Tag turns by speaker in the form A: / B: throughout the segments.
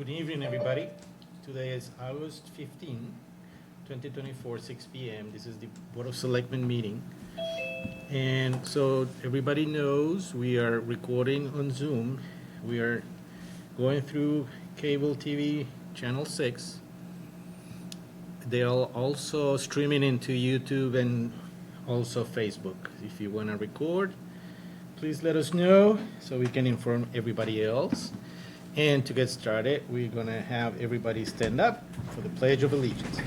A: Good evening, everybody. Today is August 15, 2024, 6 p.m. This is the Board of Selectmen meeting. And so everybody knows we are recording on Zoom. We are going through cable TV channel 6. They'll also streaming into YouTube and also Facebook. If you want to record, please let us know so we can inform everybody else. And to get started, we're going to have everybody stand up for the Pledge of Allegiance.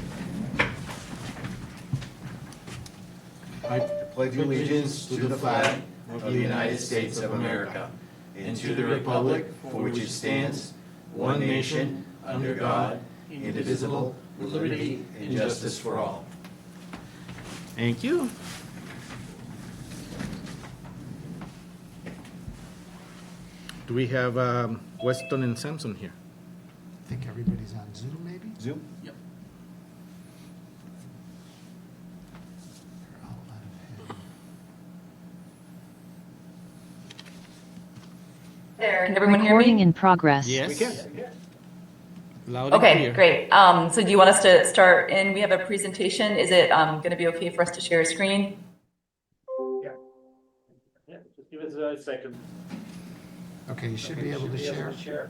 B: I pledge allegiance to the flag of the United States of America and to the republic for which it stands, one nation, under God, indivisible, with liberty and justice for all.
A: Thank you. Do we have Weston and Sampson here?
C: I think everybody's on Zoom, maybe?
B: Zoom?
A: Yep.
C: Or I'll let 'em
D: There, can everyone hear
E: Recording
D: me?
E: in progress.
A: Yes.
B: We can.
A: Loud and
D: Okay,
A: clear.
D: great. So do you want us to start? And we have a presentation. Is it going to be okay for us to share a screen?
F: Yeah, just give us a second.
C: Okay, you should be able to share.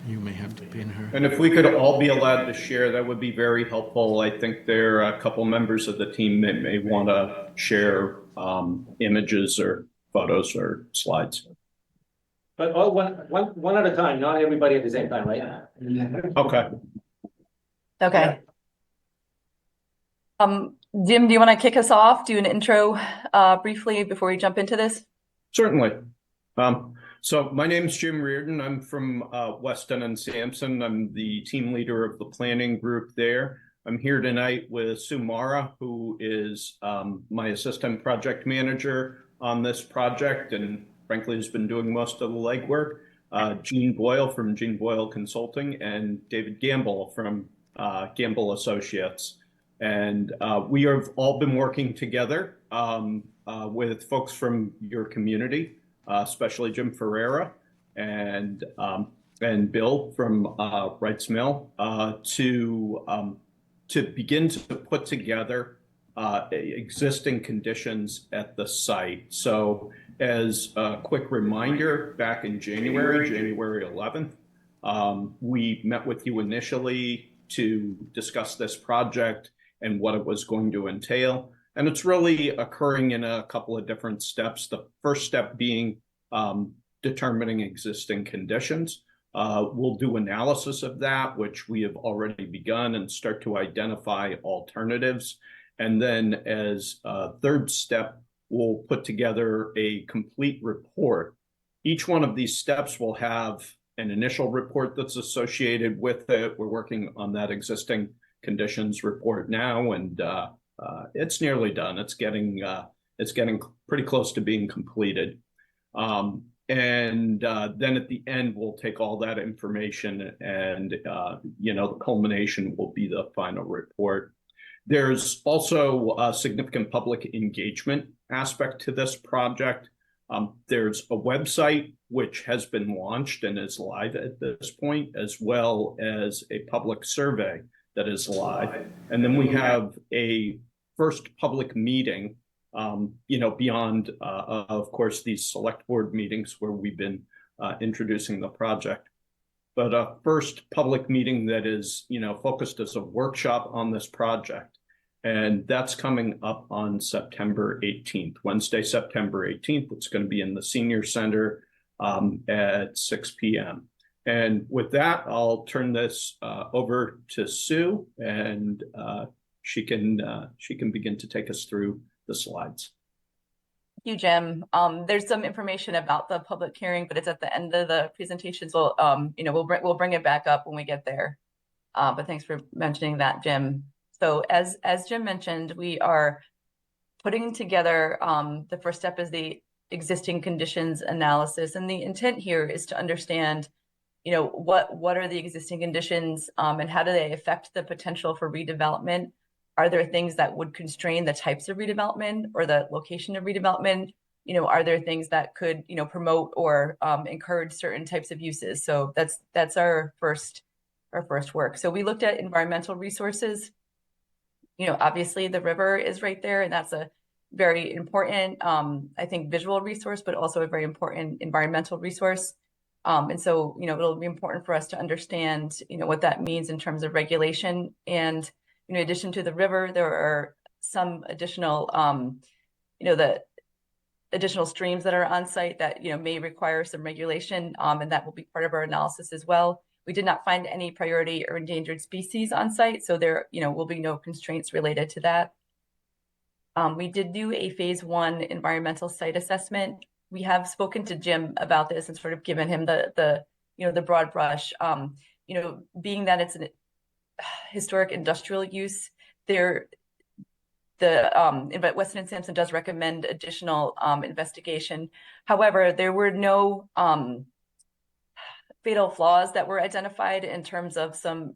A: You may have to pin her.
G: And if we could all be allowed to share, that would be very helpful. I think there are a couple members of the team that may want to share images or photos or slides.
F: But all one at a time, not everybody at the same time, right?
G: Okay.
D: Okay. Jim, do you want to kick us off? Do an intro briefly before we jump into this?
G: Certainly. So my name is Jim Reardon. I'm from Weston and Sampson. I'm the team leader of the planning group there. I'm here tonight with Sue Mara, who is my assistant project manager on this project and frankly has been doing most of the legwork. Gene Boyle from Gene Boyle Consulting and David Gamble from Gamble Associates. And we have all been working together with folks from your community, especially Jim Ferreira and Bill from Wrights Mill, to begin to put together existing conditions at the site. So as a quick reminder, back in January 11th, we met with you initially to discuss this project and what it was going to entail. And it's really occurring in a couple of different steps. The first step being determining existing conditions. We'll do analysis of that, which we have already begun, and start to identify alternatives. And then as a third step, we'll put together a complete report. Each one of these steps will have an initial report that's associated with it. We're working on that existing conditions report now, and it's nearly done. It's getting pretty close to being completed. And then at the end, we'll take all that information and, the culmination will be the final report. There's also a significant public engagement aspect to this project. There's a website which has been launched and is live at this point, as well as a public survey that is live. And then we have a first public meeting, beyond, of course, these select board meetings where we've been introducing the project. But a first public meeting that is, focused as a workshop on this project. And that's coming up on September 18th, Wednesday, September 18th. It's going to be in the Senior Center at 6 p.m. And with that, I'll turn this over to Sue, and she can begin to take us through the slides.
D: Thank you, Jim. There's some information about the public hearing, but it's at the end of the presentation. So, we'll bring it back up when we get there. But thanks for mentioning that, Jim. So as Jim mentioned, we are putting together, the first step is the existing conditions analysis. And the intent here is to understand, what are the existing conditions and how do they affect the potential for redevelopment? Are there things that would constrain the types of redevelopment or the location of redevelopment? are there things that could, promote or encourage certain types of uses? So that's our first work. So we looked at environmental resources. Obviously the river is right there, and that's a very important, I think, visual resource, but also a very important environmental resource. And so, it'll be important for us to understand, what that means in terms of regulation. And, in addition to the river, there are some additional, the additional streams that are on site that, may require some regulation, and that will be part of our analysis as well. We did not find any priority or endangered species on site, so there, will be no constraints related to that. We did do a phase 1 environmental site assessment. We have spoken to Jim about this and sort of given him the broad brush. Being that it's an historic industrial use, Weston and Sampson does recommend additional investigation. However, there were no fatal flaws that were identified in terms of some,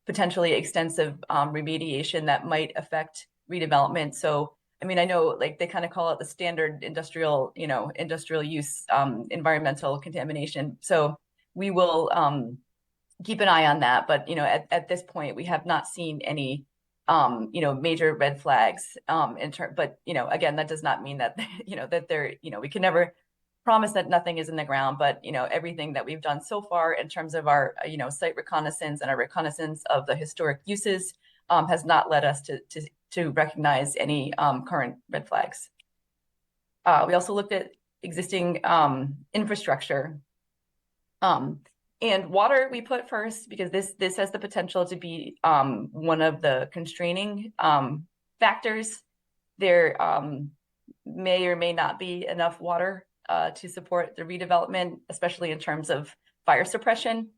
D: potentially extensive remediation that might affect redevelopment. So, I mean, I know like they kind of call it the standard industrial use environmental contamination. So we will keep an eye on that. But, at this point, we have not seen any major red flags but again, that does not mean that that they're we can never promise that nothing is in the ground, but everything that we've done so far in terms of our site reconnaissance and our reconnaissance of the historic uses has not led us to recognize any current red flags. We also looked at existing infrastructure. And water we put first because this has the potential to be one of the constraining factors. There may or may not be enough water to support the redevelopment, especially in terms of fire suppression.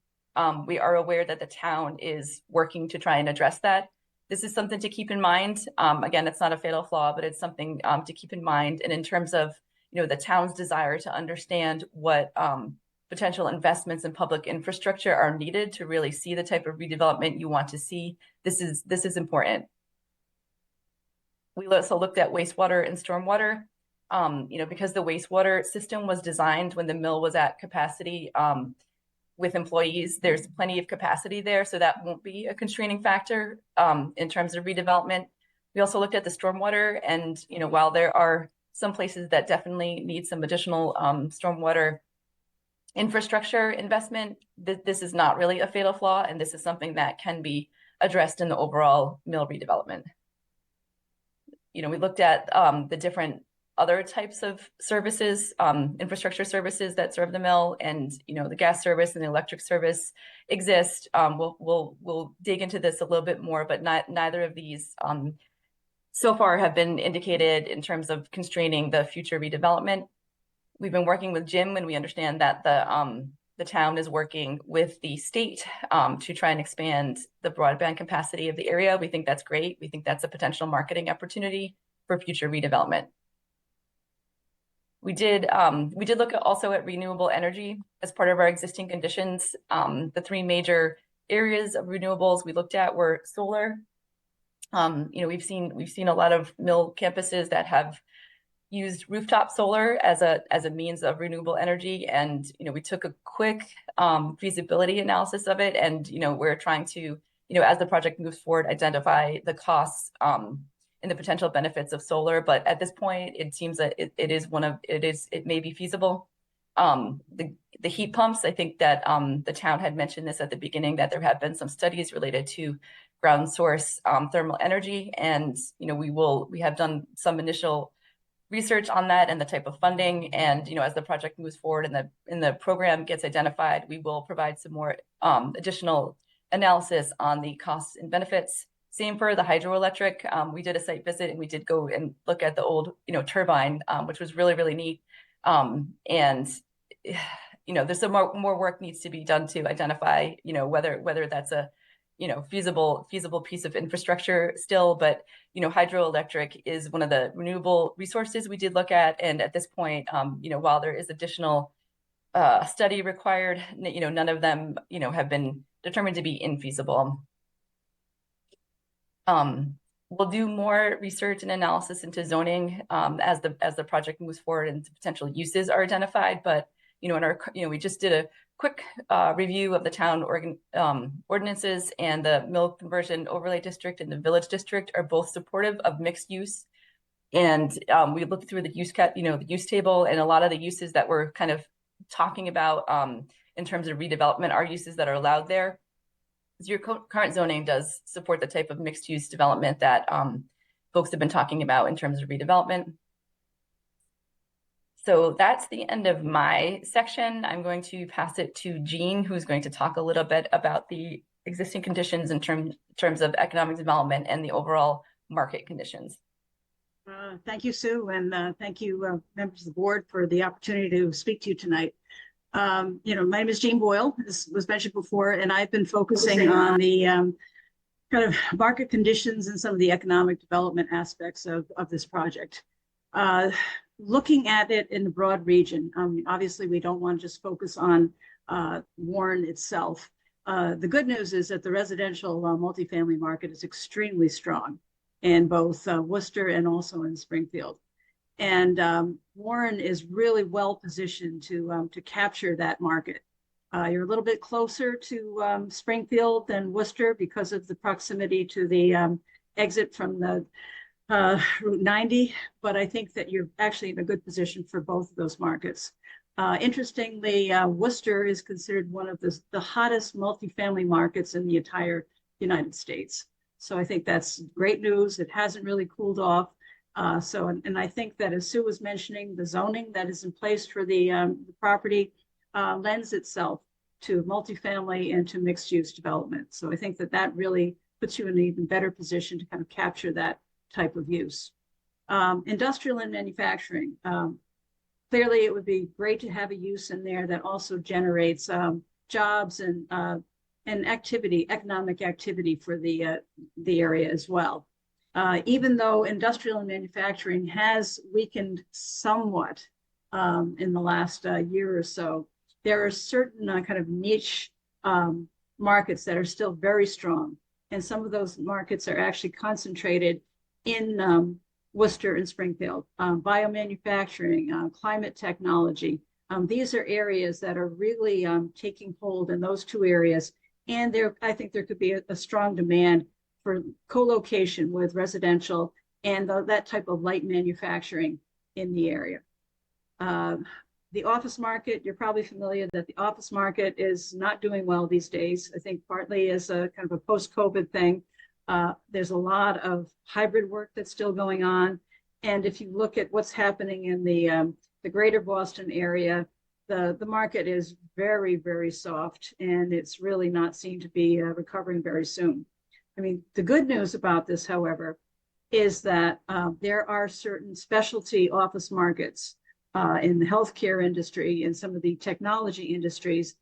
D: We are aware that the town is working to try and address that. This is something to keep in mind. Again, it's not a fatal flaw, but it's something to keep in mind. And in terms of the town's desire to understand what potential investments in public infrastructure are needed to really see the type of redevelopment you want to see, this is important. We also looked at wastewater and stormwater. Because the wastewater system was designed when the mill was at capacity with employees, there's plenty of capacity there, so that won't be a constraining factor in terms of redevelopment. We also looked at the stormwater, and while there are some places that definitely need some additional stormwater infrastructure investment, this is not really a fatal flaw, and this is something that can be addressed in the overall mill redevelopment. We looked at the different other types of services, infrastructure services that serve the mill, and the gas service and the electric service exist. We'll dig into this a little bit more, but neither of these so far have been indicated in terms of constraining the future redevelopment. We've been working with Jim, and we understand that the town is working with the state to try and expand the broadband capacity of the area. We think that's great. We think that's a potential marketing opportunity for future redevelopment. We did look also at renewable energy as part of our existing conditions. The 3 major areas of renewables we looked at were solar. We've seen a lot of mill campuses that have used rooftop solar as a means of renewable energy, and we took a quick feasibility analysis of it, and we're trying to as the project moves forward, identify the costs and the potential benefits of solar. But at this point, it seems that it may be feasible. The heat pumps, I think that the town had mentioned this at the beginning, that there have been some studies related to ground source thermal energy, and we have done some initial research on that and the type of funding. And as the project moves forward and the program gets identified, we will provide some more additional analysis on the costs and benefits. Same for the hydroelectric. We did a site visit, and we did go and look at the old turbine, which was really, really neat. And there's some more work needs to be done to identify whether that's a feasible piece of infrastructure still. But hydroelectric is one of the renewable resources we did look at, and at this point, while there is additional study required, none of them have been determined to be infeasible. we'll do more research and analysis into zoning as the project moves forward and potential uses are identified. But in our we just did a quick review of the town ordinances, and the mill conversion overlay district and the village district are both supportive of mixed use. And we looked through the the use table, and a lot of the uses that we're kind of talking about in terms of redevelopment are uses that are allowed there. So your current zoning does support the type of mixed use development that folks have been talking about in terms of redevelopment. So that's the end of my section. I'm going to pass it to Jean, who's going to talk a little bit about the existing conditions in terms of economic development and the overall market conditions.
E: Thank you, Sue, and thank you, members of the board, for the opportunity to speak to you tonight. My name is Jean Boyle, as was mentioned before, and I've been focusing on the kind of market conditions and some of the economic development aspects of this project. Looking at it in the broad region, obviously we don't want to just focus on Warren itself. The good news is that the residential multifamily market is extremely strong in both Worcester and also in Springfield. And Warren is really well positioned to capture that market. You're a little bit closer to Springfield than Worcester because of the proximity to the exit from the Route 90, but I think that you're actually in a good position for both of those markets. Interestingly, Worcester is considered one of the hottest multifamily markets in the entire United States. So I think that's great news. It hasn't really cooled off. And I think that, as Sue was mentioning, the zoning that is in place for the property lends itself to multifamily and to mixed use development. So I think that really puts you in an even better position to kind of capture that type of use. Industrial and manufacturing. Clearly, it would be great to have a use in there that also generates jobs and economic activity for the area as well. Even though industrial and manufacturing has weakened somewhat in the last year or so, there are certain kind of niche markets that are still very strong. And some of those markets are actually concentrated in Worcester and Springfield. Biomanufacturing, climate technology. These are areas that are really taking hold in those two areas. And I think there could be a strong demand for co-location with residential and that type of light manufacturing in the area. The office market, you're probably familiar that the office market is not doing well these days. I think partly as a kind of a post-COVID thing. There's a lot of hybrid work that's still going on. And if you look at what's happening in the greater Boston area, the market is very, very soft, and it's really not seen to be recovering very soon. I mean, the good news about this, however, is that there are certain specialty office markets in the healthcare industry and some of the technology industries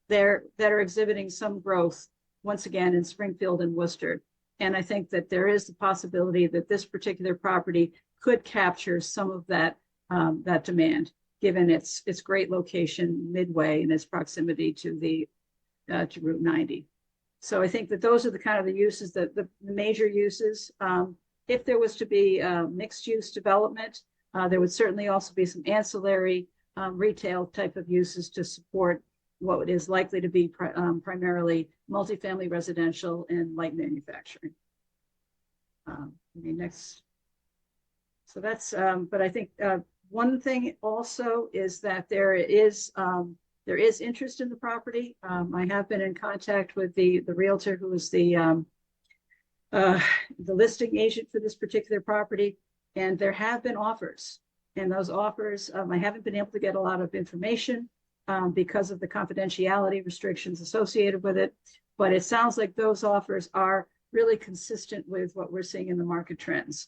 E: that are exhibiting some growth, once again, in Springfield and Worcester. And I think that there is the possibility that this particular property could capture some of that demand, given its great location midway and its proximity to Route 90. So I think that those are the kind of the uses, the major uses. If there was to be mixed use development, there would certainly also be some ancillary retail type of uses to support what is likely to be primarily multifamily residential and light manufacturing. Next. So that's, but I think one thing also is that there is interest in the property. I have been in contact with the realtor who is the listing agent for this particular property, and there have been offers. And those offers, I haven't been able to get a lot of information because of the confidentiality restrictions associated with it. But it sounds like those offers are really consistent with what we're seeing in the market trends.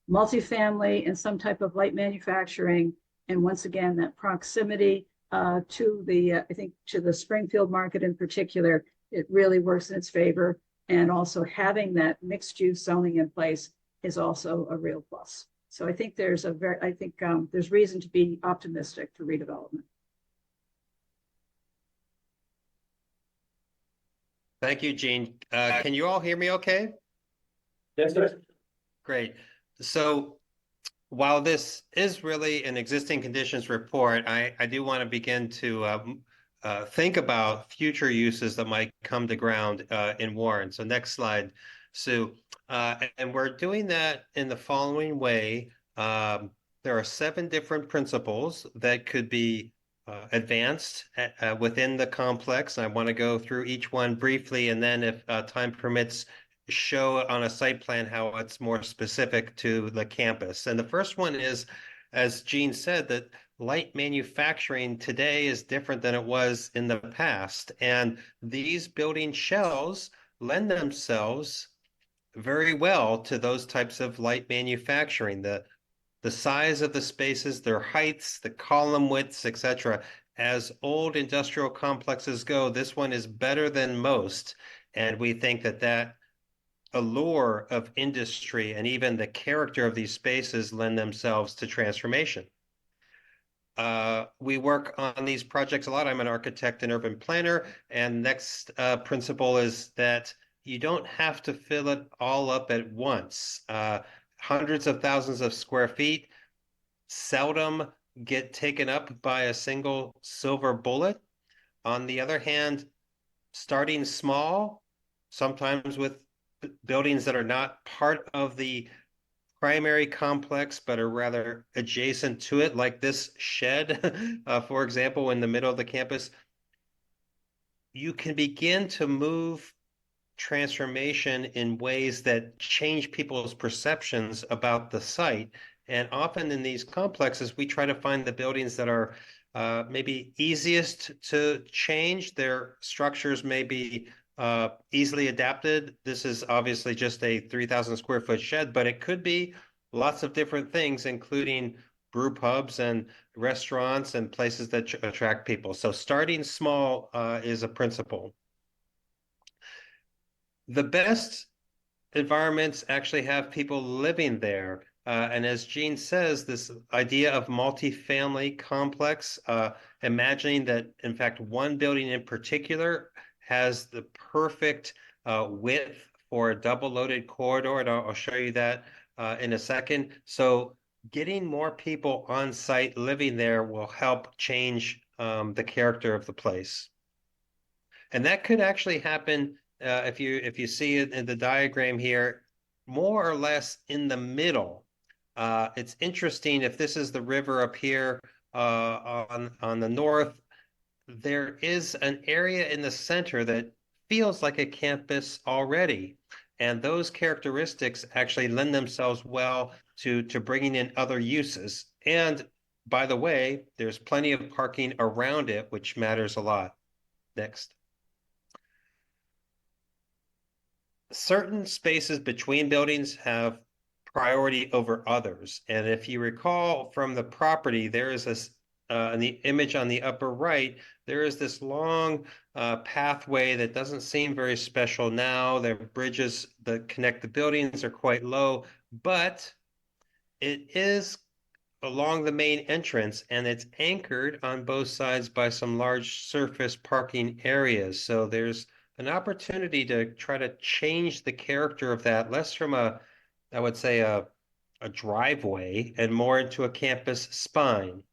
E: Multifamily and some type of light manufacturing. And once again, that proximity to the Springfield market in particular, it really works in its favor. And also having that mixed use zoning in place is also a real plus. So I think there's there's reason to be optimistic for redevelopment.
H: Thank you, Jean. Can you all hear me okay?
F: Yes, sir.
H: Great. So while this is really an existing conditions report, I do want to begin to think about future uses that might come to ground in Warren. So next slide, Sue. And we're doing that in the following way. There are 7 different principles that could be advanced within the complex. I want to go through each one briefly, and then if time permits, show on a site plan how it's more specific to the campus. And the first one is, as Gene said, that light manufacturing today is different than it was in the past. And these building shells lend themselves very well to those types of light manufacturing. The size of the spaces, their heights, the column widths, etc. As old industrial complexes go, this one is better than most. And we think that allure of industry and even the character of these spaces lend themselves to transformation. We work on these projects a lot. I'm an architect and urban planner. And next principle is that you don't have to fill it all up at once. Hundreds of thousands of square feet seldom get taken up by a single silver bullet. On the other hand, starting small, sometimes with buildings that are not part of the primary complex, but are rather adjacent to it, like this shed, for example, in the middle of the campus, you can begin to move transformation in ways that change people's perceptions about the site. And often in these complexes, we try to find the buildings that are maybe easiest to change. Their structures may be easily adapted. This is obviously just a 3,000 square foot shed, but it could be lots of different things, including brew pubs and restaurants and places that attract people. So starting small is a principle. The best environments actually have people living there. And as Gene says, this idea of multifamily complex, imagining that, in fact, one building in particular has the perfect width for a double loaded corridor. And I'll show you that in a second. So getting more people on site living there will help change the character of the place. And that could actually happen if you see it in the diagram here, more or less in the middle. It's interesting if this is the river up here on the north, there is an area in the center that feels like a campus already. And those characteristics actually lend themselves well to bringing in other uses. And by the way, there's plenty of parking around it, which matters a lot. Next. Certain spaces between buildings have priority over others. And if you recall from the property, there is this, in the image on the upper right, there is this long pathway that doesn't seem very special now. The bridges that connect the buildings are quite low, but it is along the main entrance, and it's anchored on both sides by some large surface parking areas. So there's an opportunity to try to change the character of that, less from I would say, a driveway and more into a campus spine.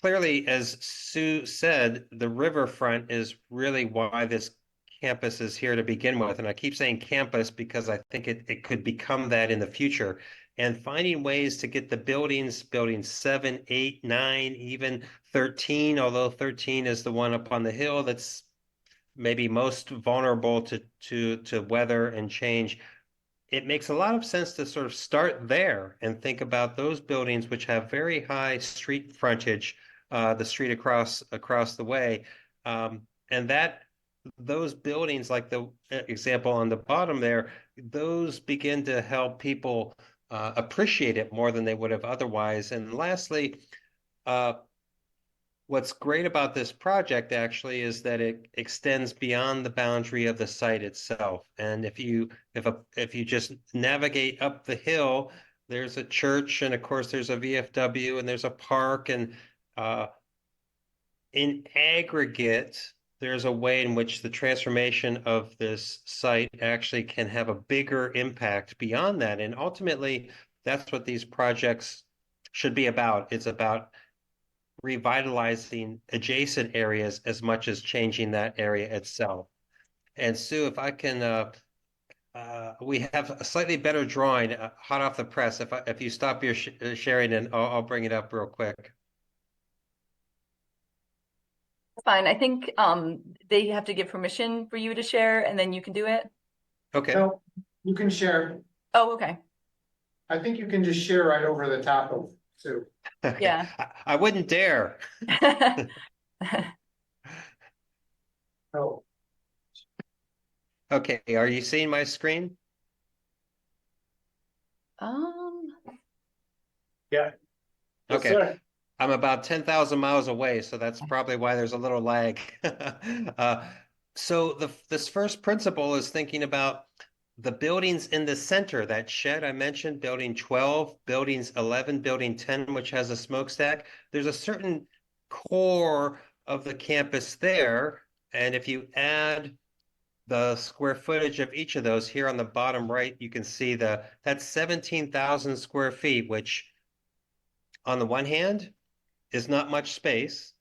H: Clearly, as Sue said, the riverfront is really why this campus is here to begin with. And I keep saying campus because I think it could become that in the future. And finding ways to get the buildings 7, 8, 9, even 13, although 13 is the one up on the hill that's maybe most vulnerable to weather and change. It makes a lot of sense to sort of start there and think about those buildings which have very high street frontage, the street across the way, and that those buildings, like the example on the bottom there, those begin to help people appreciate it more than they would have otherwise. And lastly, what's great about this project actually is that it extends beyond the boundary of the site itself. And if you just navigate up the hill, there's a church, and of course there's a VFW, and there's a park, and in aggregate, there's a way in which the transformation of this site actually can have a bigger impact beyond that. And ultimately, that's what these projects should be about. It's about revitalizing adjacent areas as much as changing that area itself. And Sue, if I can, we have a slightly better drawing, hot off the press. If you stop your sharing, and I'll bring it up real quick.
D: Fine. I think they have to give permission for you to share and then you can do it.
H: Okay.
C: No, you can share.
D: Oh, okay.
C: I think you can just share right over the top of Sue.
H: Okay.
D: Yeah.
H: I wouldn't dare.
C: Oh,
H: Okay, are you seeing my screen?
D: Um,
C: yeah. Yes,
H: Okay.
C: sir.
H: I'm about 10,000 miles away, so that's probably why there's a little lag. So this first principle is thinking about the buildings in the center, that shed I mentioned, building 12, buildings 11, building 10, which has a smokestack. There's a certain core of the campus there, and if you add the square footage of each of those here on the bottom right, you can see that's 17,000 square feet, which on the one hand is not much space,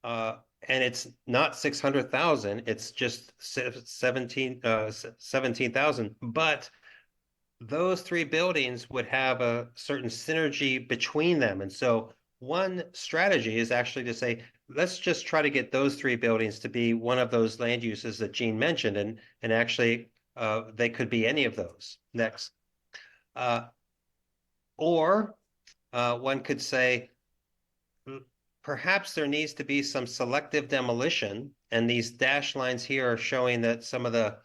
H: and it's not 600,000. It's just 17,000. But those three buildings would have a certain synergy between them. And so one strategy is actually to say, let's just try to get those three buildings to be one of those land uses that Gene mentioned. And actually, they could be any of those. Next. Or one could say, perhaps there needs to be some selective demolition, and these dashed lines here are showing that some of the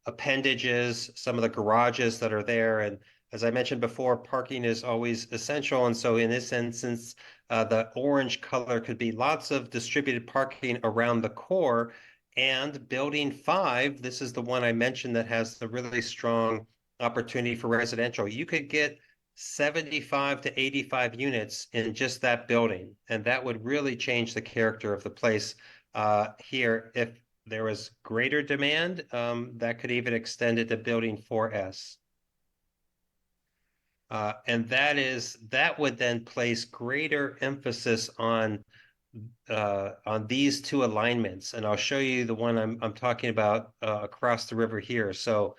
H: appendages, some of the garages that are there, and as I mentioned before, parking is always essential, and so in this instance, the orange color could be lots of distributed parking around the core, and building 5, this is the one I mentioned that has the really strong opportunity for residential. You could get 75 to 85 units in just that building. And that would really change the character of the place here. If there was greater demand, that could even extend it to building 4S. And that would then place greater emphasis on these two alignments. And I'll show you the one I'm talking about across the river here. So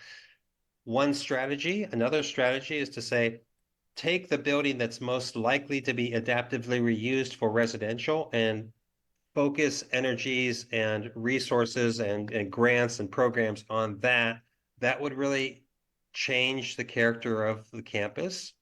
H: one strategy, another strategy is to say, take the building that's most likely to be adaptively reused for residential and focus energies and resources and grants and programs on that. That would really change the character of the campus.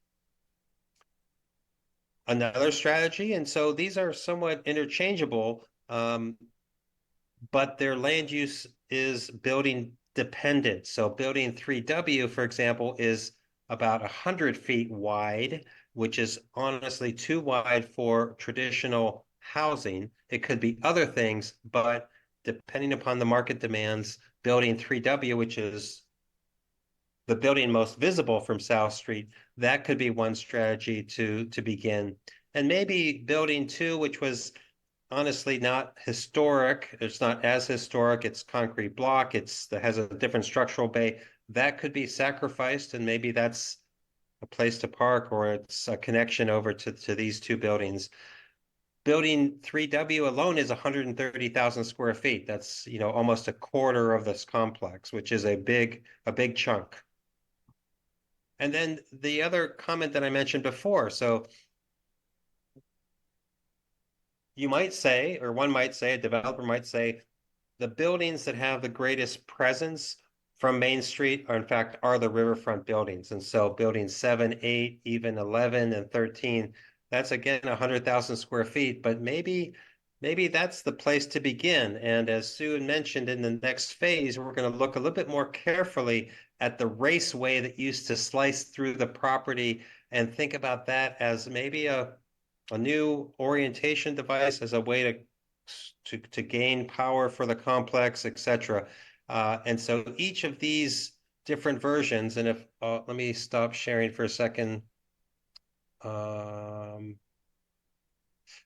H: Another strategy, and so these are somewhat interchangeable, but their land use is building dependent. So building 3W, for example, is about 100 feet wide, which is honestly too wide for traditional housing. It could be other things, but depending upon the market demands, building 3W, which is the building most visible from South Street, that could be one strategy to begin. And maybe building 2, which was honestly not historic. It's not as historic. It's concrete block. It has a different structural bay. That could be sacrificed, and maybe that's a place to park, or it's a connection over to these two buildings. Building 3W alone is 130,000 square feet. That's, almost a quarter of this complex, which is a big chunk. And then the other comment that I mentioned before, so you might say, or one might say, a developer might say, the buildings that have the greatest presence from Main Street are, in fact, are the riverfront buildings. And so buildings 7, 8, even 11 and 13, that's again 100,000 square feet, but maybe that's the place to begin. And as Sue mentioned, in the next phase, we're going to look a little bit more carefully at the raceway that used to slice through the property and think about that as maybe a new orientation device, as a way to gain power for the complex, etc. And so each of these different versions, and if let me stop sharing for a second.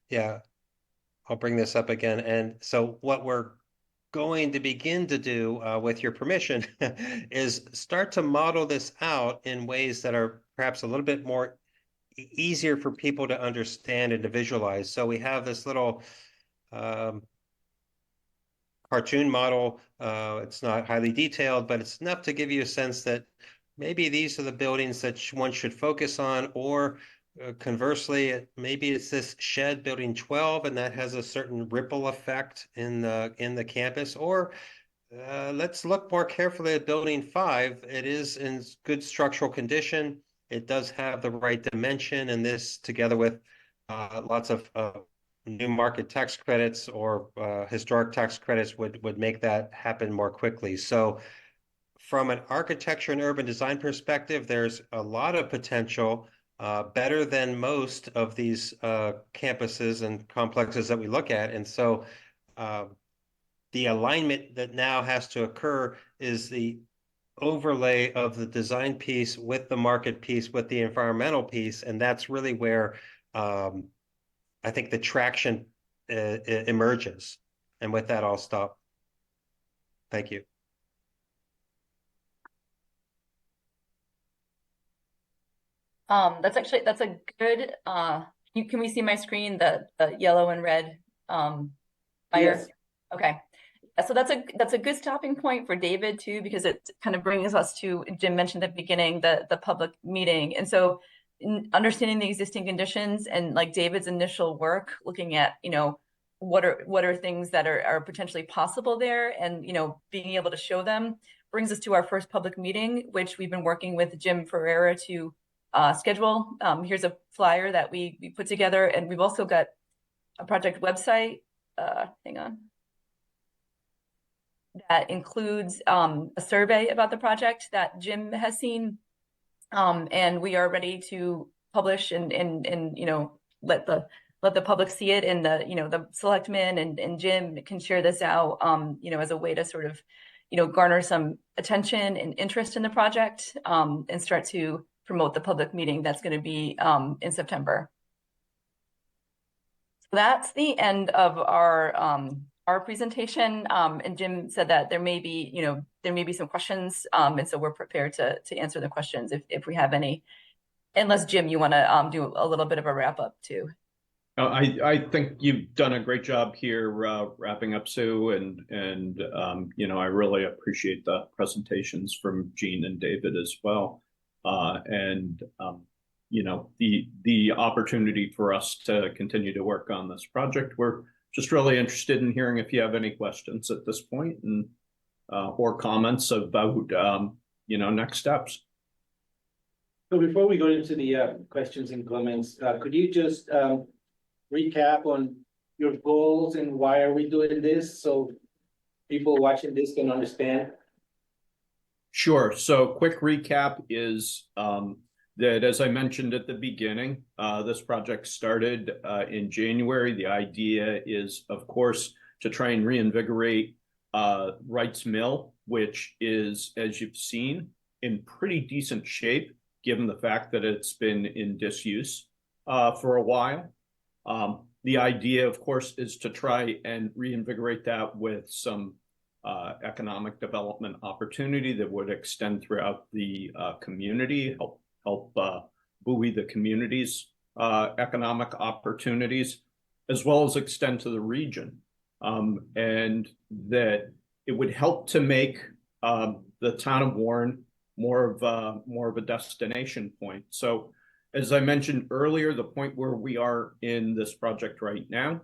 H: Yeah. I'll bring this up again. And so what we're going to begin to do, with your permission, is start to model this out in ways that are perhaps a little bit more easier for people to understand and to visualize. So we have this little cartoon model. It's not highly detailed, but it's enough to give you a sense that maybe these are the buildings that one should focus on, or conversely, maybe it's this shed building 12, and that has a certain ripple effect in the campus. Or let's look more carefully at building 5. It is in good structural condition. It does have the right dimension, and this, together with lots of new market tax credits or historic tax credits, would make that happen more quickly. So from an architecture and urban design perspective, there's a lot of potential, better than most of these campuses and complexes that we look at. And so the alignment that now has to occur is the overlay of the design piece with the market piece with the environmental piece. And that's really where I think the traction emerges. And with that, I'll stop. Thank you.
D: That's a good, can we see my screen, the yellow and red fire?
F: Yes.
D: Okay. So that's a good stopping point for David too, because it kind of brings us to, Jim mentioned at the beginning, the public meeting. And so understanding the existing conditions and like David's initial work, looking at, what are things that are potentially possible there, and, being able to show them, brings us to our first public meeting, which we've been working with Jim Ferreira to schedule. Here's a flyer that we put together, and we've also got a project website. Hang on. That includes a survey about the project that Jim has seen, and we are ready to publish and let the public see it, and the selectmen and Jim can share this out, as a way to sort of garner some attention and interest in the project, and start to promote the public meeting that's going to be in September. So that's the end of our presentation, and Jim said that there may be some questions, and so we're prepared to answer the questions if we have any. Unless, Jim, you want to do a little bit of a wrap up too.
G: I think you've done a great job here wrapping up, Sue, and I really appreciate the presentations from Gene and David as well, and the opportunity for us to continue to work on this project. We're just really interested in hearing if you have any questions at this point, and or comments about next steps.
F: So before we go into the questions and comments, could you just recap on your goals and why are we doing this, so people watching this can understand?
G: Sure. So quick recap is that, as I mentioned at the beginning, this project started in January. The idea is, of course, to try and reinvigorate Wright's Mill, which is, as you've seen, in pretty decent shape, given the fact that it's been in disuse for a while. The idea, of course, is to try and reinvigorate that with some economic development opportunity that would extend throughout the community, help buoy the community's economic opportunities, as well as extend to the region. And that it would help to make the town of Warren more of a destination point. So, as I mentioned earlier, the point where we are in this project right now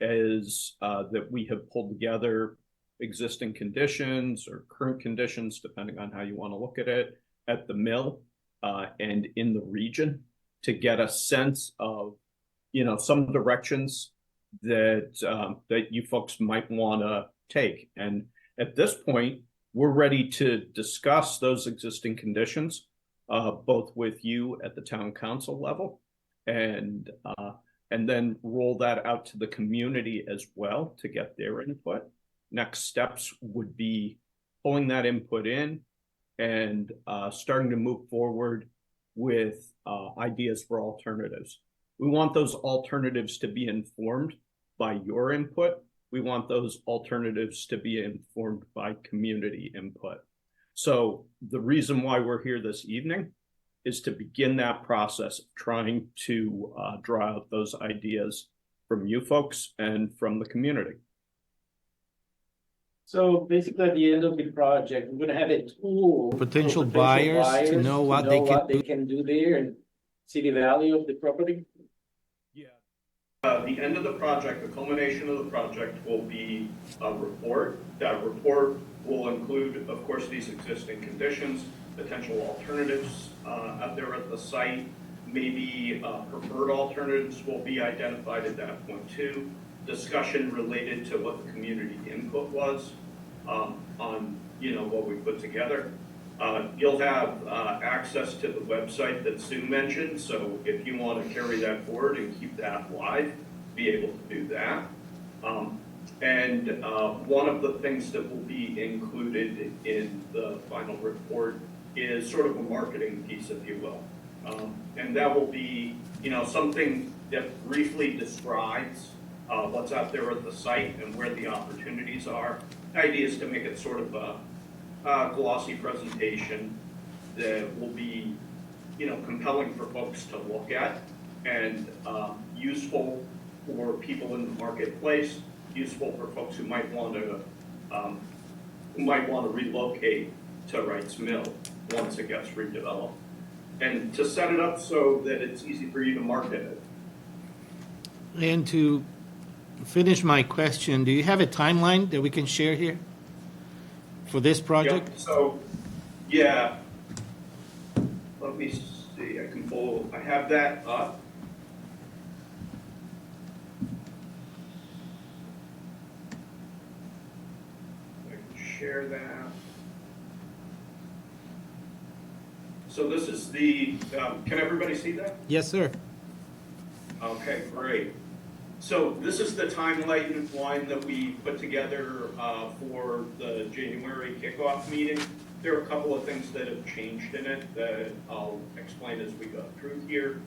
G: is that we have pulled together existing conditions or current conditions, depending on how you want to look at it, at the mill and in the region, to get a sense of some directions that you folks might want to take. And at this point, we're ready to discuss those existing conditions, both with you at the town council level, and then roll that out to the community as well to get their input. Next steps would be pulling that input in and starting to move forward with ideas for alternatives. We want those alternatives to be informed by your input. We want those alternatives to be informed by community input. So the reason why we're here this evening is to begin that process of trying to draw out those ideas from you folks and from the community.
F: So basically, at the end of the project, we're gonna have a tool. for
A: Potential buyers to know what they can
F: do there and see the value of the property.
G: Yeah. The end of the project, the culmination of the project will be a report. That report will include, of course, these existing conditions, potential alternatives out there at the site. Maybe preferred alternatives will be identified at that point too. Discussion related to what the community input was on what we put together. You'll have access to the website that Sue mentioned, so if you want to carry that forward and keep that live, be able to do that. And one of the things that will be included in the final report is sort of a marketing piece, if you will. And that will be, something that briefly describes what's out there at the site and where the opportunities are. The idea is to make it sort of a glossy presentation that will be, compelling for folks to look at and useful for people in the marketplace, useful for folks who might want to relocate to Wrights Mill once it gets redeveloped, and to set it up so that it's easy for you to market it.
A: And to finish my question, do you have a timeline that we can share here for this project?
G: Yep. So, yeah. Let me see. I have that up. I can share that. So this is can everybody see that?
A: Yes, sir.
G: Okay, great. So this is the timeline that we put together for the January kickoff meeting. There are a couple of things that have changed in it that I'll explain as we go through here.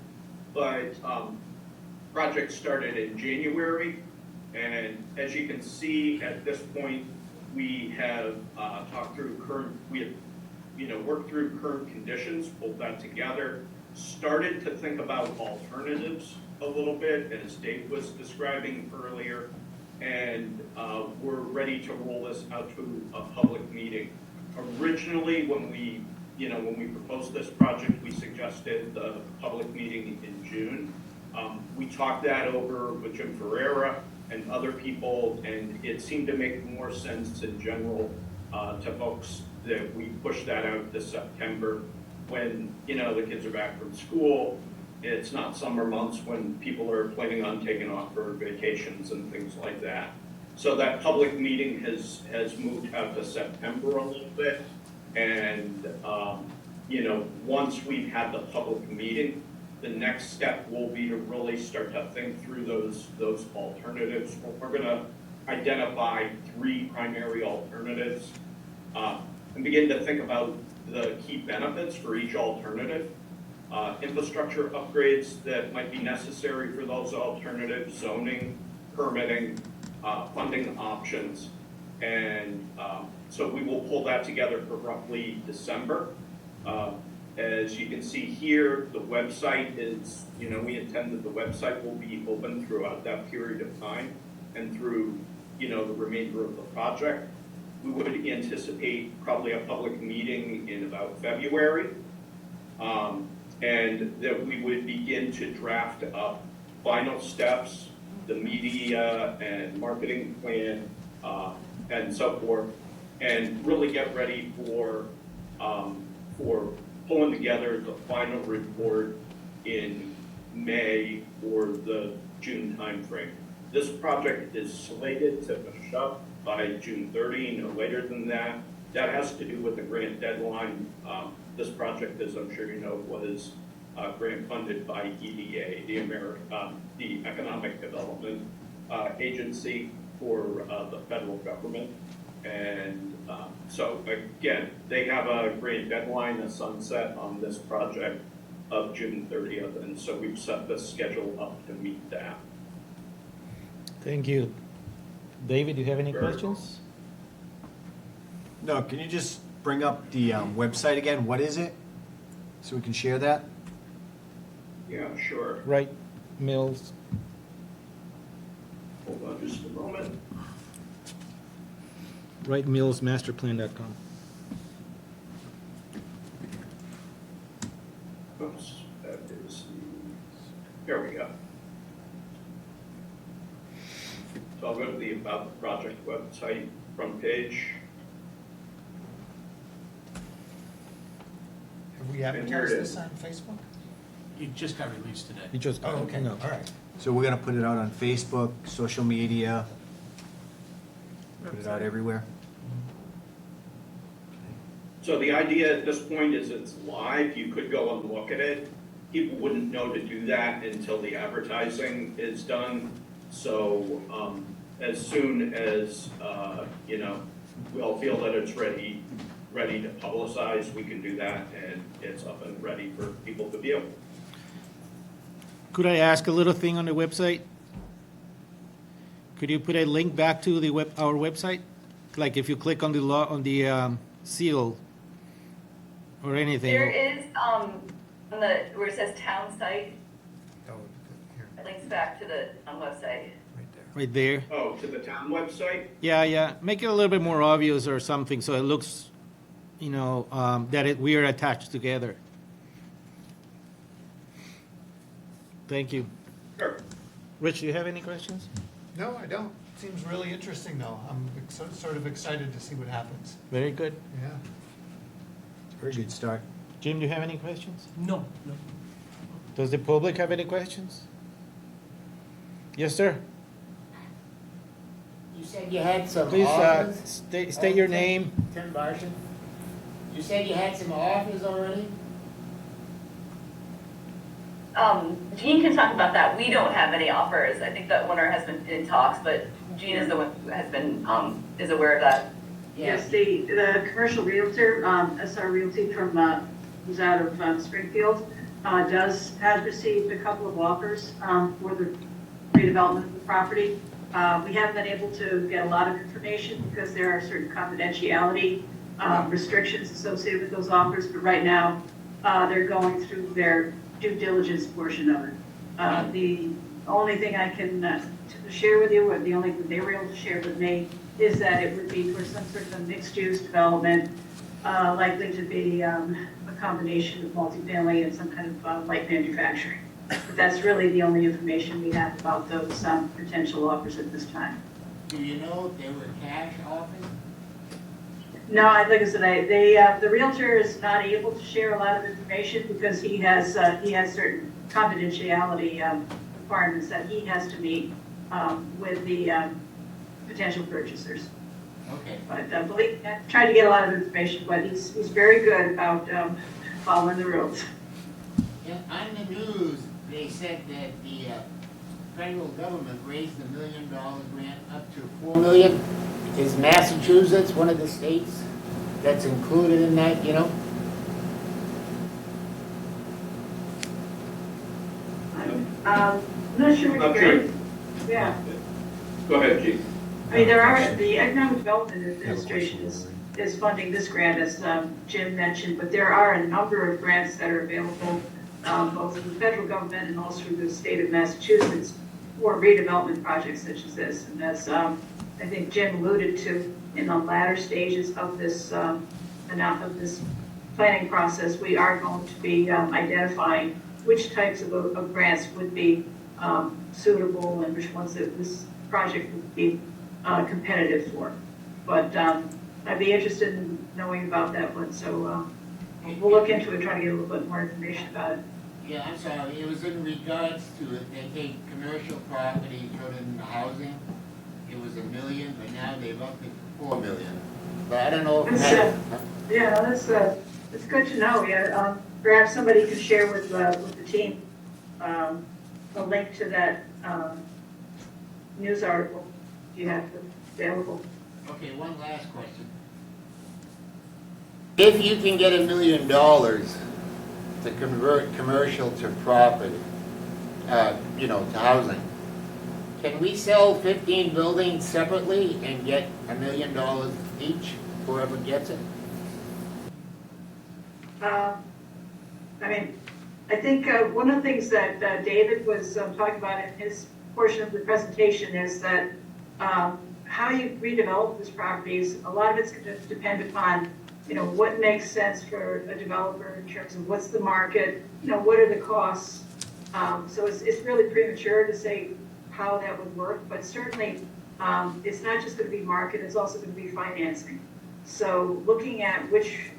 G: But project started in January, and as you can see at this point, we have worked through current conditions, pulled that together, started to think about alternatives a little bit, as Dave was describing earlier, and we're ready to roll this out to a public meeting. Originally, when we proposed this project, we suggested the public meeting in June. We talked that over with Jim Ferreira and other people, and it seemed to make more sense in general to folks that we push that out to September when, the kids are back from school. It's not summer months when people are planning on taking off for vacations and things like that. So that public meeting has moved out to September a little bit. And, once we've had the public meeting, the next step will be to really start to think through those alternatives. We're going to identify 3 primary alternatives and begin to think about the key benefits for each alternative. Infrastructure upgrades that might be necessary for those alternatives, zoning, permitting, funding options. And so we will pull that together for roughly December. As you can see here, the website is, we intend that the website will be open throughout that period of time and through, the remainder of the project. We would anticipate probably a public meeting in about February. And that we would begin to draft up final steps, the media and marketing plan, and so forth, and really get ready for pulling together the final report in May or the June timeframe. This project is slated to finish up by June 30, no later than that. That has to do with the grant deadline. This project, as I'm sure you know, was grant funded by EDA, the Economic Development Agency for the federal government. And so again, they have a grant deadline, a sunset on this project of June 30th. And so we've set the schedule up to meet that.
A: Thank you. David, do you have any questions?
B: No, can you just bring up the website again? What is it? So we can share that?
G: Yeah, sure.
A: Right, Mills.
G: Hold on just a moment.
A: Rightmillsmasterplan.com.
G: Oops, that is here we go. So I'll go to the About the Project website, front page.
C: Have we
G: And here
C: advertised
G: it
C: this
G: is.
C: on Facebook?
I: It just got released today.
A: You just got
C: Oh,
A: it.
C: okay,
A: No.
C: all right.
B: So we're gonna put it out on Facebook, social media, put it out everywhere?
G: So the idea at this point is it's live, you could go and look at it. People wouldn't know to do that until the advertising is done. So, as soon as, we all feel that it's ready to publicize, we can do that, and it's up and ready for people to view.
A: Could I ask a little thing on the website? Could you put a link back to our website? Like if you click on the seal or anything?
D: There is, on where it says town site,
C: Oh, here,
D: it links back to the website.
C: right there.
A: Right there.
G: Oh, to the town website?
A: Yeah. Make it a little bit more obvious or something so it looks, that we are attached together. Thank you.
G: Sure.
A: Rich, do you have any questions?
C: No, I don't. Seems really interesting, though. I'm sort of excited to see what happens.
A: Very good.
C: Yeah.
B: Very good start.
A: Jim, do you have any questions?
I: No, no.
A: Does the public have any questions? Yes, sir.
J: You said you had some
A: Please
J: offers?
A: state your name.
J: Tim Barshin. You said you had some offers already?
D: Jean can talk about that. We don't have any offers. I think the owner has been in talks, but Jean is the one who has been, is aware of that.
E: Yes, the commercial realtor, SR Realty from, who's out of Springfield, has received a couple of offers for the redevelopment of the property. We haven't been able to get a lot of information because there are certain confidentiality restrictions associated with those offers, but right now, they're going through their due diligence portion of it. The only thing I can share with you, or the only thing they were able to share with me, is that it would be for some sort of a mixed-use development, likely to be a combination of multifamily and some kind of light manufacturing. But that's really the only information we have about those potential offers at this time.
J: Do you know if they were cash offers?
E: No, like I said, the realtor is not able to share a lot of information because he has certain confidentiality requirements that he has to meet with the potential purchasers.
J: Okay.
E: But I tried to get a lot of information, but he's very good about following the rules.
J: Yeah, on the news, they said that the federal government raised $1 million grant up to $4 million. Is Massachusetts one of the states that's included in that, you know?
E: I'm not sure
G: Not
E: which
G: sure.
E: grant. Yeah,
G: Go ahead, Chief.
E: I mean, the Economic Development Administration is funding this grant, as Jim mentioned, but there are a number of grants that are available, both in the federal government and also through the state of Massachusetts for redevelopment projects such as this. And as I think Jim alluded to, in the latter stages of this planning process, we are going to be identifying which types of grants would be suitable and which ones that this project would be competitive for. But I'd be interested in knowing about that one, so we'll look into it, try to get a little bit more information about it.
J: Yeah, I'm sorry, it was in regards to if they take commercial property, turn it into housing. It was $1 million, but now they've upped it to $4 million. But I don't know if that.
E: Yeah, that's good to know. Yeah, perhaps somebody could share with the team a link to that news article you have available.
J: Okay, one last question. If you can get $1 million to convert commercial to property, to housing, can we sell 15 buildings separately and get $1 million each, whoever gets it?
E: I mean, I think one of the things that David was talking about in his portion of the presentation is that how you redevelop these properties, a lot of it's going to depend upon, you know, what makes sense for a developer in terms of what's the market, you know, what are the costs. So it's really premature to say how that would work, but certainly it's not just going to be market, it's also going to be financing. So looking at which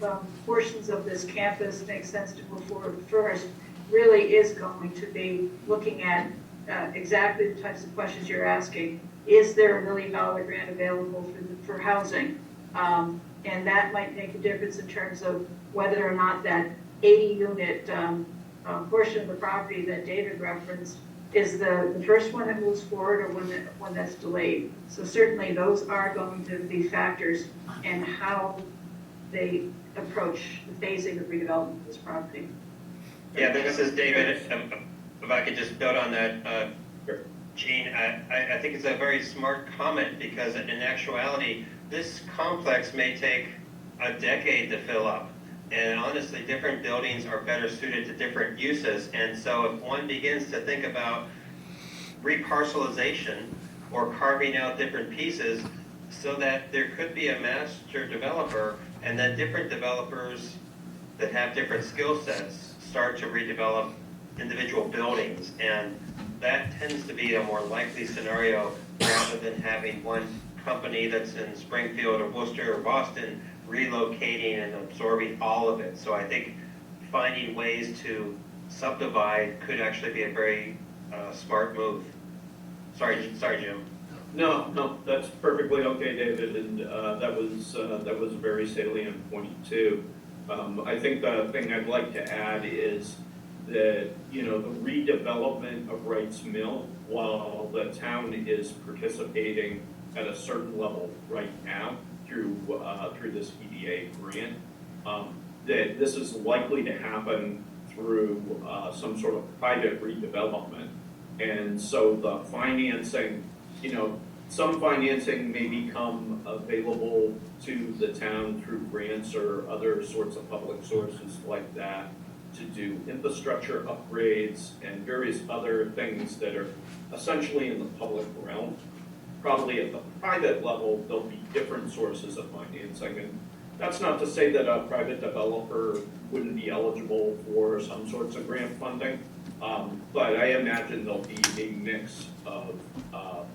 E: portions of this campus make sense to move forward first really is going to be looking at exactly the types of questions you're asking. Is there $1 million grant available for housing? And that might make a difference in terms of whether or not that 80-unit portion of the property that David referenced is the first one that moves forward or one that's delayed. So certainly those are going to be factors in how they approach the phasing of redevelopment of this property.
H: Yeah, this is David. If I could just build on that, Gene, I think it's a very smart comment because in actuality, this complex may take a decade to fill up. And honestly, different buildings are better suited to different uses. And so if one begins to think about reparcelization or carving out different pieces so that there could be a master developer and then different developers that have different skill sets start to redevelop individual buildings. And that tends to be a more likely scenario rather than having one company that's in Springfield or Worcester or Boston relocating and absorbing all of it. So I think finding ways to subdivide could actually be a very smart move. Sorry, Jim.
G: No, that's perfectly okay, David, and that was a very salient point too. I think the thing I'd like to add is that, you know, the redevelopment of Wrights Mill, while the town is participating at a certain level right now through this EDA grant, that this is likely to happen through some sort of private redevelopment. And so the financing, you know, some financing may become available to the town through grants or other sorts of public sources like that to do infrastructure upgrades and various other things that are essentially in the public realm. Probably at the private level, there'll be different sources of financing. And that's not to say that a private developer wouldn't be eligible for some sorts of grant funding. But I imagine there'll be a mix of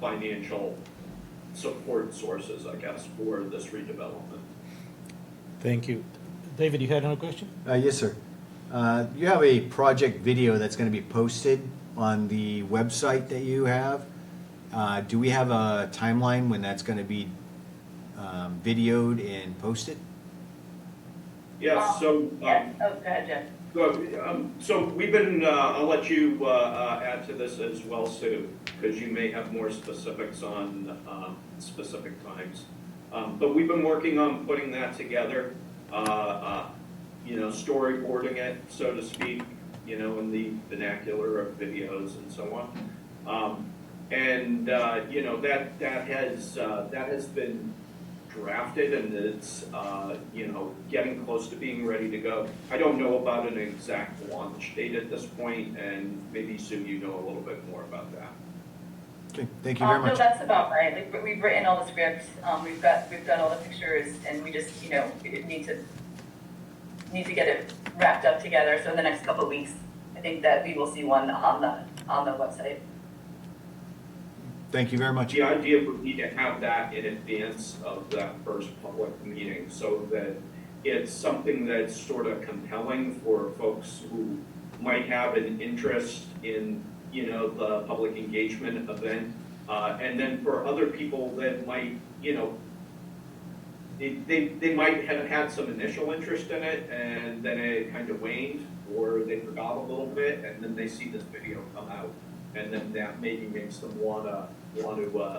G: financial support sources, I guess, for this redevelopment.
A: Thank you. David, you had another question?
B: Yes, sir. You have a project video that's going to be posted on the website that you have. Do we have a timeline when that's going to be videoed and posted?
G: Yes, so.
D: Yeah, oh, go ahead, Jeff.
G: So we've been, I'll let you add to this as well, Sue, because you may have more specifics on specific times. But we've been working on putting that together, you know, storyboarding it, so to speak, you know, in the vernacular of videos and so on. You know, that has been drafted and it's, you know, getting close to being ready to go. I don't know about an exact launch date at this point, and maybe Sue, you know a little bit more about that.
B: Okay, thank you very much.
D: No, that's about right. Like, we've written all the scripts, we've done all the pictures, and we just, you know, we need to get it wrapped up together. So in the next couple of weeks, I think that we will see one on the website.
B: Thank you very much.
G: The idea would be to have that in advance of that first public meeting so that it's something that's sort of compelling for folks who might have an interest in, you know, the public engagement event. And then for other people that might, you know, they might have had some initial interest in it and then it kind of waned or they forgot a little bit and then they see this video come out and then that maybe makes them want to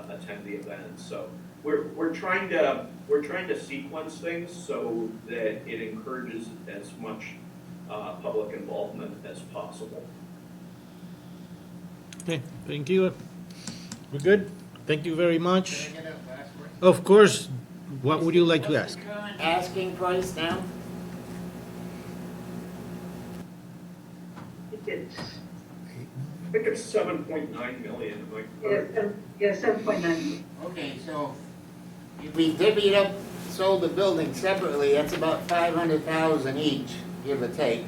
G: attend the event. So we're trying to sequence things so that it encourages as much public involvement as possible.
A: Okay, thank you. We're good? Thank you very
J: Can
A: much.
J: I get a last word?
A: Of course, what would you like to
J: What's
A: ask?
J: the current asking price now?
G: I think it's 7.9 million.
E: Yeah, 7.9.
J: Okay, so if we divvied up, sold the building separately, that's about 500,000 each, give or take.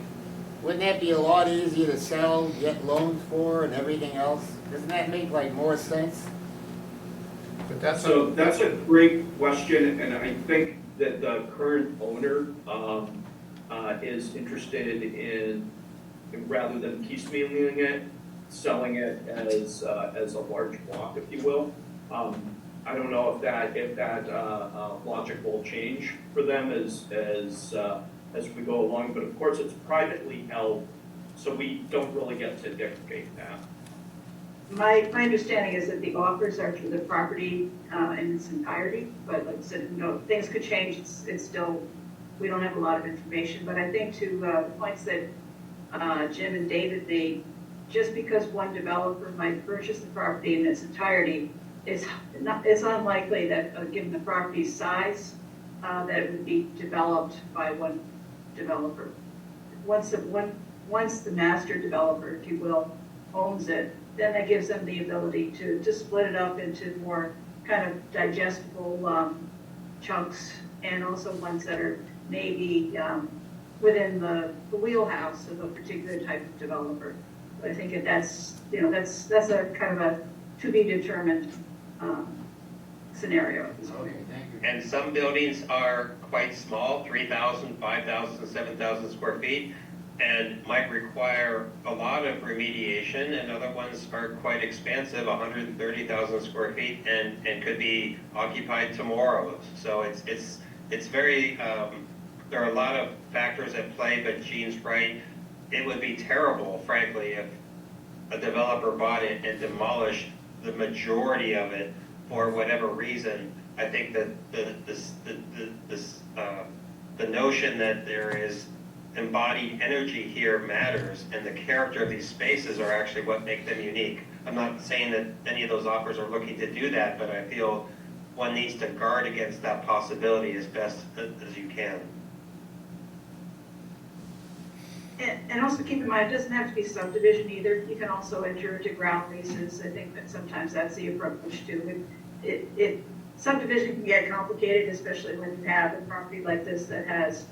J: Wouldn't that be a lot easier to sell, get loans for, and everything else? Doesn't that make like more sense?
C: But that's
G: So that's a great question, and I think that the current owner is interested in, rather than piecemealing it, selling it as a large block, if you will. I don't know if that logic will change for them as we go along, but of course it's privately held, so we don't really get to dictate that.
E: My understanding is that the offers are for the property in its entirety, but like I said, things could change. It's still, we don't have a lot of information, but I think to the points that Jim and David made, just because one developer might purchase the property in its entirety, it's unlikely that, given the property's size, that it would be developed by one developer. Once the master developer, if you will, owns it, then that gives them the ability to split it up into more kind of digestible chunks, and also ones that are maybe within the wheelhouse of a particular type of developer. I think that's a kind of a to be determined scenario at this point.
J: Okay, thank you.
H: And some buildings are quite small, 3,000, 5,000, 7,000 square feet, and might require a lot of remediation, and other ones are quite expansive, 130,000 square feet, and could be occupied tomorrow. So it's very, there are a lot of factors at play, but Gene's right. It would be terrible, frankly, if a developer bought it and demolished the majority of it for whatever reason. I think that the notion that there is embodied energy here matters, and the character of these spaces are actually what make them unique. I'm not saying that any of those offers are looking to do that, but I feel one needs to guard against that possibility as best as you can.
E: And also keep in mind, it doesn't have to be subdivision either. You can also enter into ground leases. I think that sometimes that's the approach too. Subdivision can get complicated, especially when you have a property like this that has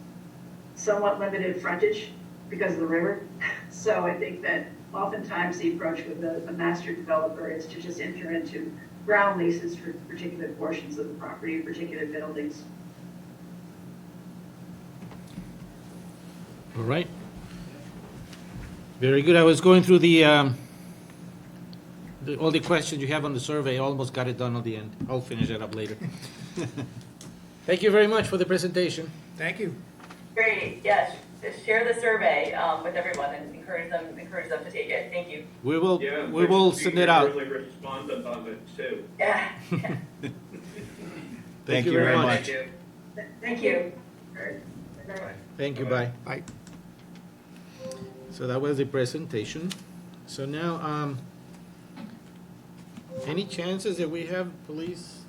E: somewhat limited frontage because of the river. So I think that oftentimes the approach with a master developer is to just enter into ground leases for particular portions of the property, particular buildings.
A: All right. Very good. I was going through all the questions you have on the survey. Almost got it done at the end. I'll finish it up later. Thank you very much for the presentation.
C: Thank you.
D: Great, yes, just share the survey with everyone and encourage them to take it. Thank you.
A: We will send it out.
G: Really responded on it too.
D: Yeah.
A: Thank you very much.
D: Thank you.
A: Thank you. Bye.
C: Bye.
A: So that was the presentation. So now, any chances that we have police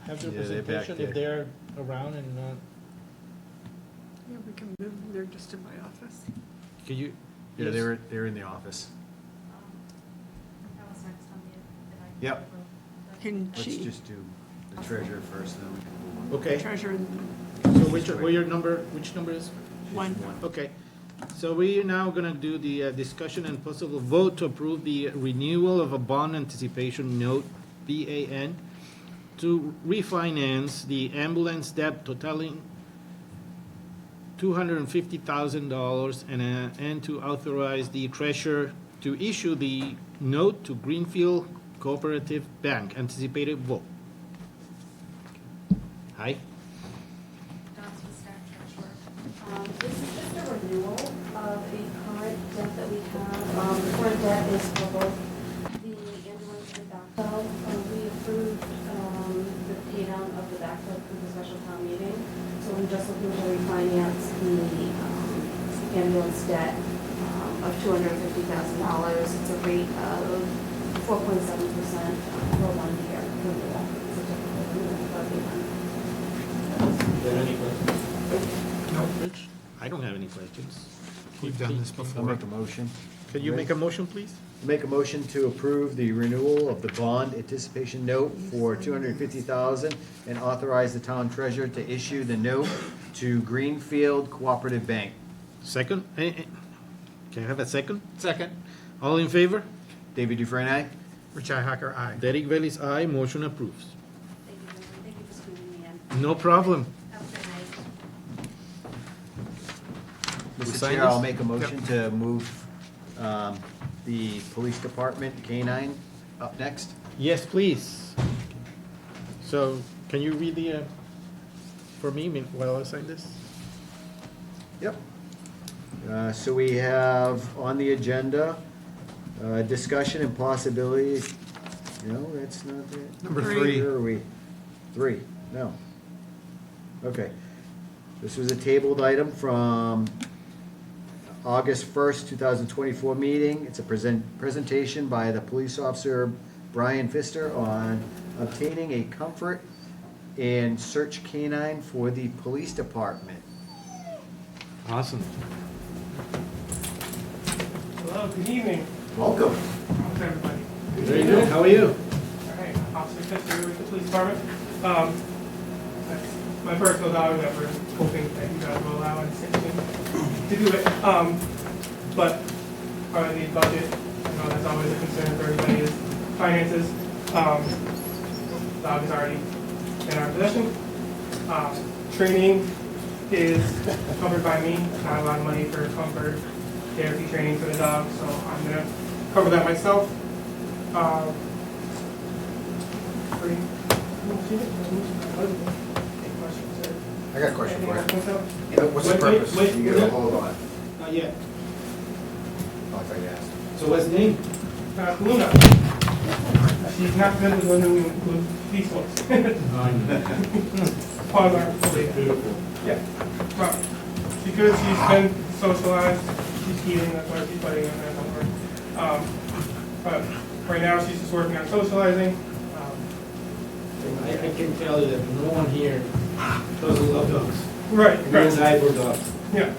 A: have their
B: Yeah, they're back
A: presentation if
B: there.
A: they're around and not?
K: Yeah, we can move them. They're just in my office.
A: Can you?
B: Yeah,
A: yes.
B: they're in the office.
L: That was next on the.
B: Yep.
K: Can
B: Let's
K: she,
B: just do the treasurer first, and then we can move on.
A: Okay,
K: treasurer and
A: so which number is?
K: one?
A: Okay, so we are now gonna do the discussion and possible vote to approve the renewal of a bond anticipation note, BAN, to refinance the ambulance debt totaling $250,000 and to authorize the treasurer to issue the note to Greenfield Cooperative Bank. Anticipated vote. Hi.
L: This is just a renewal of a current debt that we have. The current debt is for both the ambulance and backhoe. We approved the pay down of the backhoe through the special town meeting. So we're just looking to refinance the ambulance debt of $250,000. It's a rate of 4.7% for 1 year renewal. It's a typical renewal for everyone.
A: Is there any questions? No, Rich? I don't have any questions.
C: We've done this
B: I'll
C: before.
B: make a motion.
A: Can you make a motion, please?
B: Make a motion to approve the renewal of the bond anticipation note for $250,000 and authorize the town treasurer to issue the note to Greenfield Cooperative Bank.
A: Second? Can I have a second?
C: Second.
A: All in favor?
B: David Dufresne, aye?
C: Richi Hacker, aye.
A: Derek Bailey's aye, motion approves.
L: Thank you, gentlemen. Thank you for squeezing me in.
A: No problem.
L: Have a good night.
A: We
B: Mr.
A: sign
B: Chair, I'll
A: this?
B: make a motion to move the police department K-9 up next.
A: Yes, please. So, can you read the, for me while I sign this?
B: Yep. So we have on the agenda, discussion and possibilities. No, that's not it.
C: Number 3.
B: Where are we? 3, no. Okay. This was a tabled item from August 1st, 2024 meeting. It's a presentation by the police officer Brian Pfister on obtaining a comfort and search canine for the police department.
A: Awesome.
M: Hello, good evening.
B: Welcome.
M: How's everybody?
A: Very good. How are you?
M: All right, Officer Pfister with the police department. That's my personal dog that we're hoping that you guys will allow us to do it. But part of the budget, you know, that's always a concern for everybody is finances. Dog is already in our possession. Training is covered by me. Not a lot of money for comfort therapy training for the dog, so I'm gonna cover that myself.
B: I got a question for you.
M: What's the purpose? You get a
B: hold on.
M: Not yet.
B: Oh, I thought you asked.
A: So what's the name?
M: Luna. She's not good with learning with these ones. Part of our
A: Beautiful.
M: Yeah. Well, because she's been socialized, she's eating, that's why she's biting on that number. But right now, she's just working on socializing.
A: I can tell you that no one here doesn't love dogs.
M: Right,
A: Me and
M: right.
A: I for dogs.
M: Yeah.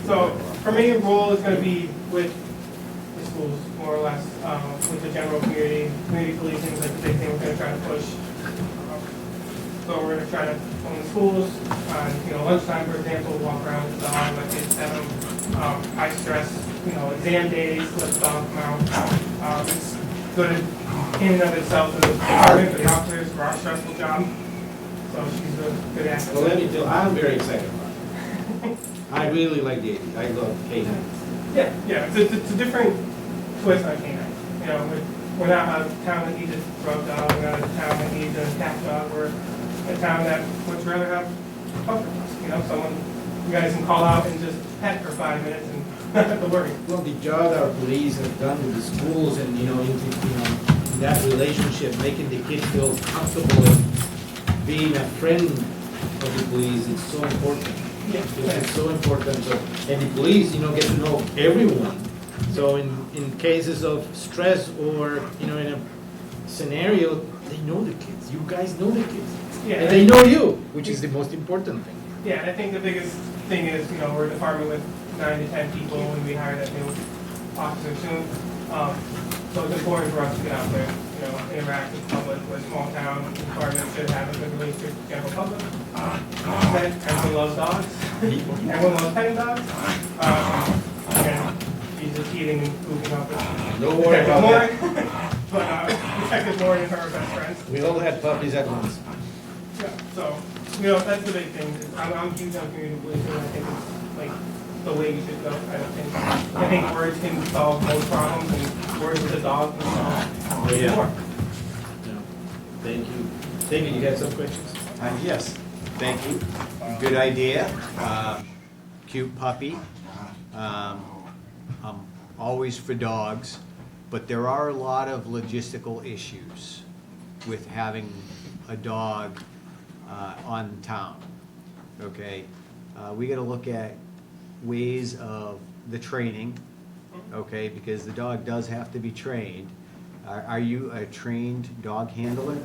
M: So her main role is going to be with the schools, more or less, with the general community policing is like the big thing we're going to try to push. So we're going to try to own the schools, you know, lunchtime, for example, walk around with the dog, let kids have them. High stress, you know, exam days, let the dog come out. It's good in and of itself for the department, for the officers, for our stressful job. So she's a good asset.
A: Well, let me tell, I'm very excited about it. I really like the, I love canines.
M: Yeah, yeah, it's a different twist on canine. You know, we're not a town that needs a drug dog, we're not a town that needs an attack dog, we're a town that would rather have a puppy, you know, someone you guys can call out and just pet for 5 minutes and not have to worry.
A: Well, the job our police have done with the schools and, you know, in that relationship, making the kids feel comfortable and being a friend of the police, it's so important.
M: Yeah.
A: It's so important. So, and the police, you know, get to know everyone. So in cases of stress or, you know, in a scenario, they know the kids. You guys know the kids.
M: Yeah.
A: And they know you, which is the most important thing.
M: Yeah, and I think the biggest thing is, you know, we're a department with 9 to 10 people when we hire that new officer soon. So it's important for us to get out there, you know, interact with the public. We're a small town, the department should have a good relationship with the general public. Everyone loves dogs. Everyone loves petting dogs. And she's just eating and pooping up.
A: Don't worry about that.
M: But Detective Lauren and her are best friends.
A: We all had puppies at once.
M: Yeah, so, you know, that's the big thing. I'm huge on community policing. I think it's like the way we should go. I think words can solve most problems, and words with a dog can solve
A: Yeah.
M: more.
A: No. Thank you. David, you had some questions?
B: Yes, thank you. Good idea. Cute puppy. I'm always for dogs, but there are a lot of logistical issues with having a dog on town. Okay, we got to look at ways of the training. Okay, because the dog does have to be trained, Are you a trained dog handler?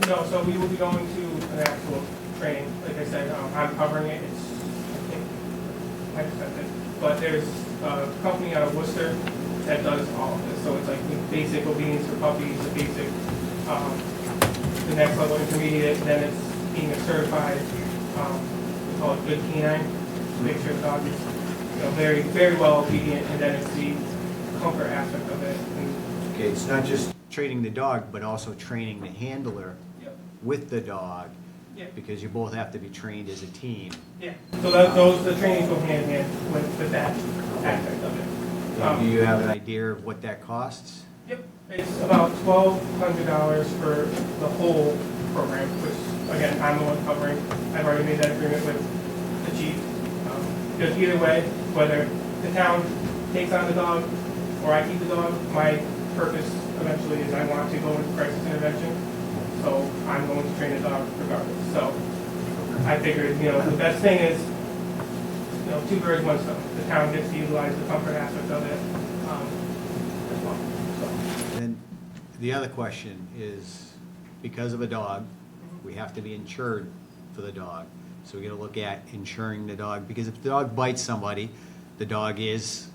M: No, so we will be going to an actual training. Like I said, I'm covering it. It's, I think, I just said it. But there's a company out of Worcester that does all of this. So it's like the basic obedience for puppies, the basic, the next level intermediate, then it's being a certified, we call it good canine, to make sure the dog is, you know, very, very well obedient, and then it's the comfort aspect of it. And,
B: Okay, it's not just training the dog, but also training the handler
M: Yep.
B: with the dog,
M: Yeah.
B: because you both have to be trained as a team.
M: Yeah, so the trainings go hand in hand with that aspect of it.
B: Do you have an idea of what that costs?
M: Yep, it's about $1,200 for the whole program, which, again, I'm the one covering. I've already made that agreement with the chief. Because either way, whether the town takes on the dog or I keep the dog, my purpose eventually is I want to go into crisis intervention. So I'm going to train the dog regardless. So I figured, you know, the best thing is, you know, two birds, one stone. The town gets to utilize the comfort aspect of it as well. So.
B: Then the other question is, because of a dog, we have to be insured for the dog. So we're gonna look at insuring the dog, because if the dog bites somebody, the dog is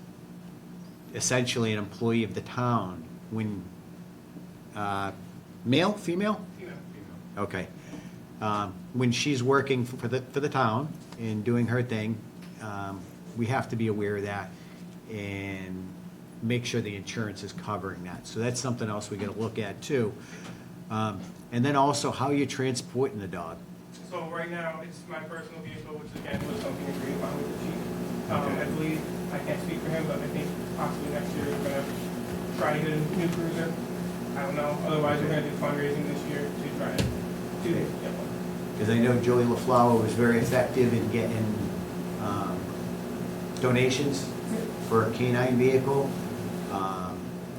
B: essentially an employee of the town. When, male, female? Okay. When she's working for the town and doing her thing, we have to be aware of that and make sure the insurance is covering that. So that's something else we gotta look at too. And then also how you're transporting the dog.
M: So right now, it's my personal vehicle, which again was something agreed upon with the chief.
B: Okay.
M: I believe, I can't speak for him, but I think possibly next year we're gonna try to get a new cruiser. I don't know, otherwise we're gonna do fundraising this year to try to get one.
B: Because I know Joey LaFleur was very effective in getting donations for a canine vehicle.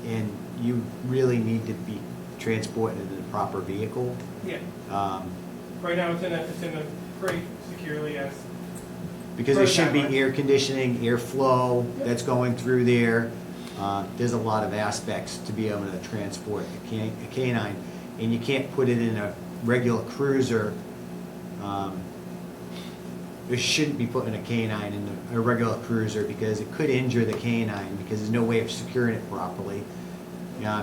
B: And you really need to be transported in the proper vehicle.
M: Yeah,
B: Um,
M: right now it's in a crate securely as,
B: Because there should be air conditioning, airflow that's going through there. There's a lot of aspects to be able to transport a canine, and you can't put it in a regular cruiser. You shouldn't be putting a canine in a regular cruiser because it could injure the canine because there's no way of securing it properly.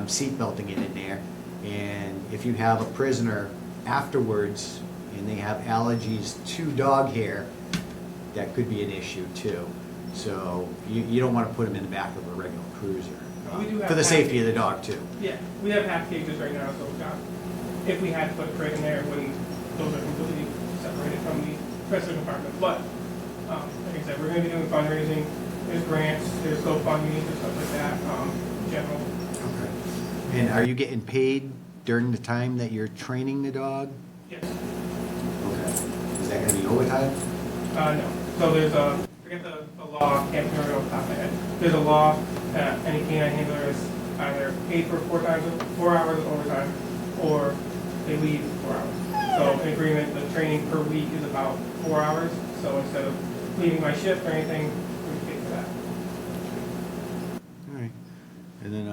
B: Seat belting it in there, and if you have a prisoner afterwards and they have allergies to dog hair, that could be an issue too. So you don't want to put them in the back of a regular cruiser,
M: We do have
B: for the safety of the
M: cages.
B: dog too.
M: yeah, we have half cages right now, so if we had to put a crate in there, it wouldn't, those are completely separated from the rest of the department. But, like I said, we're gonna be doing fundraising, there's grants, there's GoFundMe, there's stuff like that, general.
B: Okay. And are you getting paid during the time that you're training the dog?
M: Yes,
B: Okay. Is that gonna be overtime?
M: no, so there's forget the law, can't remember off the top of my head. There's a law that any canine handler is either paid for 4 hours of overtime, or they leave 4 hours. So in agreement, the training per week is about 4 hours, so instead of leaving my shift or anything, we pay for that.
B: All right. And then,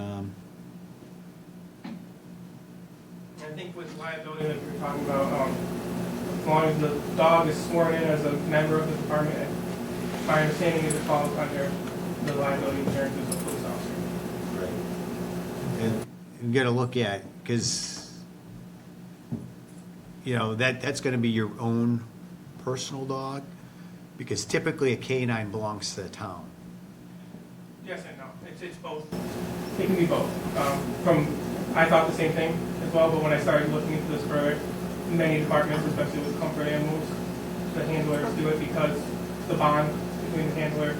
M: And I think with liability that we were talking about, as long as the dog is sworn in as a member of the department, and my understanding is it falls under the liability insurance as a police officer.
B: right. And you gotta look at, because, you know, that's gonna be your own personal dog, because typically a canine belongs to the town.
M: Yes and no, it's both, it can be both. I thought the same thing as well, but when I started looking into this further, many departments, especially with comfort animals, the handlers do it because the bond between the handler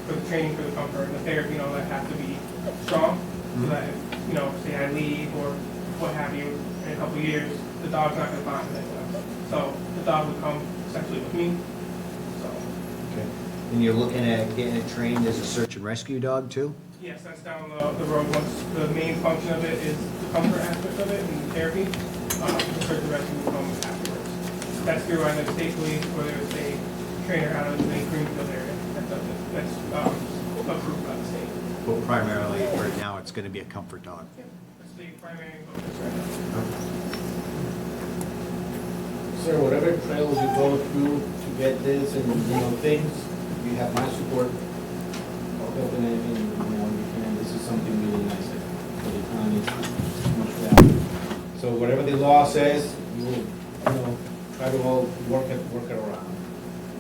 M: for the training, for the comfort, and the therapy and all that have to be strong, so that if, you know, say I leave or what have you, in a couple of years, the dog's not gonna bond with anyone else. So the dog would come essentially with me, so.
B: Okay. And you're looking at getting it trained as a search and rescue dog too?
M: Yes, that's down the road. Once the main function of it is the comfort aspect of it and therapy, the search and rescue will come afterwards. That's through either state police or there's a trainer out of the Greenfield area that does it. That's approved by the state.
B: But primarily, right now, it's gonna be a comfort dog.
M: It's the primary focus right now.
A: Sir, whatever trails you go through to get this and, things, you have my support. I'll help in anything, you can. This is something really nice for the town, it's much value. So whatever the law says, you will, try to all work it around.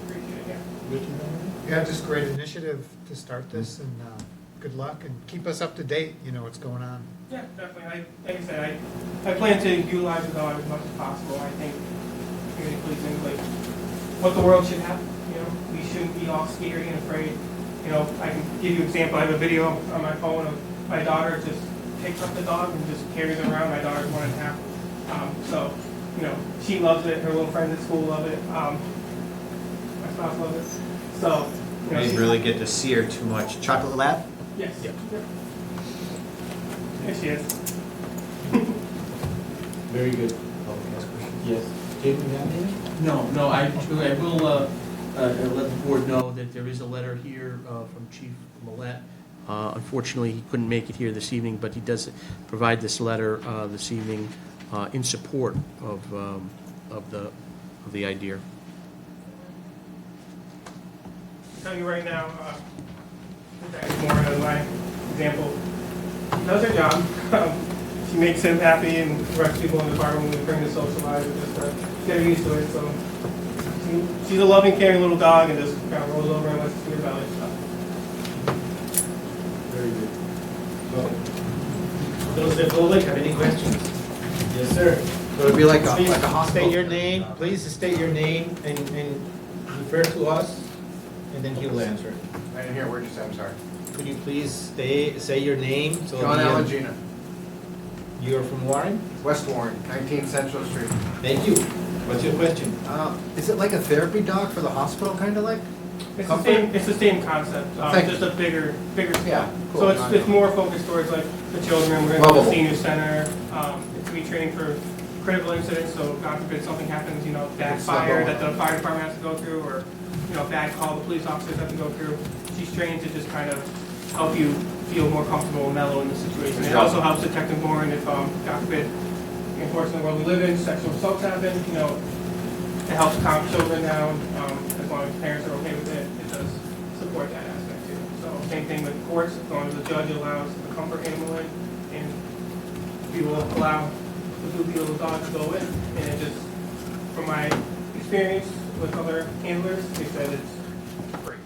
M: Appreciate it, yeah.
A: Good to know.
C: Yeah, just great initiative to start this, and good luck, and keep us up to date, what's going on.
M: Yeah, definitely. Like I said, I plan to utilize the dog as much as possible. I think community policing is like what the world should have. We shouldn't be all scary and afraid. I can give you an example. I have a video on my phone of my daughter just picks up the dog and just carries it around. My daughter's 1.5. So, she loves it. Her little friends at school love it. My spouse loves it. So,
B: You didn't really get to see her too much. Chocolate lab?
M: Yes.
A: Yep.
M: Yep. There she is.
A: Very good. Yes. Jim, you have anything?
I: No, I will let the board know that there is a letter here from Chief Millette. Unfortunately, he couldn't make it here this evening, but he does provide this letter this evening in support of the idea.
M: I'll tell you right now, that is more of my example. She does her job. She makes him happy, and the rest of people in the department when we bring the socialize and just get her used to it. So she's a loving, caring little dog, and just kind of rolls over and lets us hear about it.
A: Very good. Well, those in the public have any questions? Yes, sir.
B: So it'd be like
A: Please
B: a hospital.
A: state your name, please state your name and refer to us, and then he will answer.
N: I didn't hear a word you said, I'm sorry.
A: Could you please say your name? So
N: John
A: the,
N: Alangina,
A: You are from Warren?
N: West Warren, 19 Central Street.
A: Thank you. What's your question?
B: Is it like a therapy dog for the hospital, kind of like?
M: It's the same concept,
B: Thank
M: just a bigger
B: Yeah,
M: So
B: cool.
M: it's more focused towards like the children. We're in
B: Lovable.
M: the senior center. It's to be training for critical incidents. So God forbid something happens, bad
B: It's not
M: fire
B: going
M: that the fire department has to go through, or bad call the police officers have to go through. She's trained to just kind of help you feel more comfortable and mellow in the situation. It also helps detect and warn if God forbid, unfortunately, world we live in, sexual assaults happen. It helps calm children down. As long as parents are okay with it, it does support that aspect too. So same thing with courts, as long as the judge allows the comfort animal in, and we will allow the blue little dog to go in. And it just, from my experience with other handlers, they said it's great.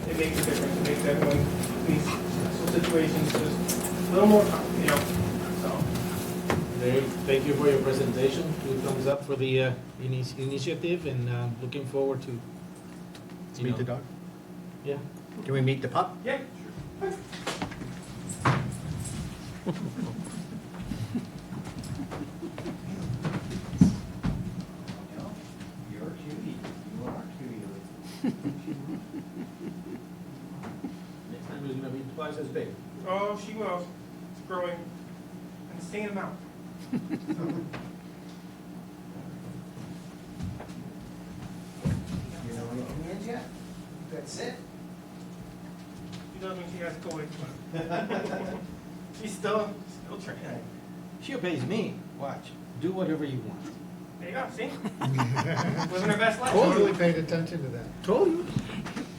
M: It makes a difference. It makes everyone in these stressful situations just a little more calm, so.
A: Thank you for your presentation. 2 thumbs up for the initiative, and looking forward to
B: Meet the dog?
A: Yeah.
B: Can we meet the pup?
M: Yeah, sure.
B: You're a cutie. You are a cutie.
A: Next time it's gonna be twice as big.
M: Oh, she will. It's growing an insane amount.
B: You know any commands yet? That's it.
M: She does when she has toys. She's still training.
A: She obeys me. Watch. Do whatever you want.
M: There you go, see? Wasn't her best life.
C: Totally paid attention to that.
A: Told you.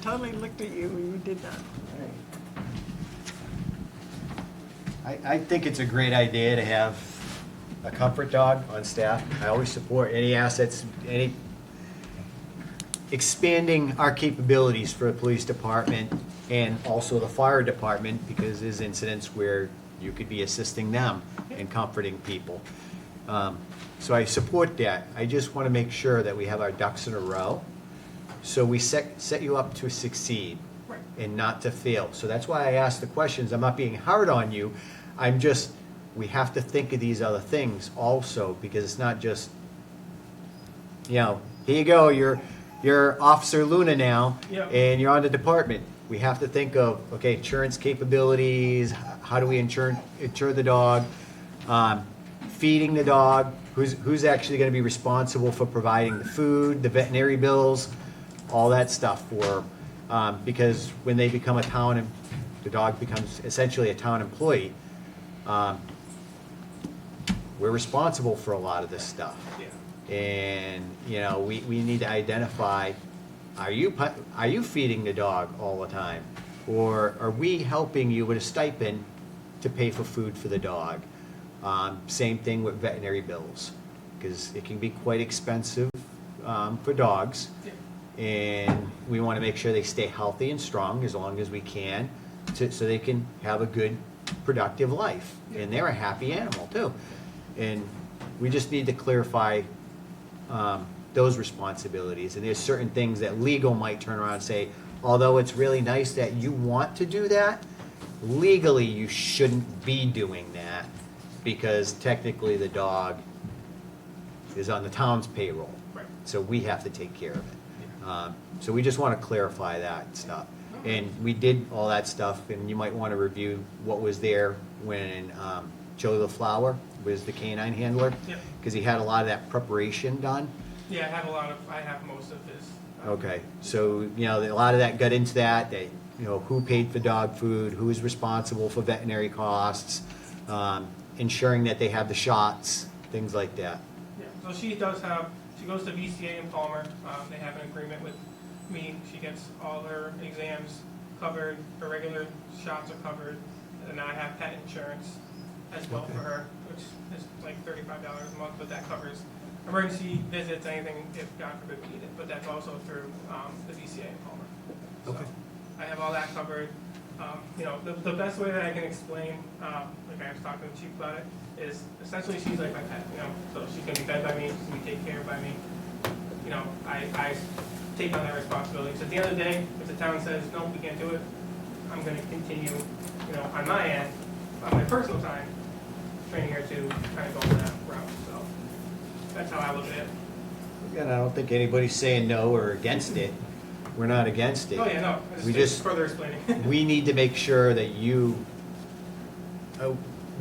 K: Totally looked at you when you did that.
B: I think it's a great idea to have a comfort dog on staff. I always support any assets, any expanding our capabilities for the police department and also the fire department, because there's incidents where you could be assisting them and comforting people. So I support that. I just want to make sure that we have our ducks in a row. So we set you up to succeed and not to fail. So that's why I asked the questions. I'm not being hard on you. I'm just, we have to think of these other things also, because it's not just, here you go, you're Officer Luna now,
M: Yep.
B: and you're on the department. We have to think of, okay, insurance capabilities, how do we insure the dog, feeding the dog, who's actually gonna be responsible for providing the food, the veterinary bills, all that stuff for, because when they become the dog becomes essentially a town employee. we're responsible for a lot of this stuff.
M: Yeah.
B: And, you know, we need to identify, are you feeding the dog all the time? Or are we helping you with a stipend to pay for food for the dog? Same thing with veterinary bills, because it can be quite expensive for dogs.
M: Yeah.
B: And we want to make sure they stay healthy and strong as long as we can, so they can have a good, productive life. And they're a happy animal too. And we just need to clarify those responsibilities. And there's certain things that legal might turn around and say, although it's really nice that you want to do that, legally you shouldn't be doing that, because technically the dog is on the town's payroll.
M: Right.
B: So we have to take care of it. So we just want to clarify that stuff. And we did all that stuff, and you might want to review what was there when Joe the Flower was the canine handler.
M: Yep.
B: Because he had a lot of that preparation done.
M: Yeah, I have most of this.
B: Okay, so, you know, a lot of that got into that, you know, who paid for dog food, who is responsible for veterinary costs, ensuring that they have the shots, things like that.
M: Yeah, so she goes to VCA in Palmer. They have an agreement with me. She gets all her exams covered, her regular shots are covered, and I have pet insurance as well for her, which is like $35 a month, but that covers emergency visits, anything if God forbid we need it, but that's also through the VCA in Palmer. So
B: Okay.
M: I have all that covered. You know, the best way that I can explain, like I was talking to the chief about it, is essentially she's like my pet, you know, so she's gonna be fed by me, she's gonna be taken care of by me. You know, I take on that responsibility. So at the end of the day, if the town says, no, we can't do it, I'm gonna continue, you know, on my end, on my personal time, training her to kind of go on that route, so that's how I look at it.
B: Again, I don't think anybody's saying no or against it. We're not against it.
M: Oh, yeah, no,
B: We
M: it's
B: just,
M: further explaining.
B: we need to make sure that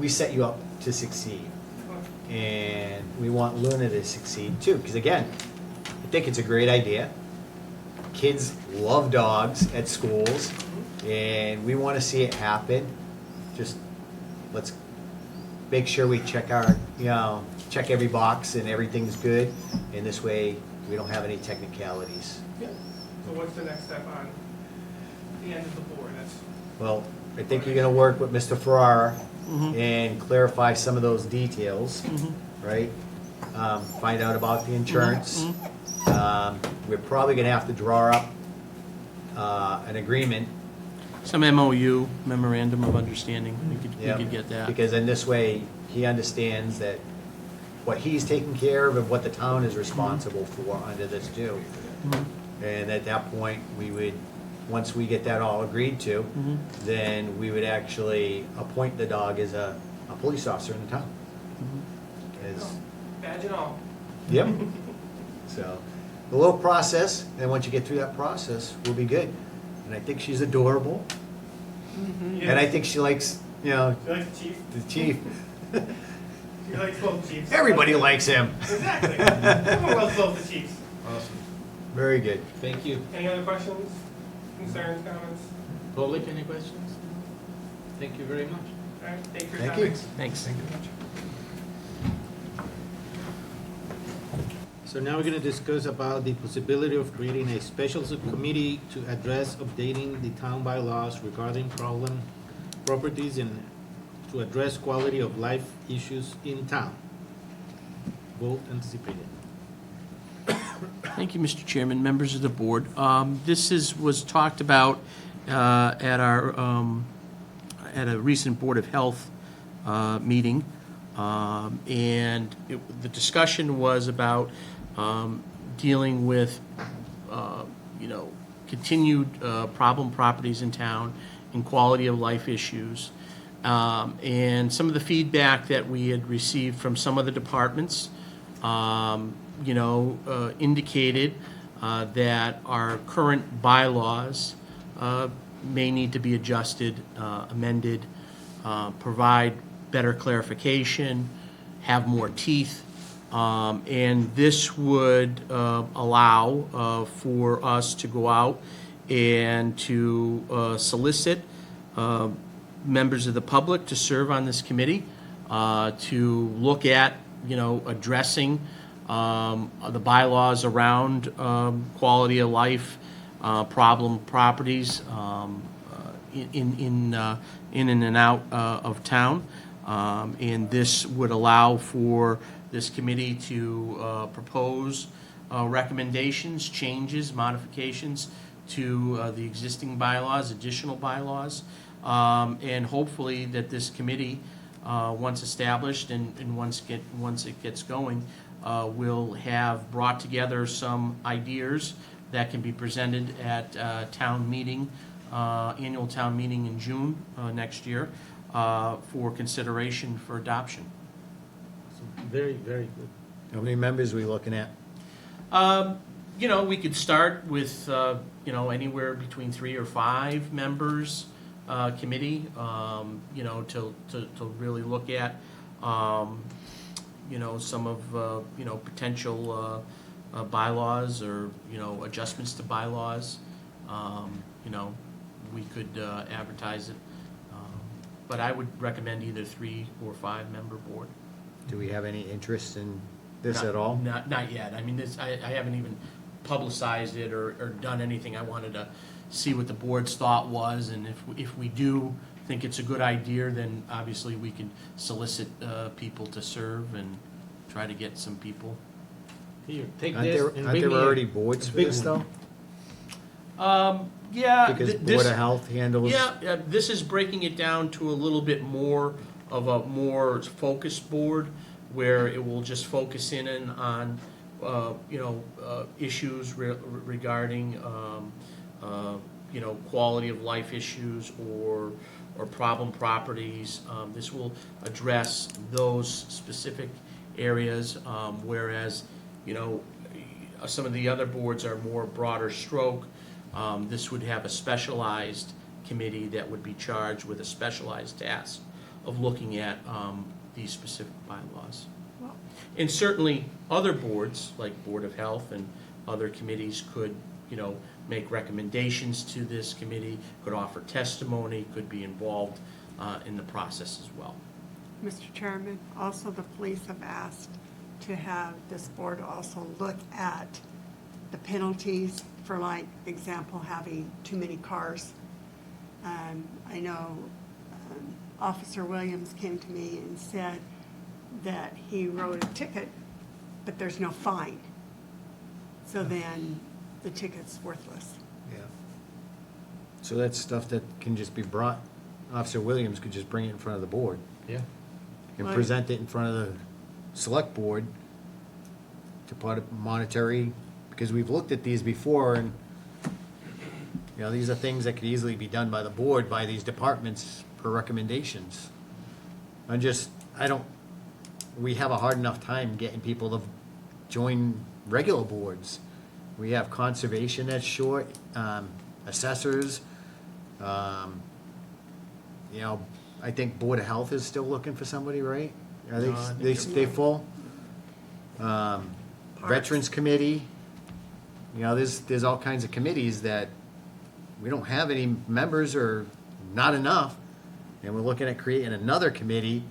B: we set you up to succeed. And we want Luna to succeed too, because again, I think it's a great idea. Kids love dogs at schools, and we want to see it happen. Just let's make sure we check check every box and everything's good, and this way we don't have any technicalities.
M: Yeah. So what's the next step on the end of the board?
B: Well, I think you're gonna work with Mr. Ferrara and clarify some of those details, right? Find out about the insurance. We're probably gonna have to draw up an agreement.
I: Some MOU, memorandum of understanding, we could get that.
B: Because in this way, he understands that what he's taking care of and what the town is responsible for under this too. And at that point, we would, once we get that all agreed to, then we would actually appoint the dog as a police officer in the town.
M: Badge and all.
B: Yep. So, a little process, and once you get through that process, we'll be good. And I think she's adorable. And I think she likes,
M: She likes the chief.
B: the chief.
M: She likes both chiefs.
B: Everybody likes him.
M: Exactly. Everyone loves both the chiefs.
A: Awesome.
B: Very good.
A: Thank you.
M: Any other questions, concerns, comments?
A: Public, any questions? Thank you very much.
M: All right, thank you for your
B: Thank
M: time.
B: you.
I: Thanks.
A: So now we're going to discuss about the possibility of creating a special subcommittee to address updating the town bylaws regarding problem properties and to address quality of life issues in town. Vote anticipated.
I: Thank you, Mr. Chairman, members of the board. This was talked about at a recent Board of Health meeting. And the discussion was about dealing with, continued problem properties in town and quality of life issues. And some of the feedback that we had received from some of the departments, indicated that our current bylaws may need to be adjusted, amended, provide better clarification, have more teeth. And this would allow for us to go out and to solicit members of the public to serve on this committee. to look at, addressing the bylaws around quality of life, problem properties in and out of town. And this would allow for this committee to propose recommendations, changes, modifications to the existing bylaws, additional bylaws, and hopefully that this committee, once established and once it gets going, will have brought together some ideas that can be presented at town meeting, annual town meeting in June next year, for consideration for adoption.
A: So very, very good.
B: How many members are we looking at?
I: We could start with, anywhere between 3 or 5 members committee, to really look at, some of, potential bylaws or, adjustments to bylaws. We could advertise it. But I would recommend either 3 or 5 member board.
B: Do we have any interest in this
I: Not-
B: at all?
I: Not yet. I mean, I haven't even publicized it or done anything. I wanted to see what the board's thought was, and if we do think it's a good idea, then obviously we can solicit people to serve and try to get some people.
A: Here, take
B: Aren't
A: this
B: there,
A: and
B: aren't
A: bring
B: there
A: me
B: already boards for
A: big
B: this
A: one.
B: though?
I: Yeah.
B: Because Board of Health handles.
I: Yeah, this is breaking it down to a little bit more of a more focused board, where it will just focus in on, issues regarding, quality of life issues or problem properties. This will address those specific areas, whereas, some of the other boards are more broader stroke. This would have a specialized committee that would be charged with a specialized task of looking at these specific bylaws. And certainly, other boards, like Board of Health and other committees, could, make recommendations to this committee, could offer testimony, could be involved in the process as well.
K: Mr. Chairman, also the police have asked to have this board also look at the penalties for, like, example, having too many cars. I know Officer Williams came to me and said that he wrote a ticket, but there's no fine. So then the ticket's worthless.
B: Yeah. So that's stuff that can just be brought, Officer Williams could just bring it in front of the board.
A: Yeah.
B: And
K: Right.
B: present it in front of the select board to put a monetary, because we've looked at these before, and, these are things that could easily be done by the board, by these departments per recommendations. We have a hard enough time getting people to join regular boards. We have conservation that's short, assessors, I think Board of Health is still looking for somebody, right? Are
A: No, I
B: they
A: think
B: stay full? Veterans Committee, there's all kinds of committees that we don't have any members or not enough. And we're looking at creating another committee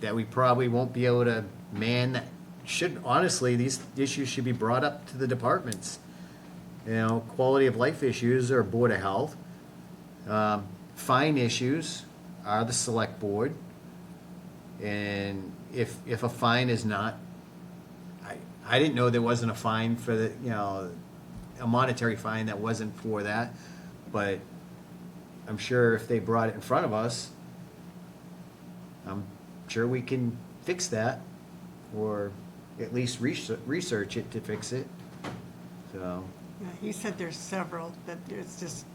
B: that we probably won't be able to man. That should, honestly, these issues should be brought up to the departments. Quality of life issues are Board of Health. Fine issues are the select board. And if a fine is not, I didn't know there wasn't a fine for the, a monetary fine that wasn't for that, but I'm sure if they brought it in front of us, I'm sure we can fix that, or at least research it to fix it, so.
K: Yeah, he said there's several, that there's just,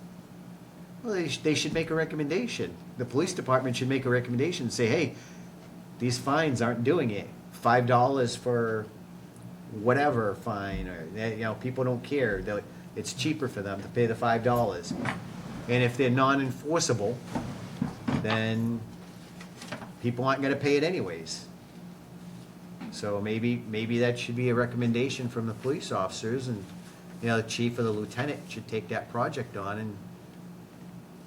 B: Well, they should make a recommendation. The police department should make a recommendation and say, hey, these fines aren't doing it. $5 for whatever fine, or, people don't care. It's cheaper for them to pay the $5. And if they're non-enforceable, then people aren't gonna pay it anyways. So maybe that should be a recommendation from the police officers, and, the chief or the lieutenant should take that project on and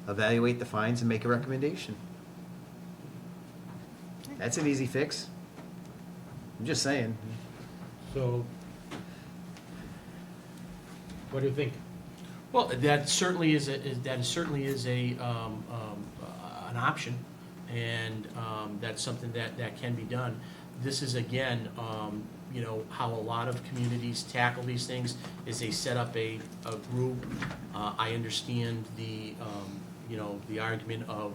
B: evaluate the fines and make a recommendation.
O: That's an easy fix. I'm just saying.
A: So, what do you think?
I: Well, that certainly is an option, and that's something that can be done. This is again, how a lot of communities tackle these things is they set up a group. I understand the argument of,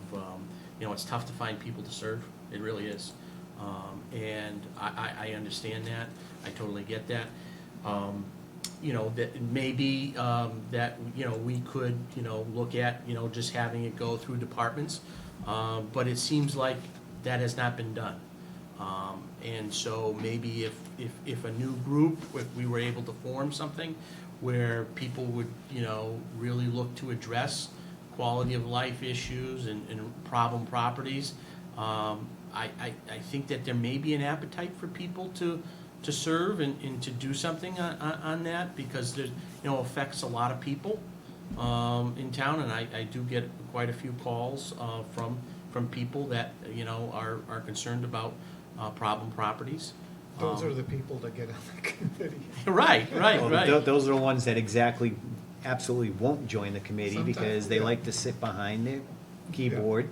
I: it's tough to find people to serve. It really is. And I understand that. I totally get that. That maybe, that, we could, look at, just having it go through departments. But it seems like that has not been done. And so maybe if a new group, if we were able to form something where people would, really look to address quality of life issues and problem properties, I think that there may be an appetite for people to serve and to do something on that, because there's, affects a lot of people in town, and I do get quite a few calls from people that, are concerned about problem properties.
C: Those are the people that get on the committee.
I: Right.
O: Those are the ones that absolutely won't join the committee
C: Sometimes,
O: because they
C: yeah.
O: like to sit behind their keyboard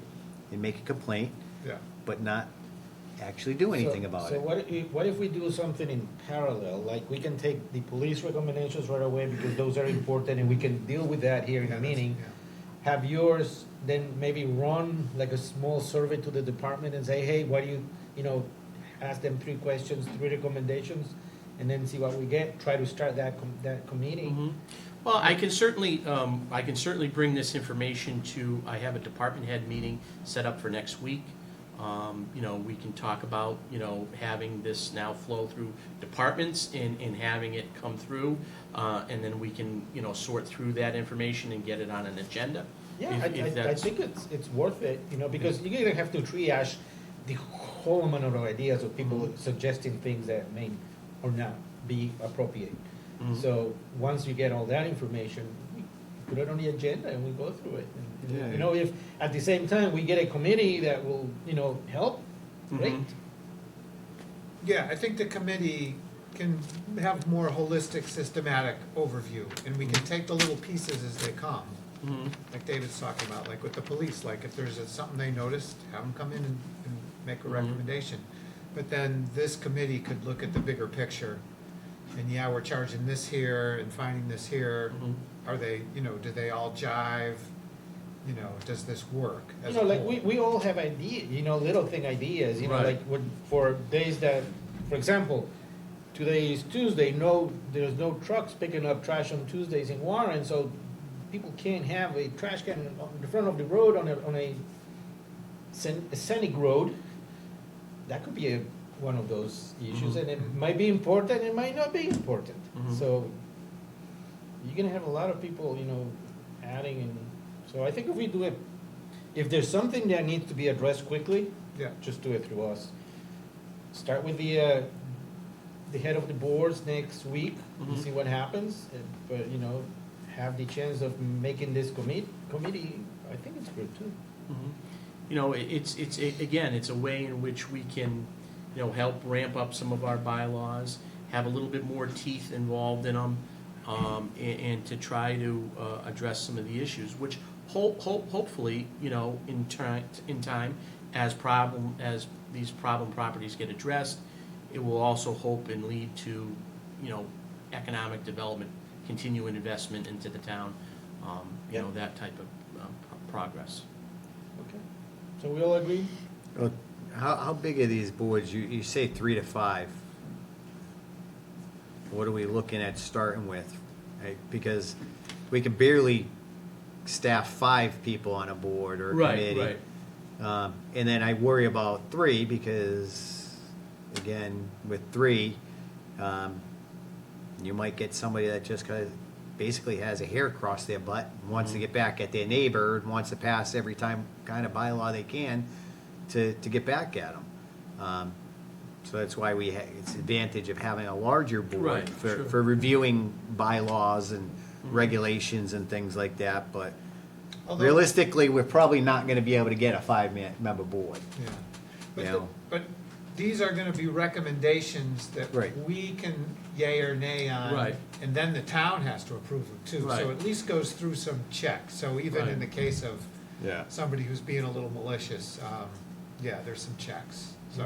O: and make a complaint,
C: Yeah.
O: but not actually do anything about
A: So
O: it.
A: what if we do something in parallel? Like, we can take the police recommendations right away because those are important, and we can deal with that here in a meeting.
C: Yeah.
A: Have yours, then maybe run like a small survey to the department and say, hey, what do you, ask them 3 questions, 3 recommendations, and then see what we get. Try to start that committee.
I: Mhm. Well, I can certainly bring this information I have a department head meeting set up for next week. We can talk about, having this now flow through departments and having it come through, and then we can, sort through that information and get it on an agenda.
A: Yeah,
I: if
A: I
I: that's-
A: think it's worth it, because you're gonna have to triage the whole amount of ideas of people suggesting things that may or not be appropriate.
I: Mhm.
A: So once you get all that information, we put it on the agenda and we go through it. And,
O: Yeah.
A: If at the same time we get a committee that will, help, great.
I: Mhm.
C: Yeah, I think the committee can have more holistic, systematic overview, and we can take the little pieces as they come.
I: Mhm.
C: Like David's talking about, like with the police, like if there's something they noticed, have them come in and make a
I: Mhm.
C: recommendation. But then this committee could look at the bigger picture, and yeah, we're charging this here and finding this here.
I: Mhm.
C: Are they, do they all jive? Does this work? as a
A: Like
C: whole?
A: we all have ideas, little thing ideas,
I: Right.
A: like for days that, for example, today is Tuesday, there's no trucks picking up trash on Tuesdays in Warren, so people can't have a trash can on the front of the road on a scenic road. That could be one of those issues,
I: Mhm.
A: and it might be important, it might not be important.
I: Mhm.
A: So you're gonna have a lot of people, adding, and so I think if we do it, if there's something that needs to be addressed quickly,
C: Yeah.
A: just do it through us. Start with the head of the boards next week and
I: Mhm.
A: see what happens, but, have the chance of making this committee, I think it's good too.
I: It's a way in which we can, help ramp up some of our bylaws, have a little bit more teeth involved in them, and to try to address some of the issues, which hopefully, in time, as these problem properties get addressed, it will also hope and lead to, economic development, continuing investment into the town, that type of progress.
A: Okay. So we all agree?
O: Well, how big are these boards? You say 3 to 5. What are we looking at starting with? Right? Because we can barely staff 5 people on a board or a committee. And then I worry about 3 because, again, with 3, you might get somebody that just basically has a hair across their butt and wants to get back at their neighbor and wants to pass every time kind of bylaw they can to get back at them. So that's why it's advantage of having a larger board
I: Right,
O: for,
I: sure.
O: reviewing bylaws and regulations and things like that. But
C: Although-
O: realistically, we're probably not going to be able to get a 5-member board.
C: Yeah.
O: You know.
C: But these are gonna be recommendations that
O: Right.
C: we can yay or nay on.
I: Right.
C: And then the town has to approve them too.
I: Right.
C: So at least goes through some checks. So even in
I: Right.
C: the case of
O: Yeah.
C: somebody who's being a little malicious, yeah, there's some checks. So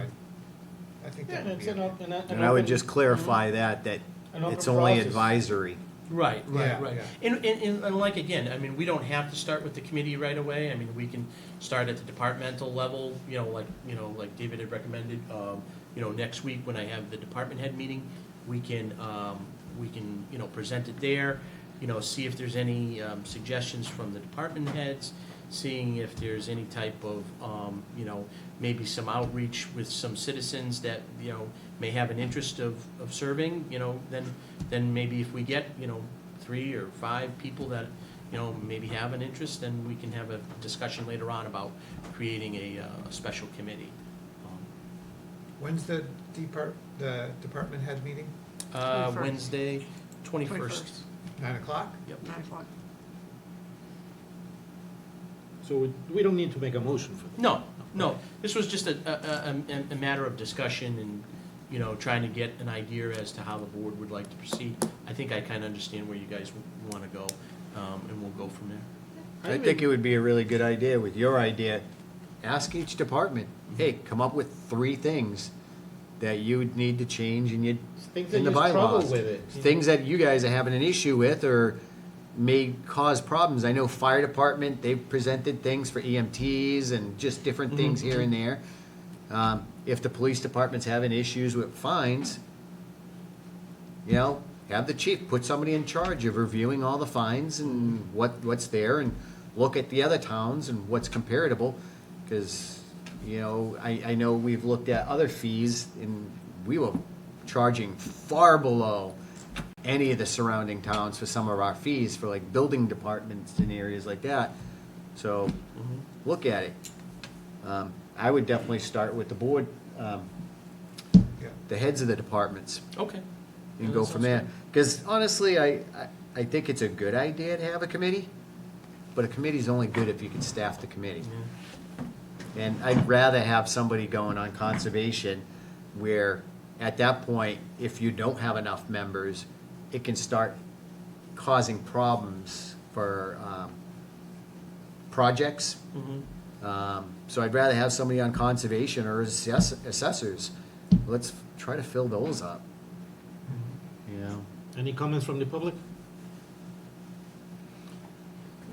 C: I think
A: Yeah,
C: that would
A: it's
C: be.
A: an,
C: okay.
O: And I would just clarify that
A: An open
O: it's only
A: process.
O: advisory.
I: Right,
C: Yeah,
I: right, right.
C: yeah.
I: And like, again, I mean, we don't have to start with the committee right away. I mean, we can start at the departmental level, like David had recommended. Next week when I have the department head meeting, we can, present it there, see if there's any, suggestions from the department heads, seeing if there's any type of, maybe some outreach with some citizens that, may have an interest of serving, then maybe if we get, 3 or 5 people that, maybe have an interest, then we can have a discussion later on about creating a special committee.
C: When's the department head meeting?
K: 21st.
I: Wednesday, 21st.
C: 9:00?
I: Yep.
K: 9 o'clock.
A: So we don't need to make a motion for that.
I: No, this was just a matter of discussion and, trying to get an idea as to how the board would like to proceed. I think I kind of understand where you guys want to go, and we'll go from there.
O: I think it would be a really good idea with your idea. Ask each department, hey, come up with 3 things that you would need to change in
A: Things that
O: in the
A: you struggle
O: bylaws.
A: with it.
O: Things that you guys are having an issue with or may cause problems. I know fire department, they've presented things for EMTs and just different things here and there. If the police department's having issues with fines, have the chief put somebody in charge of reviewing all the fines and what's there and look at the other towns and what's comparable. Because, I know we've looked at other fees and we were charging far below any of the surrounding towns for some of our fees for like building departments in areas like that. So look at it. I would definitely start with the board, the heads of the departments.
I: Okay.
O: And
I: Yeah,
O: go
I: that
O: from
I: sounds
O: there.
I: good.
O: Because honestly, I think it's a good idea to have a committee, but a committee's only good if you can staff the committee. And I'd rather have somebody going on conservation where at that point, if you don't have enough members, it can start causing problems for projects. So I'd rather have somebody on conservation or assessors. Let's try to fill those up.
A: Any comments from the public?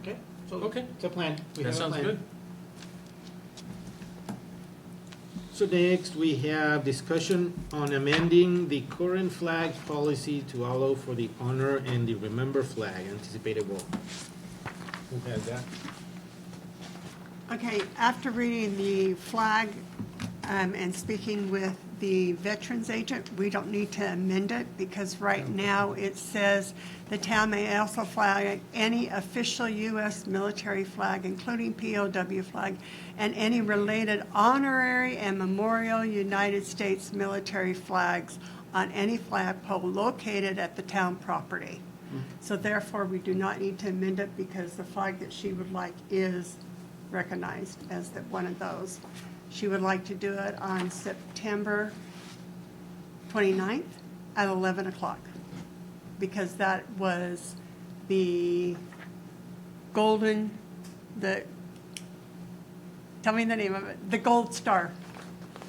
A: Okay, so
I: Okay.
A: it's a plan. We
I: That
A: have a
I: sounds
A: plan.
I: good.
A: So next, we have discussion on amending the current flag policy to allow for the honor and the remember flag anticipated walk. Who has that?
K: Okay, after reading the flag and speaking with the veterans agent, we don't need to amend it because right now it says the town may also flag any official U.S. military flag, including POW flag, and any related honorary and memorial United States military flags on any flagpole located at the town property. So therefore, we do not need to amend it because the flag that she would like is recognized as one of those. She would like to do it on September 29th at 11 o'clock because that was the tell me the name of it, the Gold Star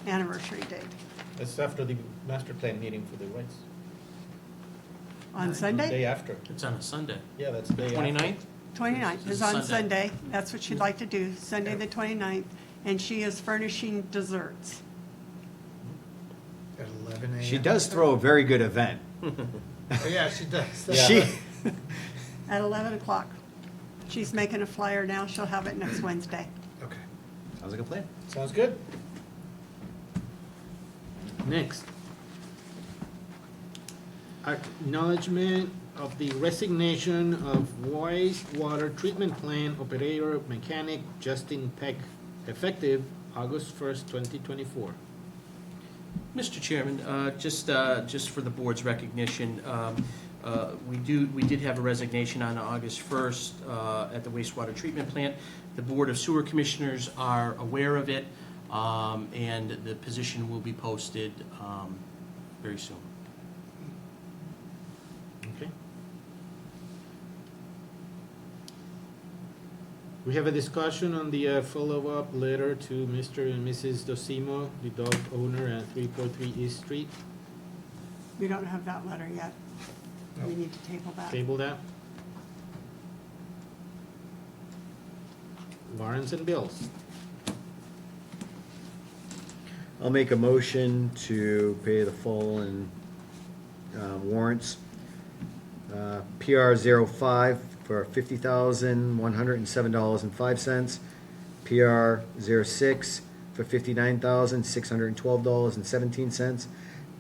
K: anniversary date.
A: It's after the master plan meeting for the rights.
K: On
A: Day
K: Sunday?
A: after.
I: It's on a Sunday.
A: Yeah, that's the day after.
I: 29th?
K: 29th is
I: It's
K: on
I: Sunday.
K: Sunday. That's what she'd like to do, Sunday the 29th. And she is furnishing desserts.
C: At 11 a.m.?
O: She does throw a very good event.
C: Oh, yeah, she does.
O: She,
K: At 11 o'clock. She's making a flyer now. She'll have it next Wednesday.
C: Okay.
O: sounds like a plan.
A: Sounds good. Next. Acknowledgement of the resignation of wastewater treatment plant operator mechanic Justin Peck, effective August 1st, 2024.
I: Mr. Chairman, just for the board's recognition, we did have a resignation on August 1st at the wastewater treatment plant. The Board of Sewer Commissioners are aware of it. and the position will be posted very soon.
A: Okay. We have a discussion on the follow-up letter to Mr. and Mrs. Dosimo, the dog owner at 343 East Street.
K: We don't have that letter yet. We need to table that.
A: Table that. Warrants and bills.
O: I'll make a motion to pay the following warrants. PR 05 for $50,107.05. PR 06 for $59,612.17.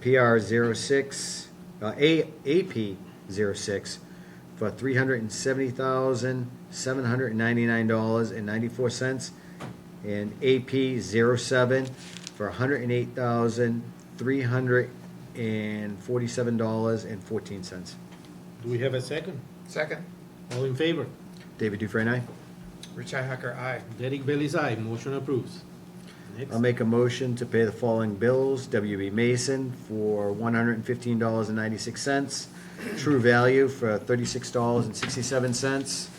O: PR 06, AP 06 for $370,799.94. And AP 07 for $108,347.14.
A: Do we have a second?
C: Second.
A: All in favor?
O: David Dufresne, aye.
C: Rich Hacker, aye.
A: Derek Bailey's aye. Motion approves. Next.
O: I'll make a motion to pay the following bills. WB Mason for $115.96. True Value for $36.67.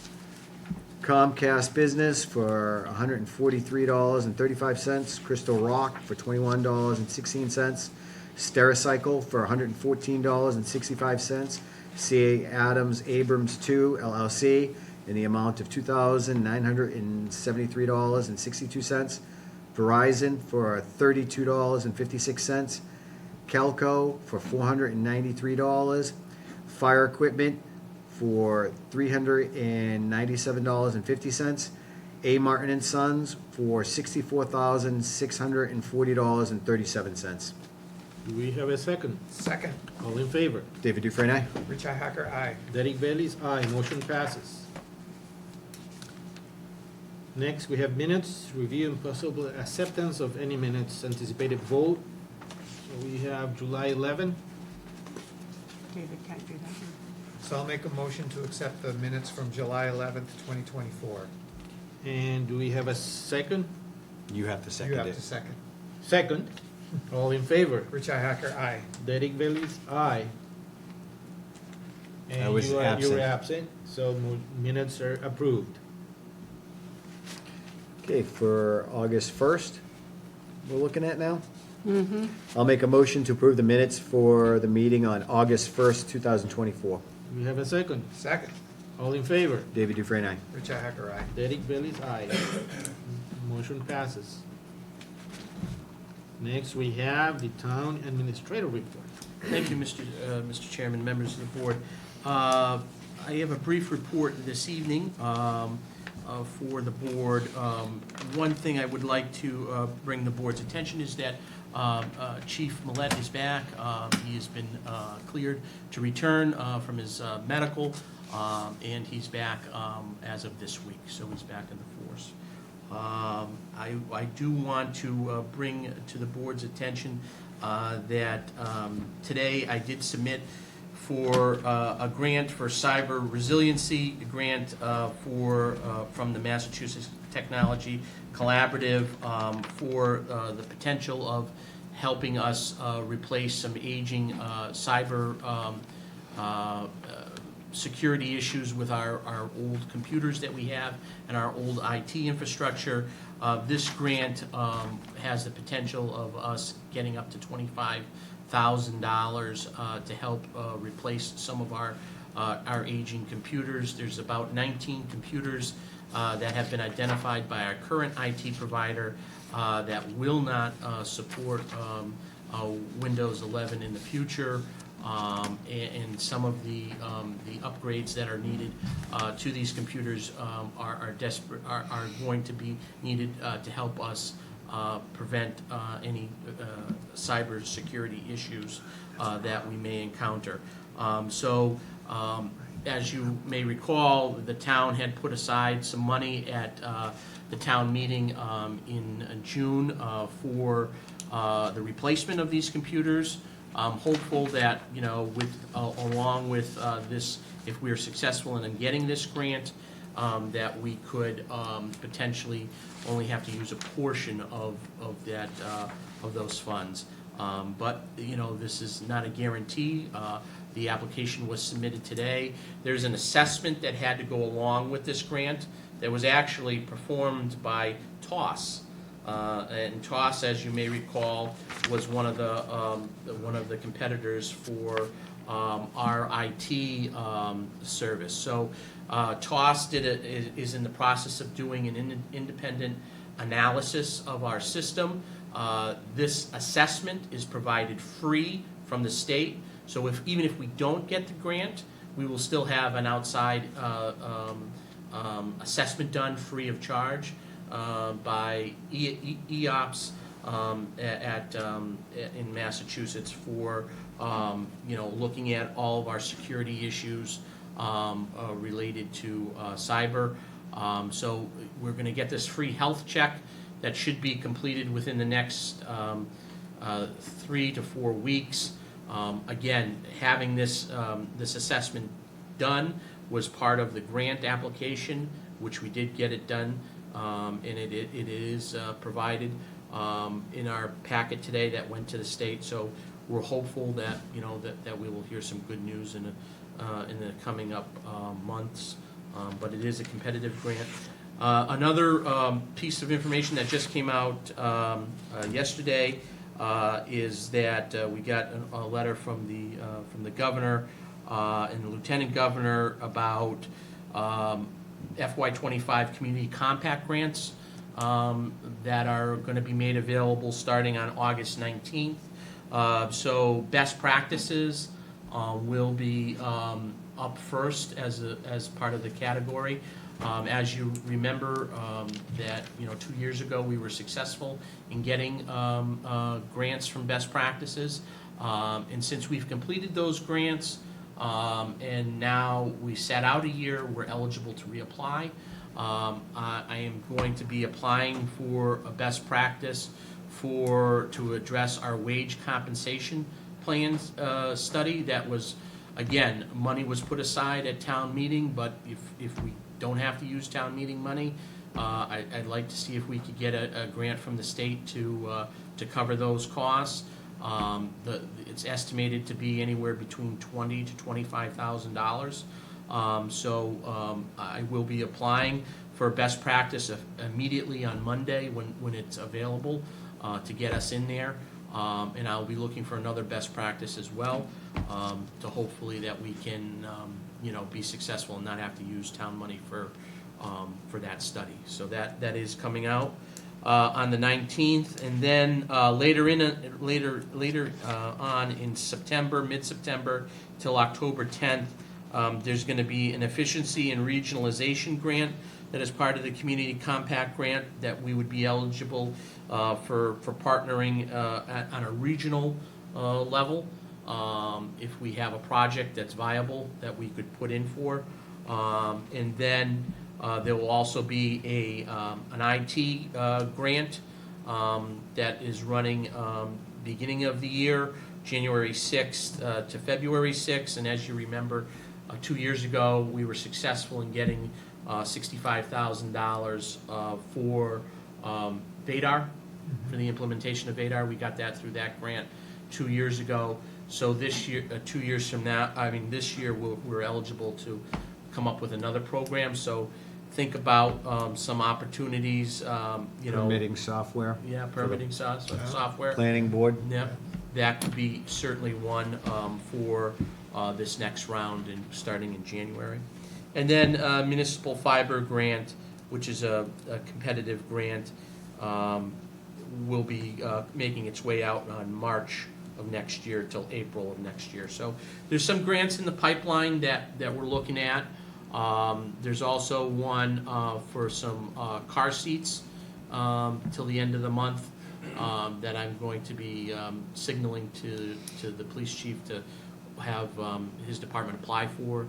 O: Comcast Business for $143.35. Crystal Rock for $21.16. Stericycle for $114.65. C.A. Adams Abrams 2 LLC in the amount of $2,973.62. Verizon for $32.56. Kelco for $493. Fire Equipment for $397.50. A. Martin and Sons for $64,640.37.
A: Do we have a second?
C: Second.
A: All in favor?
O: David Dufresne, aye.
C: Rich Hacker, aye.
A: Derek Bailey's aye. Motion passes. Next, we have minutes, review and possible acceptance of any minutes, anticipated vote. So we have July 11.
K: David can't do that.
C: So I'll make a motion to accept the minutes from July 11th, 2024.
A: And do we have a second?
O: You have to
C: You
O: second
C: have
O: it.
C: to second.
A: Second. All in favor?
C: Rich Hacker, aye.
A: Derek Bailey's aye.
O: I
A: And
O: was
A: you are
O: absent.
A: absent, so minutes are approved.
O: Okay, for August 1st, we're looking at now.
K: Mm-hmm.
O: I'll make a motion to approve the minutes for the meeting on August 1st, 2024.
A: We have a second.
C: Second.
A: All in favor?
O: David Dufresne, aye.
C: Rich Hacker, aye.
A: Derek Bailey's aye. Motion passes. Next, we have the town administrator report.
I: Thank you, Mr. Chairman, members of the board. I have a brief report this evening for the board. One thing I would like to bring the board's attention is that Chief Millett is back. He has been cleared to return from his medical, and he's back as of this week, so he's back in the force. I do want to bring to the board's attention that today I did submit for a grant for cyber resiliency, a grant from the Massachusetts Technology Collaborative for the potential of helping us replace some aging cyber security issues with our old computers that we have and our old IT infrastructure. This grant has the potential of us getting up to $25,000 to help replace some of our aging computers. There's about 19 computers that have been identified by our current IT provider that will not support Windows 11 in the future. And some of the upgrades that are needed to these computers are going to be needed to help us prevent any cyber security issues that we may encounter. As you may recall, the town had put aside some money at the town meeting in June for the replacement of these computers. I'm hopeful that, along with this, if we are successful in getting this grant, that we could potentially only have to use a portion of that, of those funds. But, you know, this is not a guarantee. The application was submitted today. There's an assessment that had to go along with this grant that was actually performed by TOS. And TOS, as you may recall, was one of the competitors for our IT service. So TOS is in the process of doing an independent analysis of our system. This assessment is provided free from the state. So even if we don't get the grant, we will still have an outside assessment done free of charge by EOPS in Massachusetts for you know, looking at all of our security issues related to cyber. So we're going to get this free health check that should be completed within the next 3 to 4 weeks. Again, having this assessment done was part of the grant application, which we did get it done, and it is provided in our packet today that went to the state. So we're hopeful that, you know, that we will hear some good news in the coming up months. But it is a competitive grant. Another piece of information that just came out yesterday is that we got a letter from the governor and the lieutenant governor about FY25 community compact grants that are going to be made available starting on August 19th. So best practices will be up first as part of the category. As you remember, that 2 years ago we were successful in getting grants from best practices, and since we've completed those grants and now we sat out a year, we're eligible to reapply. I am going to be applying for a best practice to address our wage compensation plans study. That was, again, money was put aside at town meeting, but if we don't have to use town meeting money, I'd like to see if we could get a grant from the state to cover those costs. It's estimated to be anywhere between $20,000 to $25,000. So I will be applying for best practice immediately on Monday when it's available to get us in there. And I'll be looking for another best practice as well to hopefully that we can be successful and not have to use town money for that study. So that is coming out on the 19th, and then later on in September, mid-September till October 10th, there's going to be an efficiency and regionalization grant that is part of the community compact grant that we would be eligible for partnering on a regional level. If we have a project that's viable that we could put in for. And then there will also be an IT grant that is running beginning of the year, January 6th to February 6th. And as you remember, 2 years ago, we were successful in getting $65,000 for VADAR, for the implementation of VADAR. We got that through that grant 2 years ago. So this year, 2 years from now, this year we're eligible to come up with another program. So think about some opportunities,
O: Permitting software.
I: Yeah, permitting software.
O: Planning board.
I: Yeah, that could be certainly one for this next round and starting in January. And then municipal fiber grant, which is a competitive grant, will be making its way out on March of next year till April of next year. So there's some grants in the pipeline that we're looking at. There's also one for some car seats till the end of the month that I'm going to be signaling to the police chief to have his department apply for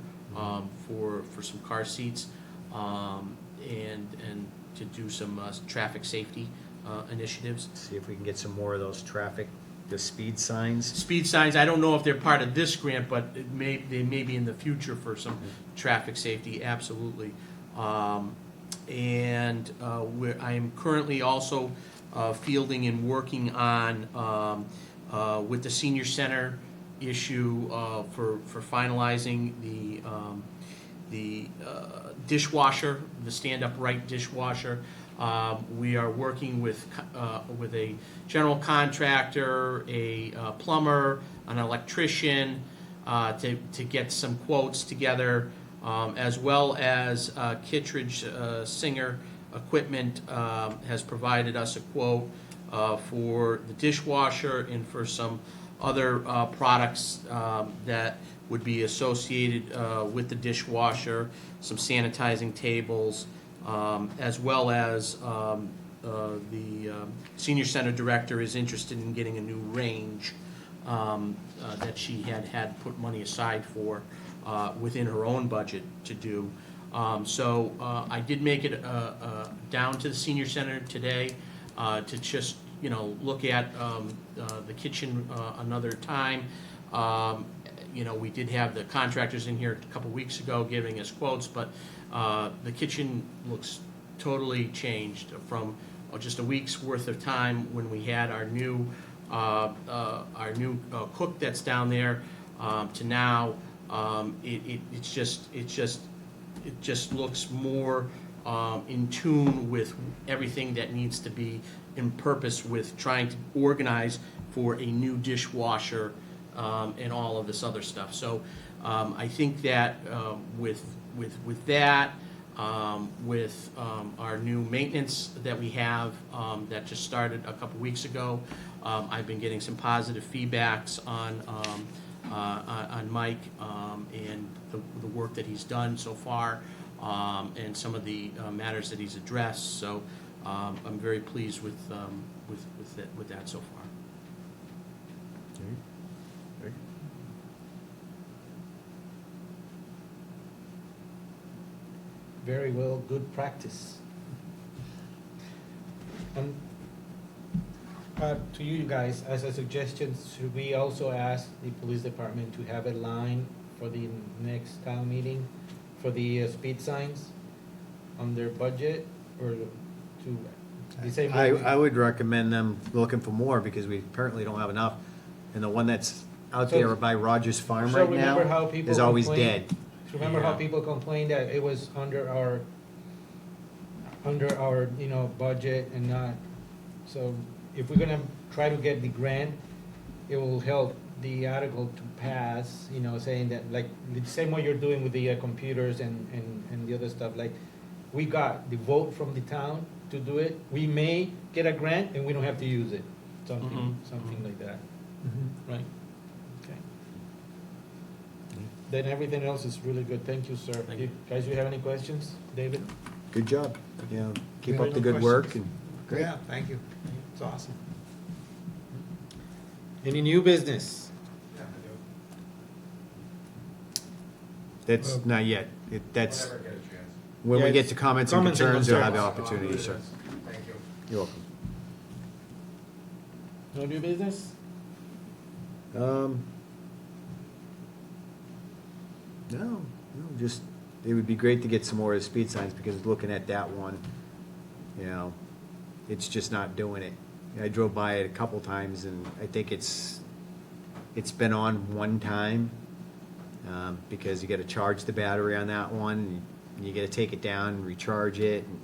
I: some car seats and to do some traffic safety initiatives.
O: See if we can get some more of those the speed signs.
I: Speed signs, I don't know if they're part of this grant, but they may be in the future for some traffic safety, absolutely. I am currently also fielding and working on with the senior center issue for finalizing the dishwasher, the stand upright dishwasher. We are working with a general contractor, a plumber, an electrician, to get some quotes together, as well as Kittredge Singer Equipment has provided us a quote for the dishwasher and for some other products that would be associated with the dishwasher, some sanitizing tables, as well as the senior center director is interested in getting a new range that she had put money aside for within her own budget to do. So I did make it down to the senior center today to just, look at the kitchen another time. We did have the contractors in here a couple weeks ago giving us quotes, but the kitchen looks totally changed from just a week's worth of time when we had our new cook that's down there to now. It just looks more in tune with everything that needs to be in purpose with trying to organize for a new dishwasher and all of this other stuff. So I think that with that, with our new maintenance that we have that just started a couple weeks ago, I've been getting some positive feedbacks on Mike and the work that he's done so far, and some of the matters that he's addressed. So I'm very pleased with that so far.
A: Very well, good practice. To you guys, as a suggestion, should we also ask the police department to have a line for the next town meeting for the speed signs on their budget, or to the same?
O: I would recommend them looking for more, because we apparently don't have enough. And the one that's out there by Rogers Farm
A: So
O: right now
A: remember how people
O: is always
A: complain-
O: dead.
A: Remember how
O: Yeah.
A: people complained that it was under our budget and not, so if we're gonna try to get the grant, it will help the article to pass, saying that, like, the same way you're doing with the computers and the other stuff, like, we got the vote from the town to do it, we may get a grant and we don't have to use it, something like that, right? Okay. Then everything else is really good, thank you, sir.
I: Thank you.
A: Guys, you have any questions? David?
O: Good job. Keep
C: Yeah,
O: up the
C: no
O: good work.
C: questions.
O: And
C: Yeah, thank you. It's awesome.
A: Any new business?
O: That's not yet. That's,
N: Whenever I get a chance.
O: when
A: Yeah,
O: we get
A: it's
O: to comments and
A: comments and
O: concerns, you'll have the
A: concerns.
O: opportunity, sir.
N: Thank you.
O: You're welcome.
A: No new business?
O: No, just, it would be great to get some more of the speed signs, because looking at that one, it's just not doing it. I drove by it a couple times, and I think it's been on one time, because you gotta charge the battery on that one, and you gotta take it down and recharge it. And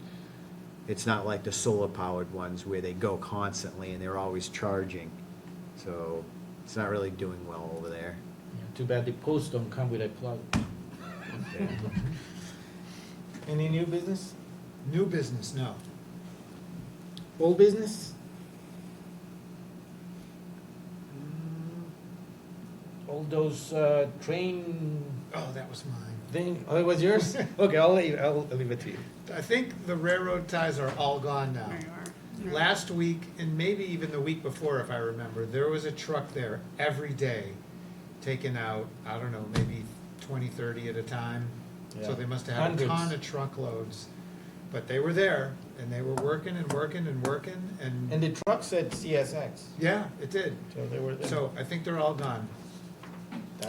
O: it's not like the solar powered ones where they go constantly and they're always charging. So it's not really doing well over there.
A: Too bad the posts don't come with a plug. Any new business?
C: New business, no.
A: Old business? All those train
C: Oh, that was mine.
A: thing, oh, it was yours? Okay, I'll leave it to you.
C: I think the railroad ties are all gone now.
K: There you are. Yeah.
C: Last week, and maybe even the week before, if I remember, there was a truck there every day taking out, I don't know, maybe 20, 30 at a time. So
A: Yeah.
C: they must have had
A: Hundreds.
C: a ton of truckloads. But they were there, and they were working and working and working,
A: And
C: and,
A: the truck said CSX,
C: yeah, it did.
A: so they were there.
C: So I think they're all gone.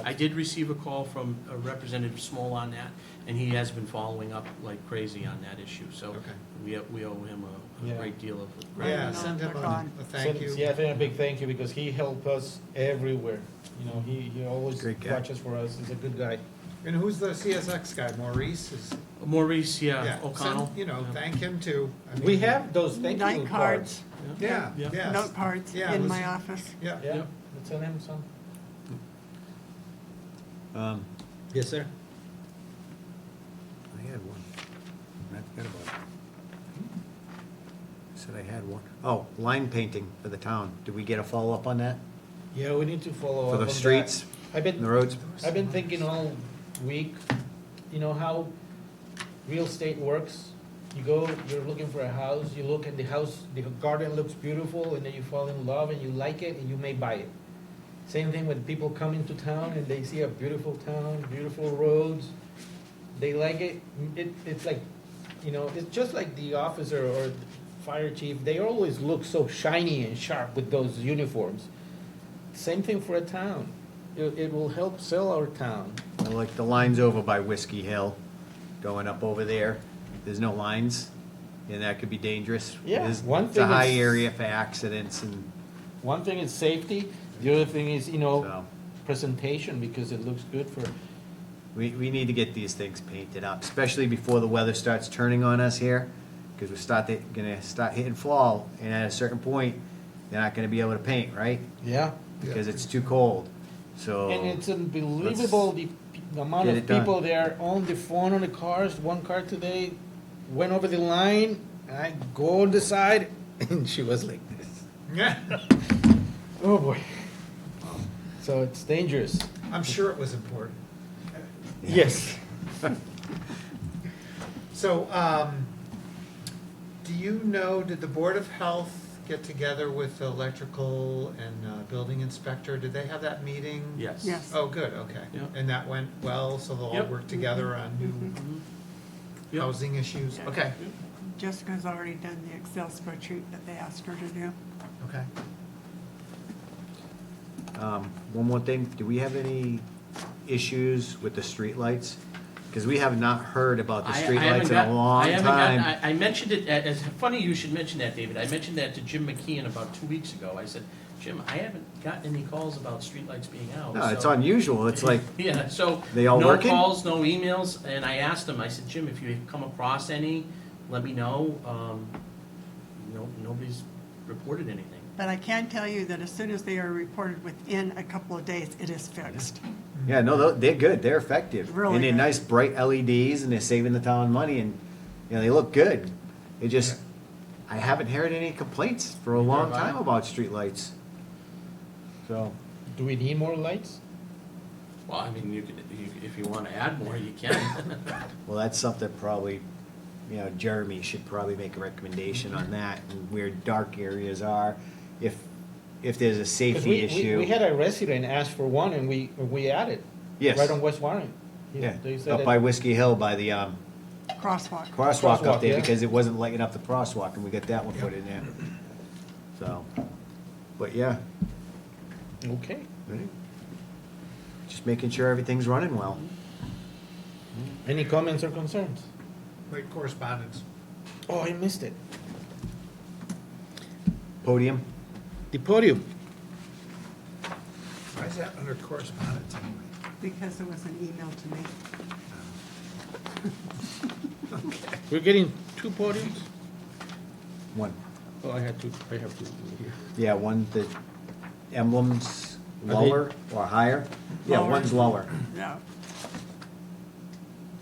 I: I did receive a call from Representative Small on that, and he has been following up like crazy on that issue, so
C: Okay.
I: we owe him a
A: Yeah.
I: great deal of
C: Yeah,
I: gratitude.
C: send him a thank you.
A: Yeah, a big thank you, because he helped us everywhere. You know, he always
O: Great guy.
A: watches for us. He's a good guy.
C: And who's the CSX guy? Maurice is?
I: Maurice, yeah,
C: Yeah,
I: O'Connell.
C: send, you know,
I: Yeah.
C: thank him too. I
A: We
C: mean,
A: have those thank you
K: Night cards,
C: Yeah,
I: Yeah.
C: yeah.
K: note cards
C: Yeah, it
K: in
C: was-
K: my office.
C: Yeah.
A: Yeah, let's send him some. Yes, sir.
O: I had one. I forgot about it. I said I had one. Oh, line painting for the town. Did we get a follow-up on that?
A: Yeah, we need to follow up
O: For
A: on
O: the
A: that.
O: streets,
A: I've been,
O: the roads?
A: I've been thinking all week, you know how real estate works? You go, you're looking for a house, you look at the house, the garden looks beautiful, and then you fall in love and you like it, and you may buy it. Same thing when people come into town and they see a beautiful town, beautiful roads, they like it. It's like, you know, it's just like the officer or the fire chief, they always look so shiny and sharp with those uniforms. Same thing for a town. It will help sell our town.
O: I like the lines over by Whiskey Hill, going up over there. There's no lines, and that could be dangerous.
A: Yeah,
O: It's
A: one
O: it's a
A: thing
O: high
A: is-
O: area for accidents and
A: One thing is safety, the other thing is, you know,
O: so.
A: presentation, because it looks good for,
O: We need to get these things painted up, especially before the weather starts turning on us here, because gonna start hitting fall, and at a certain point, they're not gonna be able to paint, right?
A: yeah.
O: Because it's too cold, so.
A: And it's unbelievable, the amount
O: Get
A: of
O: it done.
A: people there on the phone on the cars. One car today went over the line, and I go on the side, and she was like this.
C: Yeah.
A: Oh, boy. So it's dangerous.
C: I'm sure it was important.
A: Yes.
C: So, do you know, did the Board of Health get together with the electrical and building inspector? Did they have that meeting?
I: Yes.
K: Yes.
C: Oh, good, okay.
I: Yeah.
C: And that went well, so they'll all
I: Yep.
C: work together on new
I: Mhm. Yep.
C: housing issues?
K: Yeah.
C: Okay,
K: Jessica's already done the Excel spreadsheet that they asked her to do.
C: okay.
O: One more thing, do we have any issues with the streetlights? Because we have not heard about the
I: I haven't
O: streetlights in
I: got-
O: a long
I: I haven't gotten-
O: time.
I: I mentioned it, it's funny you should mention that, David. I mentioned that to Jim McKeon about 2 weeks ago. I said, Jim, I haven't gotten any calls about streetlights being out.
O: No, it's
I: so-
O: unusual, it's like,
I: Yeah, so.
O: They all working?
I: No calls, no emails, and I asked him, I said, Jim, if you come across any, let me know. Nobody's reported anything.
K: But I can tell you that as soon as they are reported within a couple of days, it is fixed.
O: yeah, no, they're good, they're effective.
K: Really
O: And they're
K: good.
O: nice bright LEDs, and they're saving the town money, and, you know, they look good. It just, I haven't heard any complaints for a long
A: Neither have I.
O: time about streetlights. So,
A: Do we need more lights?
I: Well, I mean, if you want to add more, you can.
O: well, that's something probably, you know, Jeremy should probably make a recommendation on that, and where dark areas are, if there's a
A: 'Cause
O: safety issue.
A: We had a resident ask for one, and we added.
O: Yes.
A: Right on West Warren.
O: Yeah,
A: They said
O: up
A: that-
O: by Whiskey Hill by the,
K: Crosswalk.
O: crosswalk
A: Crosswalk,
O: up there,
A: yeah.
O: because it wasn't lighting up the crosswalk, and we got that one put in there. So, but yeah,
A: Okay.
O: just making sure everything's running well.
A: Any comments or concerns?
C: Wait, correspondence.
A: Oh, I missed it.
O: Podium,
A: The podium.
C: Why is that under correspondence anyway?
K: Because it was an email to me.
A: We're getting 2 podiums?
O: one,
A: Oh, I have 2 here.
O: yeah, one, the emblems
A: Are they-
O: lower or higher? Yeah,
K: Lower.
O: one's lower.
K: Yeah.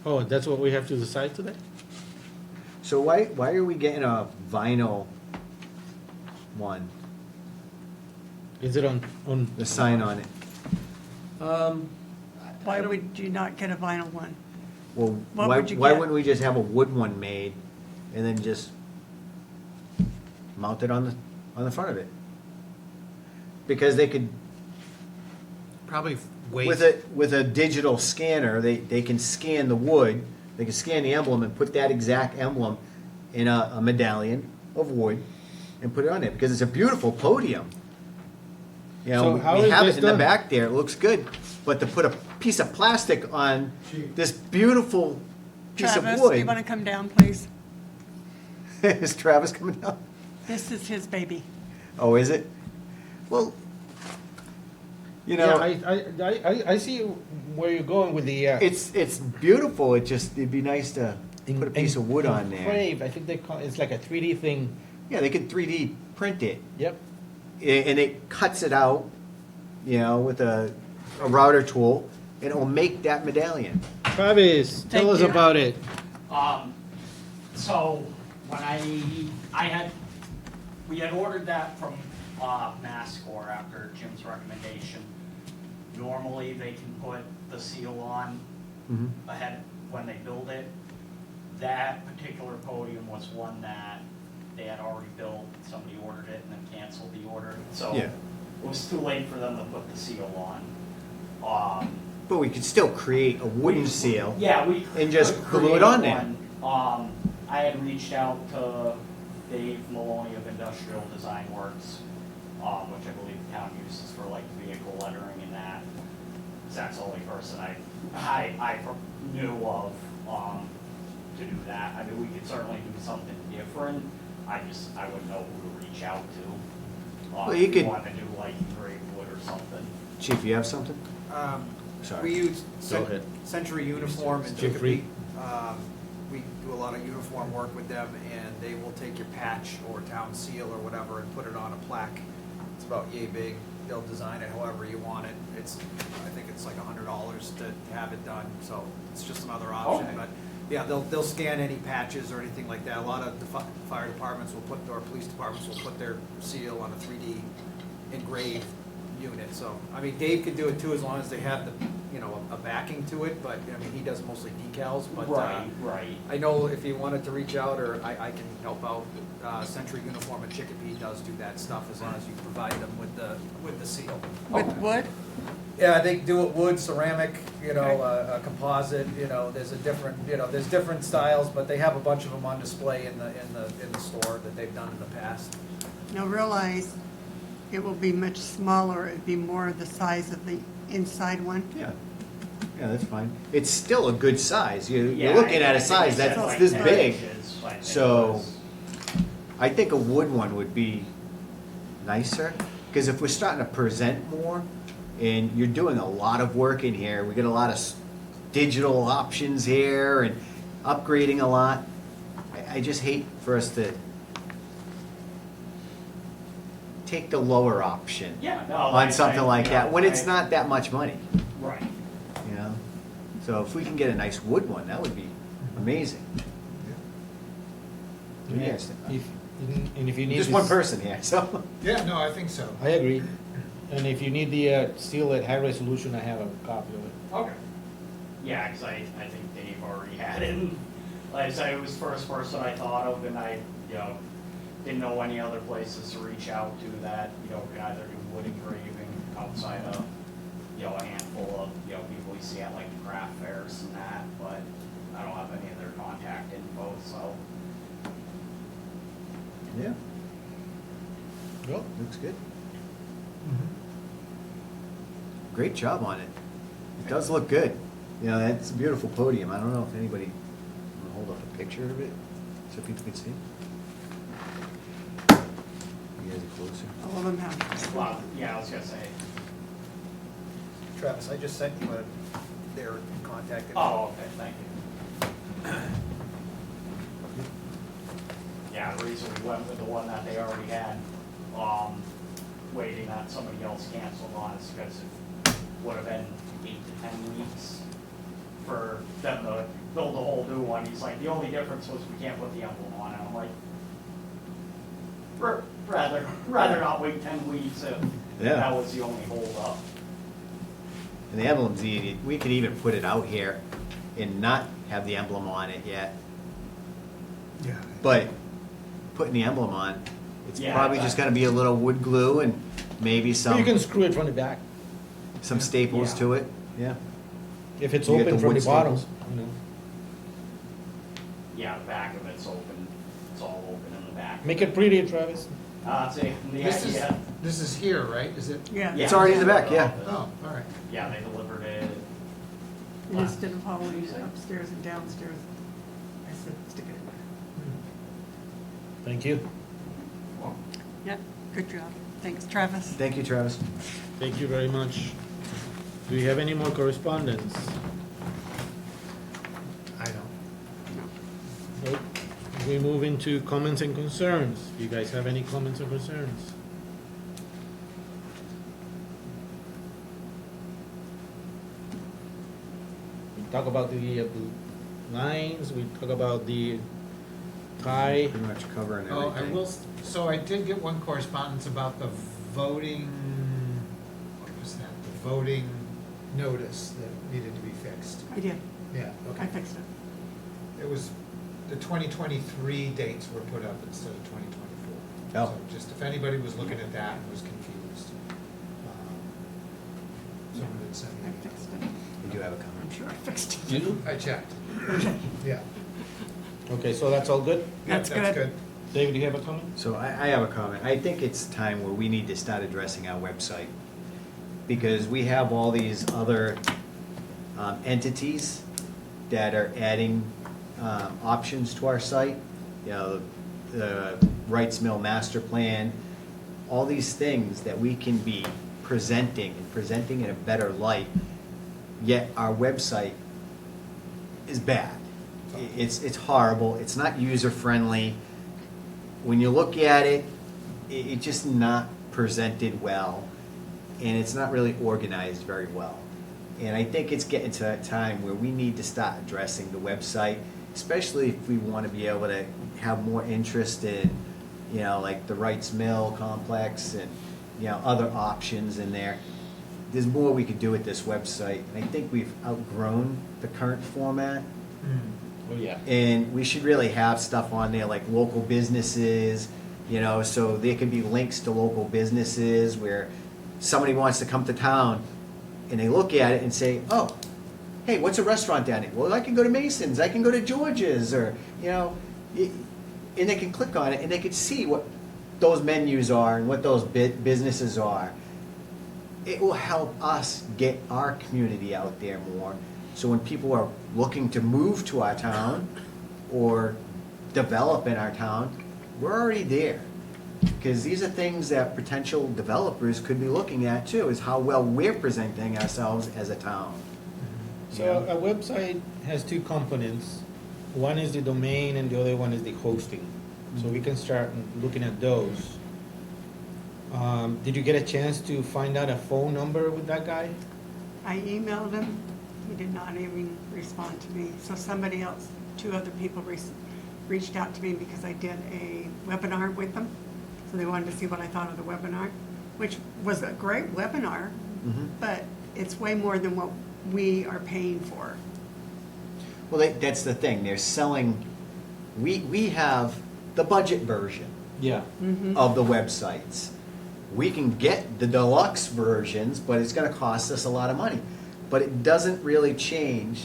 A: Oh, that's what we have to decide today?
O: So why are we getting a vinyl one,
A: Is it on?
O: the sign on it?
K: Why would you not get a vinyl one?
O: Well,
K: What
O: why
K: would you get?
O: wouldn't we just have a wood one made, and then just mount it on the front of it? Because they could,
C: Probably wait.
O: with a digital scanner, they can scan the wood, they can scan the emblem and put that exact emblem in a medallion of wood and put it on there, because it's a beautiful podium. You
A: So
O: know,
A: how
O: we
A: is
O: have
A: this
O: it in the
A: done?
O: back there, it looks good, but to put a piece of plastic on this beautiful piece of
K: Travis, you
O: wood.
K: want to come down, please?
O: Is Travis coming down?
K: This is his baby.
O: Oh, is it? Well, you
A: Yeah,
O: know,
A: I see where you're going with the.
O: it's beautiful, it'd be nice to put a piece of wood on there.
A: Engraved, I think they call, it's like a 3D thing.
O: Yeah, they could 3D print it,
A: Yep.
O: and it cuts it out, you know, with a router tool, and it'll make that medallion.
A: Travis, tell
K: Thank
A: us
K: you.
A: about it.
P: So when we had ordered that from Mascor after Jim's recommendation. Normally, they can put the seal on ahead when they build it. That particular podium was one that they had already built, somebody ordered it and then canceled the order. So
O: Yeah.
P: it was too late for them to put the seal on.
O: But we could still create a wooden seal.
P: Yeah, we
O: And just
P: could
O: glue it
P: create
O: on there.
P: one. I had reached out to Dave Maloney of Industrial Design Works, which I believe the town uses for like vehicle lettering and that. 'Cause that's the only person I knew of, to do that. I mean, we could certainly do something different. I wouldn't know who to reach out to.
O: Well, you
P: if
O: could-
P: want to do like engraved wood or something.
O: Chief, you have something? Sorry.
N: We use
A: Go ahead.
N: Century Uniform in
A: Feel free.
N: Chicopee. We do a lot of uniform work with them, and they will take your patch or town seal or whatever and put it on a plaque. It's about yay big. They'll design it however you want it. I think it's like $100 to have it done, so it's just another option.
P: Okay.
N: But yeah, they'll scan any patches or anything like that. A lot of the fire departments will put, or police departments will put their seal on a 3D engraved unit. So, I mean, Dave could do it too as long as they have the, a backing to it, but, I mean, he does mostly decals, but.
P: Right.
N: I know if you wanted to reach out, or I can help out, Century Uniform in Chicopee does do that stuff as long as you provide them with the seal.
K: With wood?
N: Yeah, they do it wood, ceramic, a composite, there's there's different styles, but they have a bunch of them on display in the store that they've done in the past.
K: Now realize it will be much smaller. It'd be more the size of the inside one.
O: Yeah. Yeah, that's fine. It's still a good size. You're
P: Yeah,
O: looking at
P: I
O: a
P: think
O: size
P: they said
O: that's
P: like
O: this
P: 10
O: big.
P: inches, I think it
O: So
P: was.
O: I think a wood one would be nicer, because if we're starting to present more, and you're doing a lot of work in here, we get a lot of digital options here and upgrading a lot. I just hate for us to take the lower option
P: Yeah, no,
O: on something like that, when it's
P: I-
O: not that much money,
P: Right.
O: you know? So if we can get a nice wood one, that would be amazing. What do you guys think?
A: And if you need.
O: Just
A: this-
O: one person here, so.
C: Yeah, no, I think so.
A: I agree. And if you need the seal at high resolution, I have a copy of it.
P: Okay. Yeah, because I think Dave already had it. Like I said, it was the first person I thought of, and I, didn't know any other places to reach out to that, can either do wood engraving outside of, a handful of, people you see at like the craft fairs and that, but I don't have any of their contact info, so.
O: Yeah,
A: Well,
O: looks good. Great job on it. It does look good. That's a beautiful podium. I don't know if anybody will hold up a picture of it so people can see. You guys are closer.
K: All of them have.
P: Well, yeah, I was gonna say.
N: Travis, I just sent you their contact info.
P: Oh, okay, thank you. Yeah, the reason we went with the one that they already had, waiting that somebody else canceled on is because it would have been 8 to 10 weeks for them to build a whole new one. He's like, the only difference was we can't put the emblem on it. I'm like, rather not wait 10 weeks if
O: Yeah.
P: that was the only holdup.
O: And the emblem's easy. We could even put it out here and not have the emblem on it yet.
C: Yeah.
O: But putting the emblem on, it's
P: Yeah,
O: probably just gonna be a little wood glue and maybe
A: you
O: some
A: can screw it from the back,
O: staples
P: Yeah.
O: to it. Yeah.
A: if it's
O: You get
A: open
O: the
A: from the
O: wood
A: bottom,
O: staples.
P: Yeah, the back of it's open. It's all open in the back.
A: Make it pretty, Travis.
P: See, the
C: This is-
P: idea.
C: This is here, right? Is it?
K: Yeah.
O: It's already in the back, yeah.
C: Oh, all right.
P: Yeah, they delivered it.
K: And instead of hauling it upstairs and downstairs, I said, stick it in
A: Thank you.
K: there. Yeah, good job. Thanks, Travis.
O: Thank you, Travis.
A: Thank you very much. Do you have any more correspondence?
C: I don't.
A: Nope. We move into comments and concerns. Do you guys have any comments or concerns? We talk about the lines, we talk about the tie.
O: Pretty much covering
C: Oh,
O: everything.
C: I will, so I did get one correspondence about the voting, what was that? The voting notice that needed to be fixed.
K: I did.
C: Yeah, okay.
K: I fixed it.
C: It was, the 2023 dates were put up instead of 2024.
O: Oh.
C: So just if anybody was looking at that and was confused, someone had sent
K: I
C: me.
K: fixed it.
O: You do have a comment.
K: I'm sure I fixed it.
A: You?
C: I checked. Yeah.
A: Okay, so that's all good?
C: Yeah,
K: That's good.
A: David, do you have a comment?
O: So I have a comment. I think it's time where we need to start addressing our website. Because we have all these other entities that are adding options to our site. You know, the Wrights Mill Master Plan, all these things that we can be presenting in a better light. Yet our website is bad. It's horrible. It's not user-friendly. When you look at it, it's just not presented well, and it's not really organized very well. And I think it's getting to that time where we need to start addressing the website, especially if we want to be able to have more interest in, you know, like the Wrights Mill complex and, you know, other options in there. There's more we could do with this website, and I think we've outgrown the current format.
A: Oh, yeah.
O: And we should really have stuff on there like local businesses, you know, so there could be links to local businesses where somebody wants to come to town and they look at it and say, oh, hey, what's a restaurant down there? Well, I can go to Mason's, I can go to George's, or, you know, and they can click on it and they can see what those menus are and what those businesses are. It will help us get our community out there more. So when people are looking to move to our town or develop in our town, we're already there. Because these are things that potential developers could be looking at too, is how well we're presenting ourselves as a town.
A: So a website has two components. One is the domain and the other one is the hosting. So we can start looking at those. Did you get a chance to find out a phone number with that guy?
K: I emailed him. He did not even respond to me. So somebody else, two other people reached out to me because I did a webinar with them. So they wanted to see what I thought of the webinar, which was a great webinar, but it's way more than what we are paying for.
O: Well, that's the thing. They're selling, we have the budget version
A: Yeah.
O: of the websites. We can get the deluxe versions, but it's going to cost us a lot of money. But it doesn't really change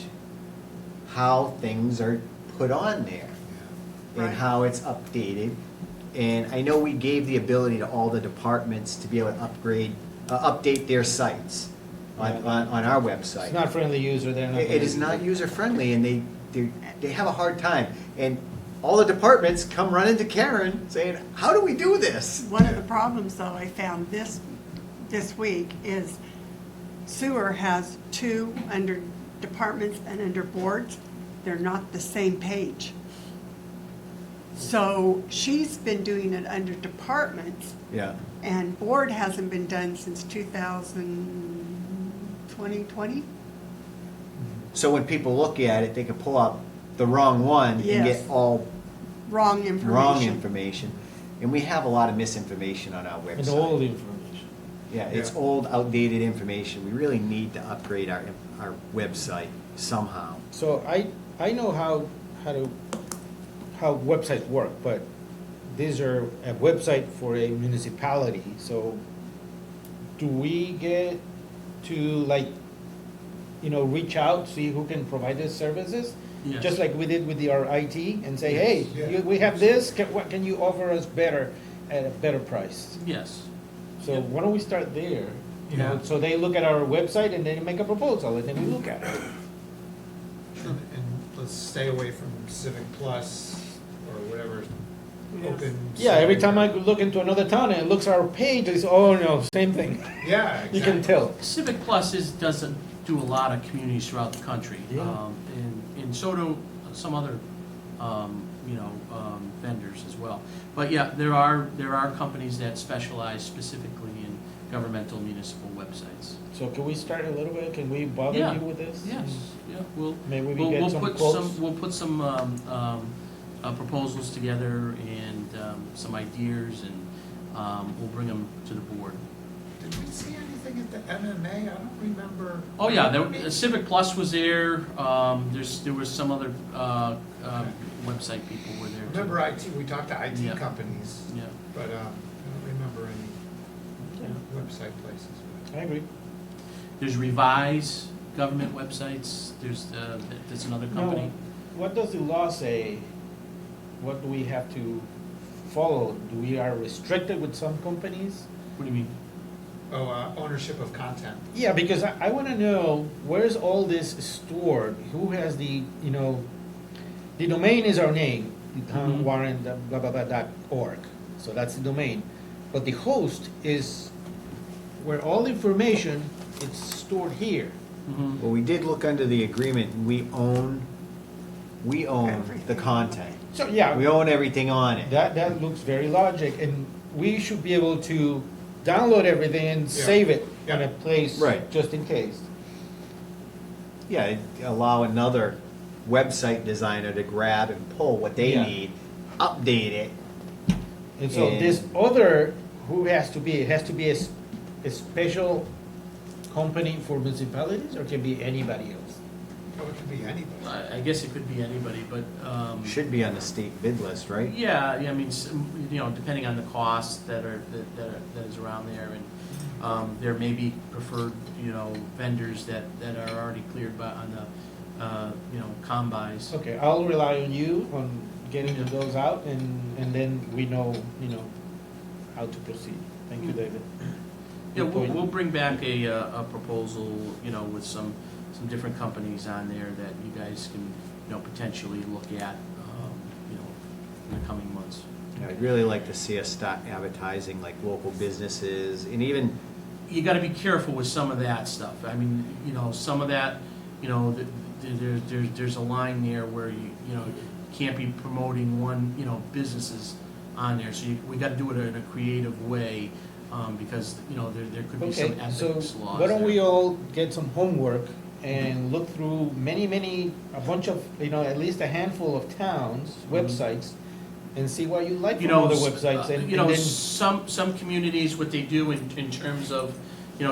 O: how things are put on there and
K: Right.
O: how it's updated. And I know we gave the ability to all the departments to be able to update their sites on our website.
A: It's not friendly user, they're not.
O: It is not user-friendly, and they have a hard time. And all the departments come running to Karen saying, how do we do this?
K: One of the problems, though, I found this week is sewer has two under departments and under boards. They're not the same page. So she's been doing it under departments,
O: Yeah.
K: and board hasn't been done since 2020.
O: So when people look at it, they can pull up the wrong one and
K: Yes.
O: get all
K: Wrong information.
O: wrong information. And we have a lot of misinformation on our
A: And
O: website.
A: old information.
O: Yeah, it's old, outdated information. We really need to upgrade our website somehow.
A: So I know how websites work, but these are a website for a municipality, so do we get to reach out, see who can provide these services?
I: Yes.
A: Just like we did with our IT and say, hey,
C: Yes.
A: we have this, what can you offer us better at a better price?
I: Yes.
A: So why don't we start there? You know,
C: Yeah.
A: so they look at our website and then make a proposal, and then we look at it.
C: And let's stay away from Civic Plus or whatever, open.
A: Yeah, every
C: Civic
A: time
C: or-
A: I look into another town and it looks at our page, it's, oh no, same thing.
C: Yeah,
A: You can
C: exactly.
A: tell.
I: Civic Plus doesn't do a lot of communities throughout the country.
A: Yeah.
I: And so do some other, vendors as well. But yeah, there are companies that specialize specifically in governmental municipal websites.
A: So can we start a little bit? Can we bother
I: Yeah.
A: you with this?
I: Yes, yeah, we'll,
A: Maybe we
I: we'll,
A: get
I: we'll
A: some
I: put
A: quotes?
I: some, we'll put some, proposals together and, some ideas and, we'll bring them to the board.
C: Did we see anything at the MMA? I don't remember.
I: Oh, yeah, Civic Plus was there, there was some other, website people were there too.
C: Remember IT, we talked to IT
I: Yeah.
C: companies,
I: Yeah,
C: but, I don't remember any website places.
A: I agree.
I: there's Revise government websites, there's another company.
A: Now, what does the law say? What do we have to follow? Do we are restricted with some companies?
I: What do you mean?
C: Oh, ownership of content.
A: Yeah, because I want to know, where's all this stored? Who has the, the domain is our name,
I: Mhm.
A: Warren, blah, blah, blah, .org. So that's the domain. But the host is where all the information is stored here.
I: Mhm.
O: Well, we did look under the agreement, we own the content.
A: So, yeah.
O: We own everything on it.
A: That looks very logic, and we should be able to download everything and
C: Yeah.
A: save it in
C: Yeah.
A: a place,
O: Right.
A: just in case.
O: Yeah, it'd allow another website designer to grab and pull what they
A: Yeah.
O: need, update it.
A: And so
O: And-
A: this other, who has to be, it has to be a special company for municipalities, or can be anybody else?
C: Oh, it could be anybody.
I: I guess it could be anybody, but,
O: Should be on the state bid list, right?
I: yeah, I mean, depending on the costs that is around there, and there may be preferred, vendors that are already cleared by on the, combis.
A: Okay, I'll rely on you on getting those out, and then we know, how to proceed. Thank you, David.
I: Yeah,
A: Good point.
I: we'll bring back a proposal, with some different companies on there that you guys can, potentially look at, in the coming months.
O: Yeah, I'd really like to see us start advertising like local businesses and even,
I: You gotta be careful with some of that stuff. I mean, some of that, there's a line there where you can't be promoting one, businesses on there. So we gotta do it in a creative way, because, there could be some
A: Okay, so
I: ethics laws
A: why don't we
I: there.
A: all get some homework and look through a bunch of, at least a handful of towns' websites, and see what you like from other websites, and then.
I: Some communities, what they do in terms of,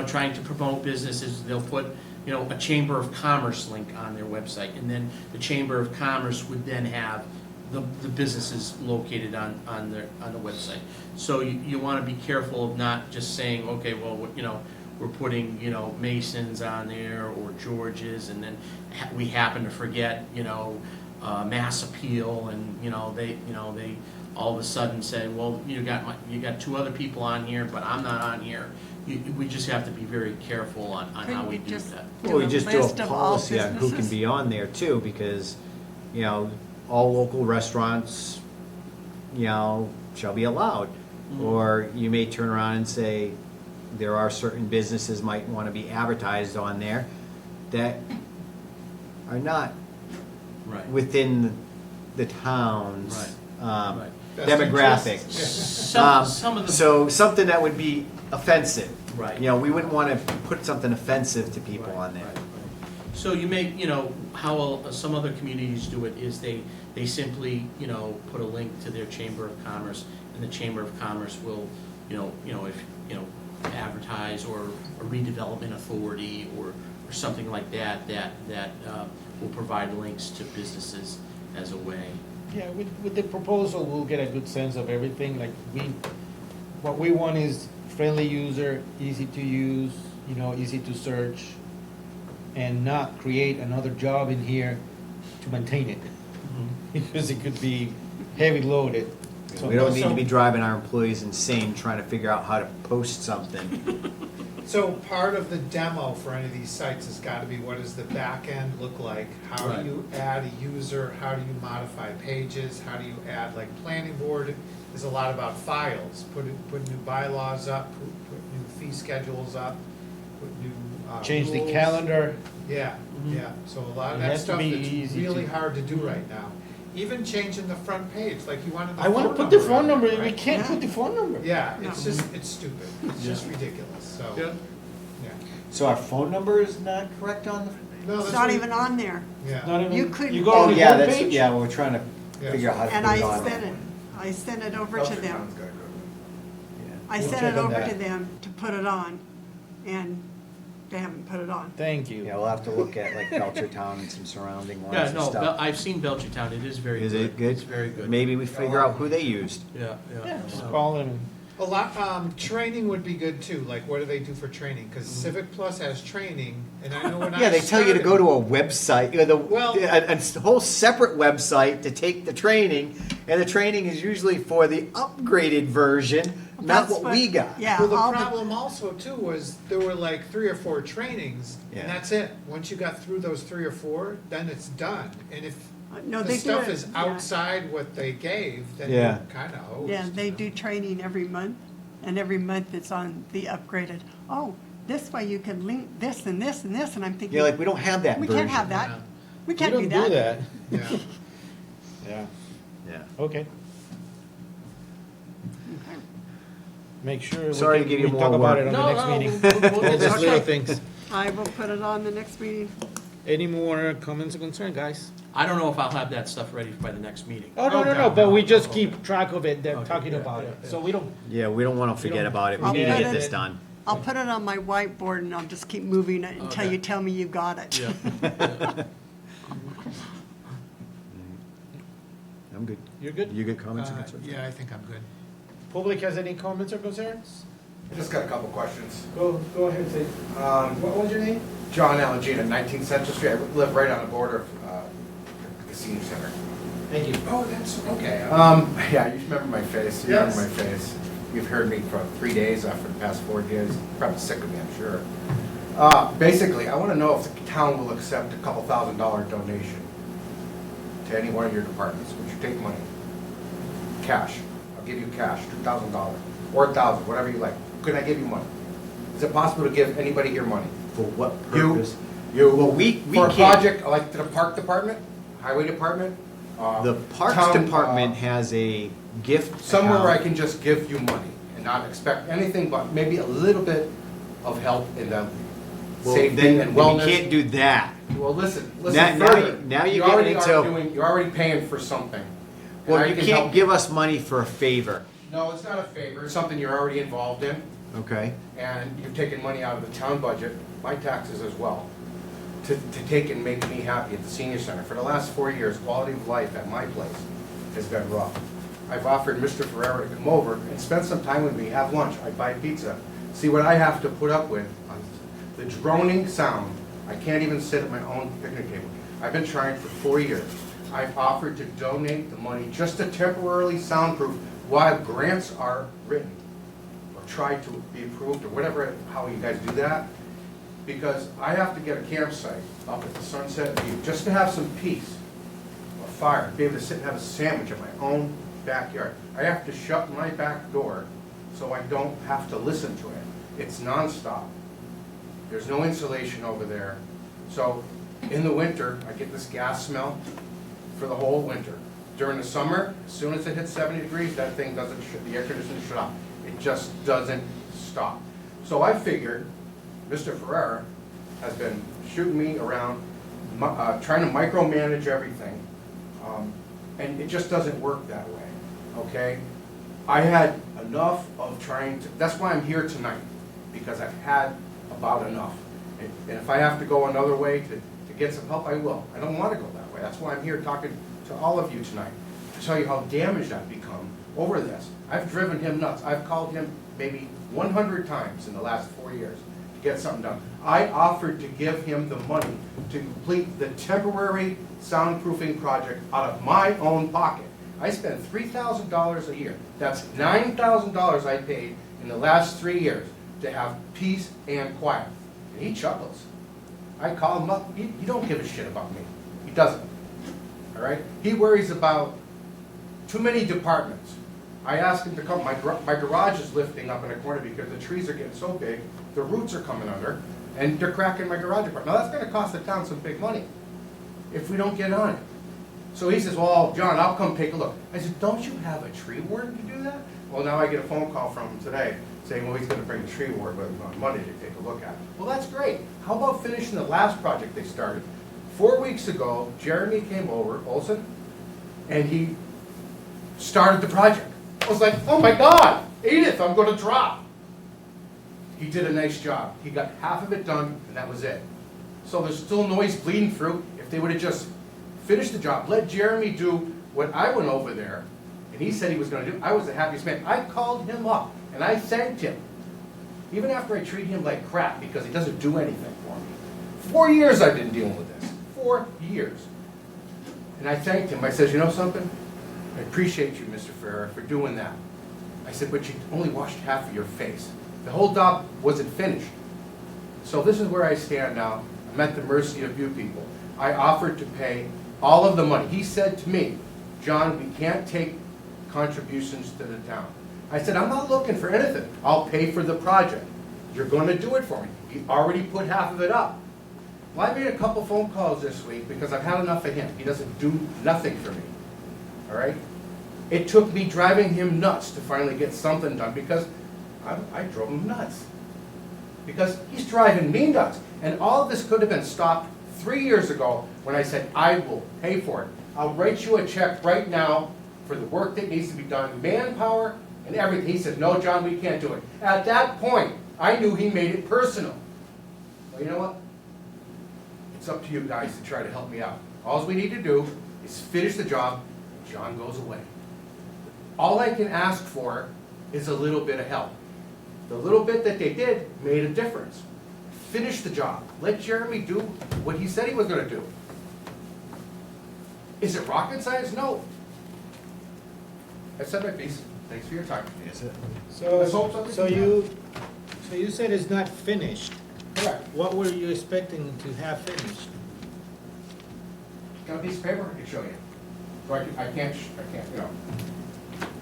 I: trying to promote businesses, they'll put, a Chamber of Commerce link on their website, and then the Chamber of Commerce would then have the businesses located on the website. So you wanna be careful of not just saying, okay, well, we're putting, Masons on there, or George's, and then we happen to forget, Mass Appeal, and, they all of a sudden say, well, you got two other people on here, but I'm not on here. We just have to be very careful on how
K: Couldn't
I: we
K: we
I: do
K: just
I: that.
O: well, we just do a
K: list of all
O: policy on who can
K: businesses?
O: be on there too, because, all local restaurants, shall be allowed.
I: Mhm.
O: Or you may turn around and say, there are certain businesses might want to be advertised on there that are not
I: Right.
O: within the town's
I: Right.
C: Best
O: demographic.
C: interests.
I: Some of the.
O: So something that would be offensive.
I: Right.
O: We wouldn't want to put something offensive to people
I: Right,
O: on there.
I: right, right. So you may, how some other communities do it is they simply, put a link to their Chamber of Commerce, and the Chamber of Commerce will, if, advertise, or a redevelopment authority, or something like that will provide links to businesses as a way.
A: Yeah, with the proposal, we'll get a good sense of everything, like what we want is friendly user, easy to use, easy to search, and not create another job in here to maintain it, because it could be heavy loaded.
O: We don't need to be driving our employees insane trying to figure out how to post something.
C: So part of the demo for any of these sites has got to be, what does the back end look like? How
A: Right.
C: do you add a user? How do you modify pages? How do you add, like, planning board is a lot about files. Put new bylaws up, put new fee schedules up, put new
A: Change the
C: rules.
A: calendar.
C: Yeah,
A: Mhm.
C: yeah, so a lot of
A: It
C: that
A: has to
C: stuff
A: be
C: that's
A: easy
C: really
A: to-
C: hard to do right now. Even changing the front page, like you wanted the
A: I want to
C: phone
A: put the
C: number
A: phone
C: on
A: number,
C: it,
A: and we
C: right?
A: can't put the phone number.
C: Yeah, it's just, it's stupid. It's
A: Yeah.
C: just ridiculous, so.
A: Yeah.
C: Yeah.
O: So our phone number is not correct on the?
C: No,
K: It's
C: that's
K: not
C: what-
K: even on there.
C: Yeah.
A: Not even,
K: You couldn't-
A: you go
O: Oh,
A: on the
O: yeah, that's,
A: homepage?
O: yeah, we're trying to
C: Yeah.
O: figure out how to
K: And
O: put
K: I
O: it on.
K: sent it, I sent it over to them. I
A: We'll
K: sent
A: check
K: it
A: on
K: over
A: that.
K: to them to put it on, and they haven't put it on.
A: Thank you.
O: Yeah, we'll have to look at like Belchertown and some surrounding
I: Yeah,
O: ones and
I: no,
O: stuff.
I: I've seen Belchertown, it is very good.
O: Is it good?
I: It's very good.
O: Maybe we figure out who they used.
I: Yeah,
A: Yeah,
I: yeah.
A: just
I: So-
A: call them.
C: A lot, training would be good too, like what do they do for training? Cause Civic Plus has training, and I know when I
O: Yeah, they tell you to go
C: started-
O: to a website,
C: Well-
O: a whole separate website to take the training, and the training is usually for the upgraded version, not
K: That's
O: what we got.
K: Yeah,
C: Well, the
K: all
C: problem also too was there were like 3 or 4 trainings,
O: Yeah.
C: and that's it. Once you got through those 3 or 4, then it's done. And if
K: No,
C: the
K: they do
C: stuff
K: it,
C: is
K: yeah.
C: outside what they gave, then
O: Yeah.
C: you're kinda hosed.
K: Yeah, they do training every month, and every month it's on the upgraded, oh, this way you can link this and this and this, and I'm thinking.
O: Yeah, like, we don't have that
K: We
O: version.
K: can't have that.
C: Yeah.
K: We
A: We
K: can't
A: don't
K: do
A: do
K: that.
A: that.
C: Yeah.
A: Yeah,
O: Yeah.
A: okay. Make sure
O: Sorry to
A: we
O: give you
A: we
O: more
A: talk about
O: work.
A: it on
I: No,
A: the next
I: no,
A: meeting.
I: we'll
A: All
I: get
A: these
I: this
A: little
I: right.
A: things.
K: I will put it on the next meeting.
A: Any more comments or concerns, guys?
I: I don't know if I'll have that stuff ready by the next meeting.
A: Oh, no,
C: Oh,
A: no,
C: no,
A: no, but we
C: no.
A: just keep track of it, they're
I: Okay,
A: talking
I: yeah,
A: about
I: yeah,
A: it,
I: yeah.
A: so we don't,
O: Yeah, we don't want to forget
A: don't-
O: about it. We
K: I'll
O: need to
K: put
O: get
K: it-
O: this done.
K: I'll put it on my whiteboard and I'll just keep moving it until
I: Okay.
K: you tell me you got it.
I: Yeah, yeah.
O: I'm good.
A: you're good?
O: You good comments and concerns?
C: Yeah, I think I'm good.
A: Public has any comments or concerns?
Q: I just got a couple questions.
A: Go ahead, say. What was your name?
Q: John Allegina, 19 Central Street. I live right on the border of the senior center.
A: Thank you.
Q: Oh, that's okay. Yeah, you remember my face. You
A: Yes.
Q: remember my face. You've heard me for 3 days after the past 4 days. Probably sick of me, I'm sure. Basically, I want to know if the town will accept a couple $1,000 donation to any one of your departments. Would you take money? Cash. I'll give you cash, $2,000 or $1,000, whatever you like. Could I give you money? Is it possible to give anybody here money?
O: For what
Q: You,
O: purpose?
Q: you,
O: Well, we
Q: for a
O: can't.
Q: project like to the park department, highway department.
O: The Parks
Q: town,
O: Department has a gift
Q: somewhere where I
O: account.
Q: can just give you money and not expect anything but maybe a little bit of help in the
O: Well,
Q: safety
O: then
Q: and
O: we
Q: wellness.
O: can't do that.
Q: Well, listen
O: Now
Q: further.
O: now
Q: You
O: you're
Q: already
O: getting
Q: are
O: into,
Q: doing, you're already paying for something. And
O: well,
Q: I
O: you
Q: can
O: can't
Q: help
O: give us money for a favor,
Q: No, it's not a favor. It's something you're already involved in.
O: okay?
Q: And you've taken money out of the town budget, my taxes as well, to take and make me happy at the senior center. For the last 4 years, quality of life at my place has been rough. I've offered Mr. Ferrera to come over and spend some time with me, have lunch, I buy pizza, see what I have to put up with on the droning sound. I can't even sit at my own picnic table. I've been trying for 4 years. I've offered to donate the money just to temporarily soundproof while grants are written or try to be approved or whatever, how you guys do that. Because I have to get a campsite up at the Sunset View just to have some peace, a fire, be able to sit and have a sandwich in my own backyard. I have to shut my back door so I don't have to listen to it. It's nonstop. There's no insulation over there. So in the winter, I get this gas smell for the whole winter. During the summer, as soon as it hits 70 degrees, that thing doesn't, the air conditioner shut off. It just doesn't stop. So I figured Mr. Ferrera has been shooting me around, trying to micromanage everything, and it just doesn't work that way, okay? I had enough of trying to, that's why I'm here tonight, because I've had about enough. And if I have to go another way to get some help, I will. I don't want to go that way. That's why I'm here talking to all of you tonight, to tell you how damaged I've become over this. I've driven him nuts. I've called him maybe 100 times in the last 4 years to get something done. I offered to give him the money to complete the temporary soundproofing project out of my own pocket. I spend $3,000 a year. That's $9,000 I paid in the last 3 years to have peace and quiet. And he chuckles. I call him up, he don't give a shit about me. He doesn't, all right? He worries about too many departments. I asked him to come, my garage is lifting up in a corner because the trees are getting so big, the roots are coming under, and they're cracking my garage apart. Now that's gonna cost the town some big money if we don't get on it. So he says, well, John, I'll come take a look. I said, don't you have a tree warden to do that? Well, now I get a phone call from him today saying, well, he's gonna bring the tree warden with him on Monday to take a look at it. Well, that's great. How about finishing the last project they started? 4 weeks ago, Jeremy came over, Olson, and he started the project. I was like, oh my God, Edith, I'm gonna drop. He did a nice job. He got half of it done, and that was it. So there's still noise bleeding through. If they would have just finished the job, let Jeremy do what I went over there, and he said he was gonna do, I was the happiest man. I called him up, and I thanked him. Even after I treat him like crap, because he doesn't do anything for me. 4 years I've been dealing with this. 4 years. And I thanked him. I said, you know something? I appreciate you, Mr. Ferrer, for doing that. I said, but you only washed half of your face. The whole job wasn't finished. So this is where I stand now. I'm at the mercy of you people. I offered to pay all of the money. He said to me, John, we can't take contributions to the town. I said, I'm not looking for anything. I'll pay for the project. You're going to do it for me. He already put half of it up. Well, I made a couple phone calls this week because I've had enough of him. He doesn't do nothing for me. All right? It took me driving him nuts to finally get something done because I drove him nuts. Because he's driving me nuts. And all of this could have been stopped 3 years ago when I said, I will pay for it. I'll write you a check right now for the work that needs to be done, manpower and everything. He said, no, John, we can't do it. At that point, I knew he made it personal. Well, you know what? It's up to you guys to try to help me out. All we need to do is finish the job, and John goes away. All I can ask for is a little bit of help. The little bit that they did made a difference. Finish the job. Let Jeremy do what he said he was going to do. Is it rocket science? No. I said my piece. Thanks for your time. Let's hope something
A: So
Q: can
A: you said it's not finished.
Q: Correct.
A: What were you expecting to have finished?
Q: Got a piece of paper? I can show you. So I can't, you know,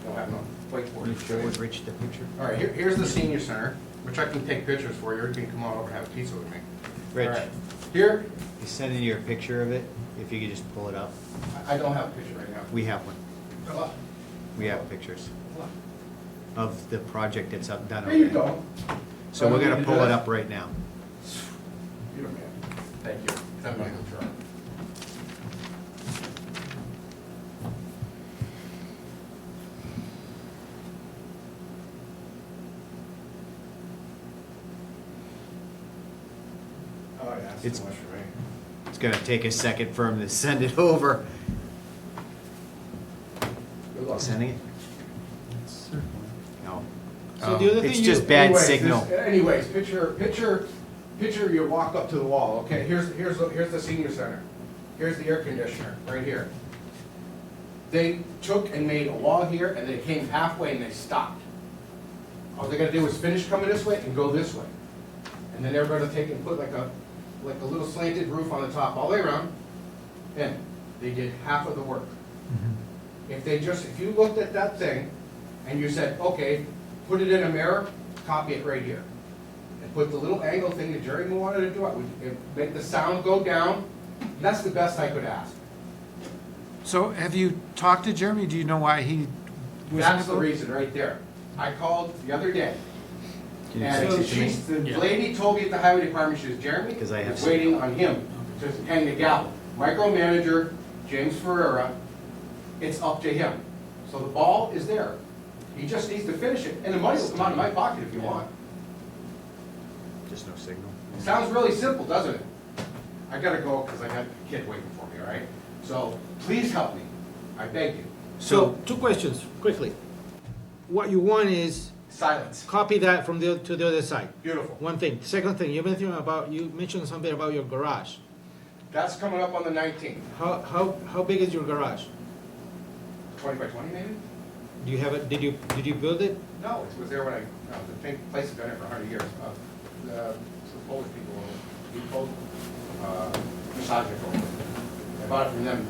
Q: don't have no whiteboard.
O: You sure would reach the picture?
Q: All right, here's the senior center, which I can take pictures for you, or you can come on over and have a pizza with me.
O: Rich.
Q: All right. Here,
O: He's sending you a picture of it, if you could just pull it up.
Q: I don't have a picture right now.
O: We have one.
Q: Come on.
O: We have pictures of the project that's up, done over
Q: There you
O: there.
Q: go.
O: So we're gonna pull it up right now.
Q: You're a man. Thank you. That might have tried. Oh, yeah, that's
O: It's-
Q: too much for me.
O: It's gonna take a second for him to send it over.
Q: Good luck.
O: Sending it? No.
A: So the other
O: It's
A: thing
O: just
A: you-
O: bad
Q: Anyways,
O: signal.
Q: Anyways, picture you walk up to the wall, okay? Here's the senior center. Here's the air conditioner, right here. They took and made a wall here, and they came halfway and they stopped. All they're gonna do is finish coming this way and go this way. And then they're gonna take and put like a little slanted roof on the top all the way around, and they did half of the work. If you looked at that thing and you said, okay, put it in a mirror, copy it right here. And put the little angle thing that Jeremy wanted to do, make the sound go down. That's the best I could ask.
C: So have you talked to Jeremy? Do you know why he was?
Q: That's the reason right there. I called the other day.
O: Can you
Q: And
O: text it to me?
Q: the lady told me at the highway department, she says, Jeremy,
O: Because I have
Q: is waiting on him to hang the gavel. Micromanager, James Ferreira, it's up to him. So the ball is there. He just needs to finish it, and the money will come out of my pocket if you want.
O: Just no signal.
Q: It sounds really simple, doesn't it? I gotta go because I got a kid waiting for me, all right? So please help me. I beg you.
A: So, two questions, quickly. What you want is
Q: Silence.
A: copy that from to the other side.
Q: Beautiful.
A: One thing. Second thing, you mentioned something about your garage.
Q: That's coming up on the 19th.
A: How big is your garage?
Q: 20 by 20 maybe?
A: Do you have it, did you build it?
Q: No, it was there when the place has been there for 100 years. The Polish people, massage it. I bought it from them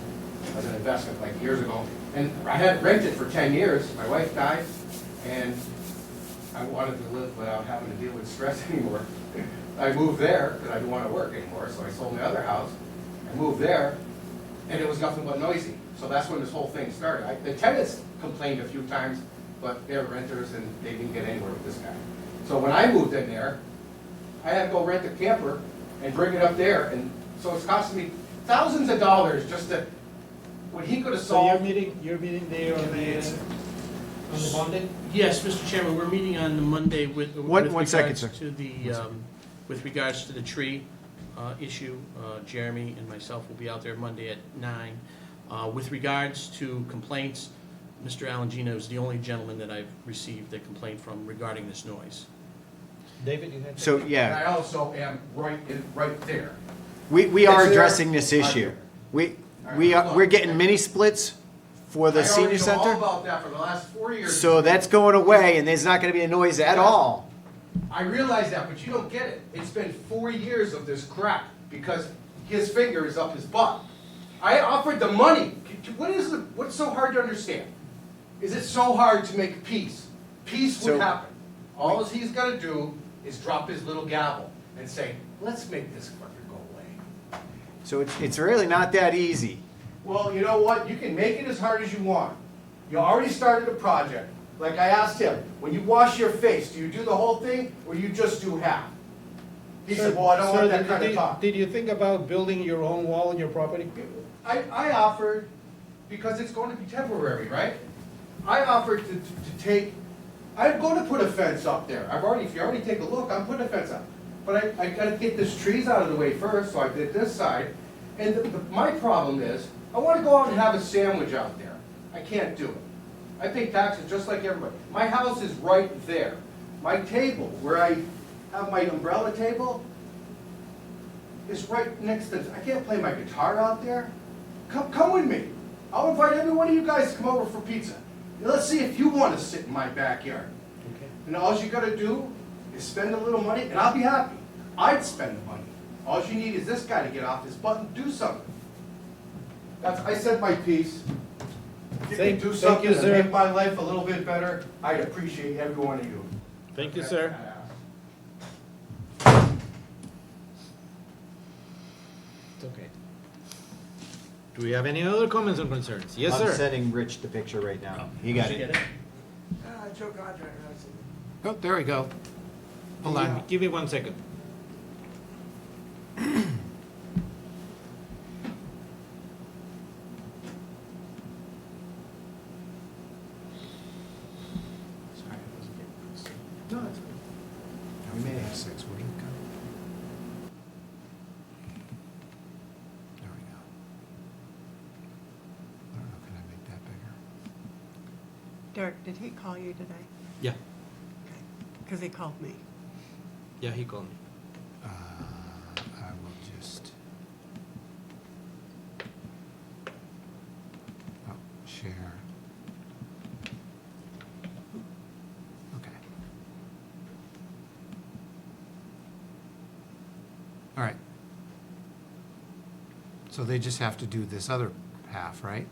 Q: as an investment like years ago. And I had rented for 10 years. My wife died, and I wanted to live without having to deal with stress anymore. I moved there because I didn't want to work anymore, so I sold my other house. I moved there, and it was nothing but noisy. So that's when this whole thing started. The tenants complained a few times, but they're renters and they didn't get anywhere with this guy. So when I moved in there, I had to go rent a camper and bring it up there, and so it's costing me thousands of dollars just to, when he could have
A: So
Q: solved.
A: you're meeting there on the Monday?
I: Yes, Mr. Chairman, we're meeting on the Monday with
O: One second,
I: regards
O: sir.
I: to the, with regards to the tree issue. Jeremy and myself will be out there Monday at 9. With regards to complaints, Mr. Alangino is the only gentleman that I've received a complaint from regarding this noise.
A: David, you had?
O: So,
Q: And I
O: yeah,
Q: also am right there.
O: we are
Q: It's there,
O: addressing this
Q: right
O: issue.
Q: there.
O: We're getting mini splits for the senior
Q: I already know all
O: center.
Q: about that for the last 4 years.
O: So that's going away, and there's not gonna be a noise at all.
Q: I realize that, but you don't get it. It's been 4 years of this crap because his finger is up his butt. I offered the money. What's so hard to understand? Is it so hard to make peace? Peace would
O: So-
Q: happen. All he's gotta do is drop his little gavel and say, let's make this fucker go away.
O: So it's really not that easy.
Q: Well, you know what? You can make it as hard as you want. You already started a project. Like I asked him, when you wash your face, do you do the whole thing or you just do half? He said, well, I don't want that kind of talk.
A: Did you think about building your own wall on your property?
Q: I offered, because it's going to be temporary, right? I offered to take, I'm going to put a fence up there. If you already take a look, I'm putting a fence up. But I gotta get this trees out of the way first, so I did this side. And my problem is, I wanna go out and have a sandwich out there. I can't do it. I pay taxes just like everybody. My house is right there. My table, where I have my umbrella table, is right next to, I can't play my guitar out there. Come with me. I'll invite every one of you guys to come over for pizza. And let's see if you want to sit in my backyard.
A: Okay.
Q: And all you gotta do is spend a little money, and I'll be happy. I'd spend the money. All you need is this guy to get off his butt and do something. I said my piece. If you can do something
A: you,
Q: to
A: sir.
Q: make my life a little bit better, I'd appreciate every one of you.
A: Thank you, sir. It's okay. Do we have any other comments or concerns? Yes,
O: I'm
A: sir.
O: sending Rich the picture right now. You got it.
M: Joe Contractor, that's it.
A: Oh, there we go. Hold on, give me 1 second. Sorry, I wasn't getting this.
O: No, that's good. We may have 6. Where did it go? There we go. I don't know, can I make that bigger?
K: Derek, did he call you today?
A: Yeah,
K: Because he called me.
A: yeah, he called me.
O: I will just. Oh, share. Okay. All right. So they just have to do this other half, right?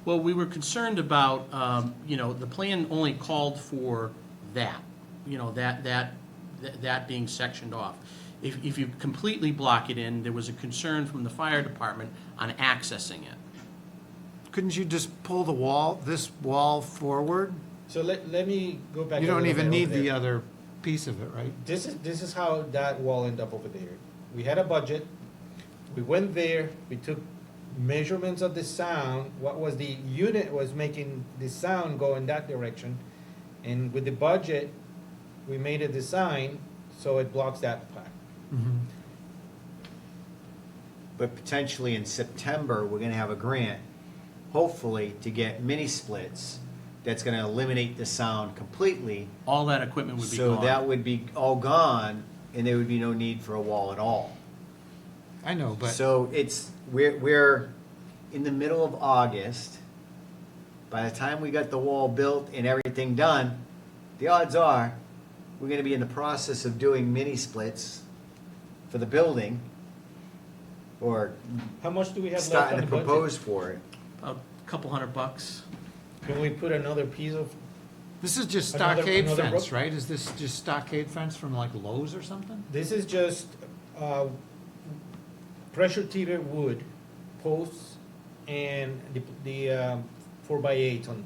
I: Well, we were concerned about, the plan only called for that, that being sectioned off. If you completely block it in, there was a concern from the fire department on accessing it.
O: Couldn't you just pull the wall, this wall forward?
A: So let me go back.
O: You
A: a
O: don't
A: little
O: even
A: bit
O: need
A: over
O: the
A: there.
O: other piece of it, right?
A: This is how that wall ended up over there. We had a budget. We went there. We took measurements of the sound. What was the unit was making the sound go in that direction, and with the budget, we made a design so it blocks that part.
O: But potentially in September, we're gonna have a grant, hopefully, to get mini splits that's gonna eliminate the sound completely.
I: All that equipment would be
O: So
I: gone.
O: that would be all gone, and there would be no need for a wall at all.
A: I know,
O: So we're in the middle of August, by the time we got the wall built and everything done, the odds are, we're gonna be in the process of doing mini splits for the building, or
A: How much do we have left
O: starting
A: on
O: to
A: the budget?
O: propose for it.
I: A couple $100.
A: Can we put another piece of,
C: This is just
A: Another-
C: stockade
A: another
C: fence,
A: rope?
C: right? Is this just stockade fence from like Lowe's or something?
A: this is just, pressure treated wood, posts, and the 4x8 on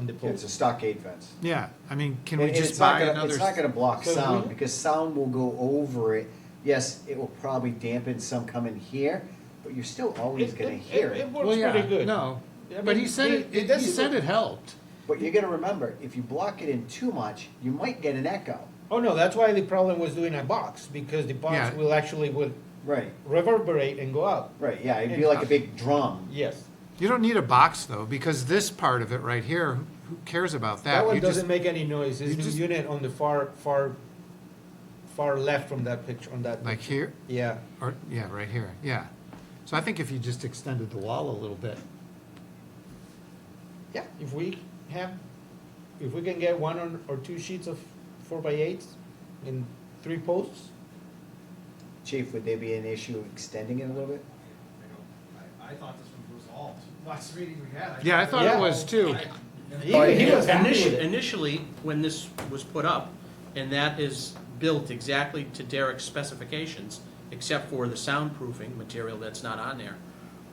A: the
O: It's
A: post.
O: a stockade fence.
C: Yeah, I mean, can we
O: And
C: just
O: it's not
C: buy
O: gonna-
C: another?
O: It's not gonna block
A: So
O: sound,
A: we-
O: because sound will go over it. Yes, it will probably dampen some coming here, but you're still always gonna hear it.
A: It works
C: Well, yeah,
A: pretty good.
C: no,
A: I
C: but
A: mean,
C: he said he
A: doesn't
C: said
A: look-
C: it helped.
O: But you gotta remember, if you block it in too much, you might get an echo.
A: Oh, no, that's why the problem was doing a box, because the box
C: Yeah.
A: will actually will
O: Right,
A: reverberate and go out.
O: right, yeah, it'd be like a big drum.
A: Yes.
C: You don't need a box though, because this part of it right here, who cares about that?
A: That one
C: You just-
A: doesn't make any noise. It's
C: you
A: the
C: just-
A: unit on the far left from that picture, on that.
C: Like
A: picture.
C: here?
A: Yeah.
C: Or, yeah, right here, yeah. So I think if you just extended the wall a little bit.
A: Yeah, if we can get one or two sheets of 4x8s and 3 posts.
O: Chief, would there be an issue extending it a little bit?
N: I thought this was resolved. Last meeting we had.
C: Yeah, I thought it was too.
A: He was happy with it.
I: Initially, when this was put up, and that is built exactly to Derek's specifications, except for the soundproofing material that's not on there.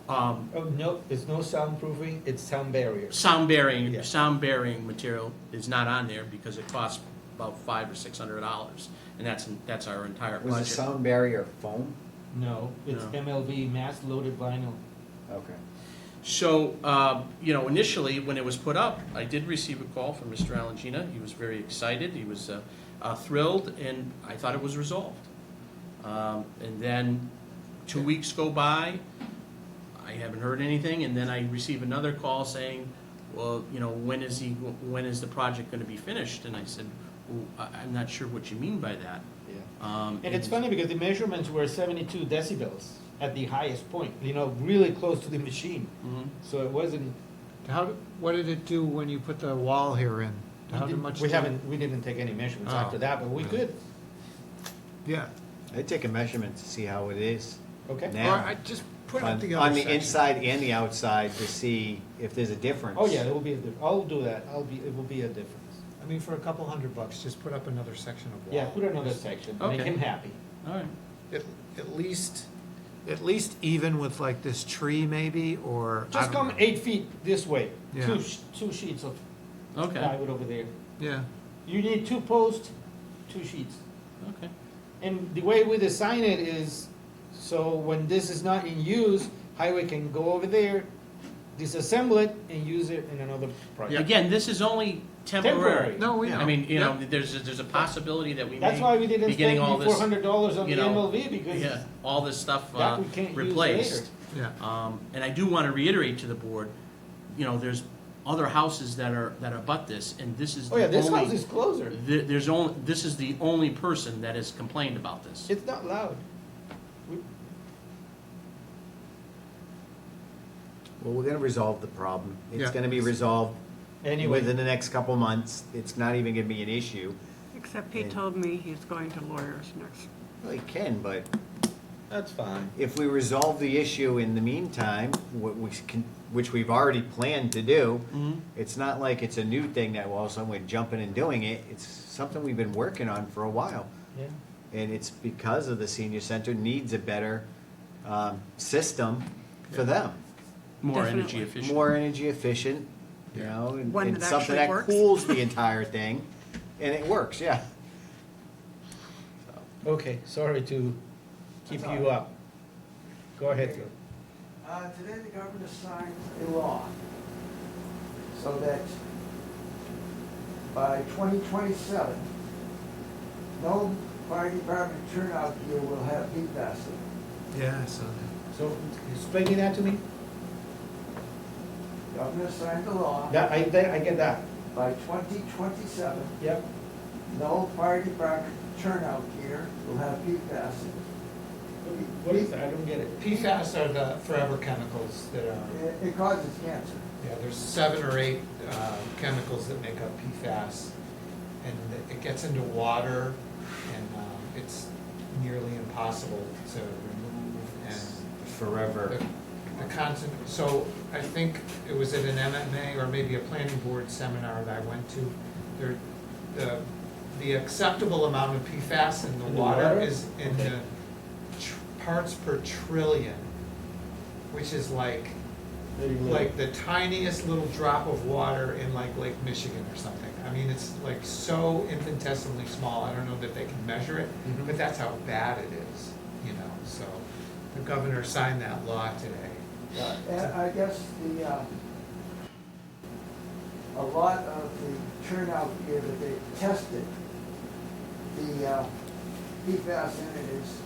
A: Oh, no, it's no soundproofing, it's sound barrier.
I: Sound bearing,
A: Yeah.
I: sound bearing material is not on there because it costs about $500 or $600, and that's our entire
O: Was the
I: budget.
O: sound barrier foam?
A: No, it's
I: No.
A: MLV, mass loaded vinyl.
O: Okay.
I: So, initially, when it was put up, I did receive a call from Mr. Alangina. He was very excited. He was thrilled, and I thought it was resolved. And then 2 weeks go by, I haven't heard anything, and then I receive another call saying, well, when is the project going to be finished? And I said, well, I'm not sure what you mean by that.
A: Yeah. And it's funny because the measurements were 72 decibels at the highest point, really close to the machine.
I: Mhm.
A: So it wasn't.
C: What did it do when you put the wall here in? How much?
A: We didn't take any measurements
C: Oh.
A: after that, but we could.
C: Yeah.
O: I'd take a measurement to see how it is
A: Okay.
C: Or
O: now.
C: I just put it
O: On
C: the other
O: on the
C: section.
O: inside and the outside to see if there's a difference.
A: Oh, yeah, it will be I'll do that. It will be a difference.
C: I mean, for a couple $100, just put up another section of wall.
A: Yeah, put another section, make
I: Okay.
A: him happy.
I: All right.
C: At least even with like this tree maybe, or. I
A: Just
C: don't
A: come
C: know.
A: 8 feet this way,
C: Yeah.
A: two sheets of
I: Okay.
A: plywood over there.
C: Yeah.
A: You need 2 posts, 2 sheets.
I: Okay.
A: And the way we design it is, so when this is not in use, highway can go over there, disassemble it, and use it in another project.
I: Again, this is only temporary.
A: Temporary.
C: No, we know.
I: I mean,
C: Yeah.
I: there's a possibility that we
A: That's
I: may
A: why we didn't
I: be getting
A: spend
I: all
A: the
I: this,
A: $400 on the
I: you know,
A: MLV, because
I: yeah, all this stuff
A: that we can't use
I: replaced.
A: later.
C: Yeah.
I: And I do want to reiterate to the board, there's other houses that abut this, and this is
A: Oh, yeah,
I: the
A: this
I: only-
A: house is closer.
I: This is the only person that has complained about this.
A: It's not loud.
O: Well, we're gonna resolve the problem. It's
C: Yeah.
O: gonna be resolved
A: Anyway.
O: within the next couple months. It's not even gonna be an issue.
K: Except he
O: And-
K: told me he's going to lawyers next.
O: Well, he can, but
A: That's fine.
O: if we resolve the issue in the meantime, which we've already planned to do,
I: Mhm.
O: it's not like it's a new thing that all of a sudden we're jumping and doing it. It's something we've been working on for a while.
A: Yeah.
O: And it's because of the senior center needs a better system for them.
I: More
K: Definitely.
I: energy efficient.
O: More energy efficient, and
K: One
O: and
K: that
O: something
K: actually
O: that
K: works.
O: cools the entire thing, and it works, yeah.
A: Okay, sorry to keep you up. Go ahead, Phil.
R: Today the governor signed a law so that by 2027, no fire department turnout gear will have PFAS in it.
C: Yeah, so.
A: So, explaining that to me?
R: Governor signed the law.
A: I get that.
R: By 2027,
A: Yep.
R: no fire department turnout gear will have PFAS in it.
A: What is that? I don't get it.
C: PFAS are the forever chemicals that are.
R: It causes cancer.
C: Yeah, there's 7 or 8 chemicals that make up PFAS, and it gets into water, and it's nearly impossible to remove, and
O: Forever.
C: the constant, so I think it was at an MMA or maybe a planning board seminar that I went to, the acceptable amount of PFAS in the water is in the parts per trillion, which is like the tiniest little drop of water in like Lake Michigan or something. I mean, it's like so infinitesimally small, I don't know that they can measure it, but that's how bad it is, you know, so the governor signed that law today.
R: And I guess a lot of the turnout gear that they tested, the PFAS in it is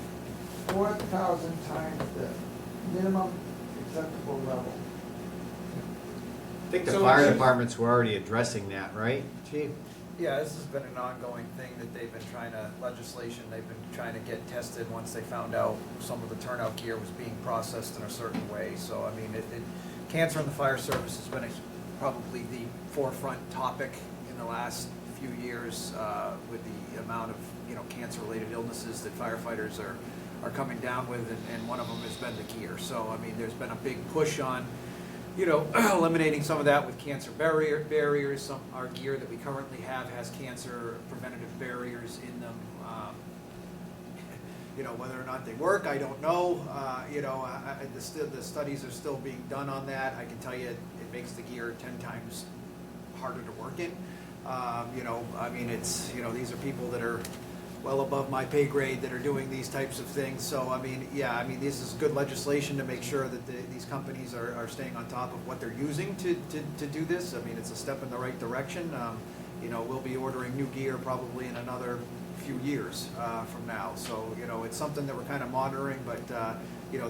R: 4,000 times the minimum acceptable level.
O: I think the
C: So-
O: fire departments were already addressing that, right, Chief?
N: Yeah, this has been an ongoing thing that they've been trying to, legislation, they've been trying to get tested once they found out some of the turnout gear was being processed in a certain way. So, I mean, cancer in the fire service has been probably the forefront topic in the last few years with the amount of, cancer-related illnesses that firefighters are coming down with, and one of them has been the gear. So, I mean, there's been a big push on eliminating some of that with cancer barriers. Our gear that we currently have has cancer preventative barriers in them. Whether or not they work, I don't know. The studies are still being done on that. I can tell you it makes the gear 10 times harder to work in. These are people that are well above my pay grade that are doing these types of things. So, this is good legislation to make sure that these companies are staying on top of what they're using to do this. I mean, it's a step in the right direction. We'll be ordering new gear probably in another few years from now. So, it's something that we're kind of monitoring, but,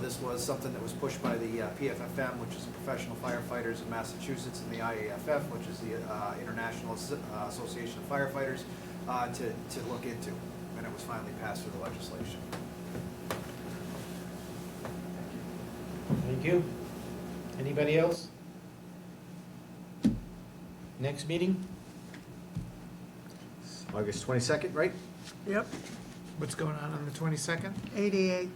N: this was something that was pushed by the PFFM, which is the Professional Firefighters of Massachusetts, and the IAFF, which is the International Association of Firefighters, to look into. And it was finally passed through the legislation.
A: Thank you. Anybody else? Next meeting?
O: August 22nd, right?
K: Yep,
C: What's going on the 22nd?
K: 88.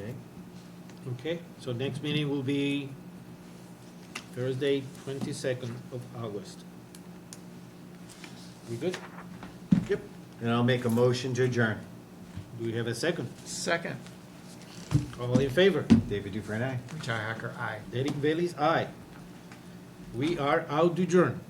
O: Okay.
A: Okay, so next meeting will be Thursday, 22nd of August. We good?
O: Yep. And I'll make a motion to adjourn.
A: Do we have a second?
C: Second.
A: All in favor?
O: David Dufresne, aye.
C: Richi Hacker, aye.
A: Derek Bailey's aye. We are out to adjourn.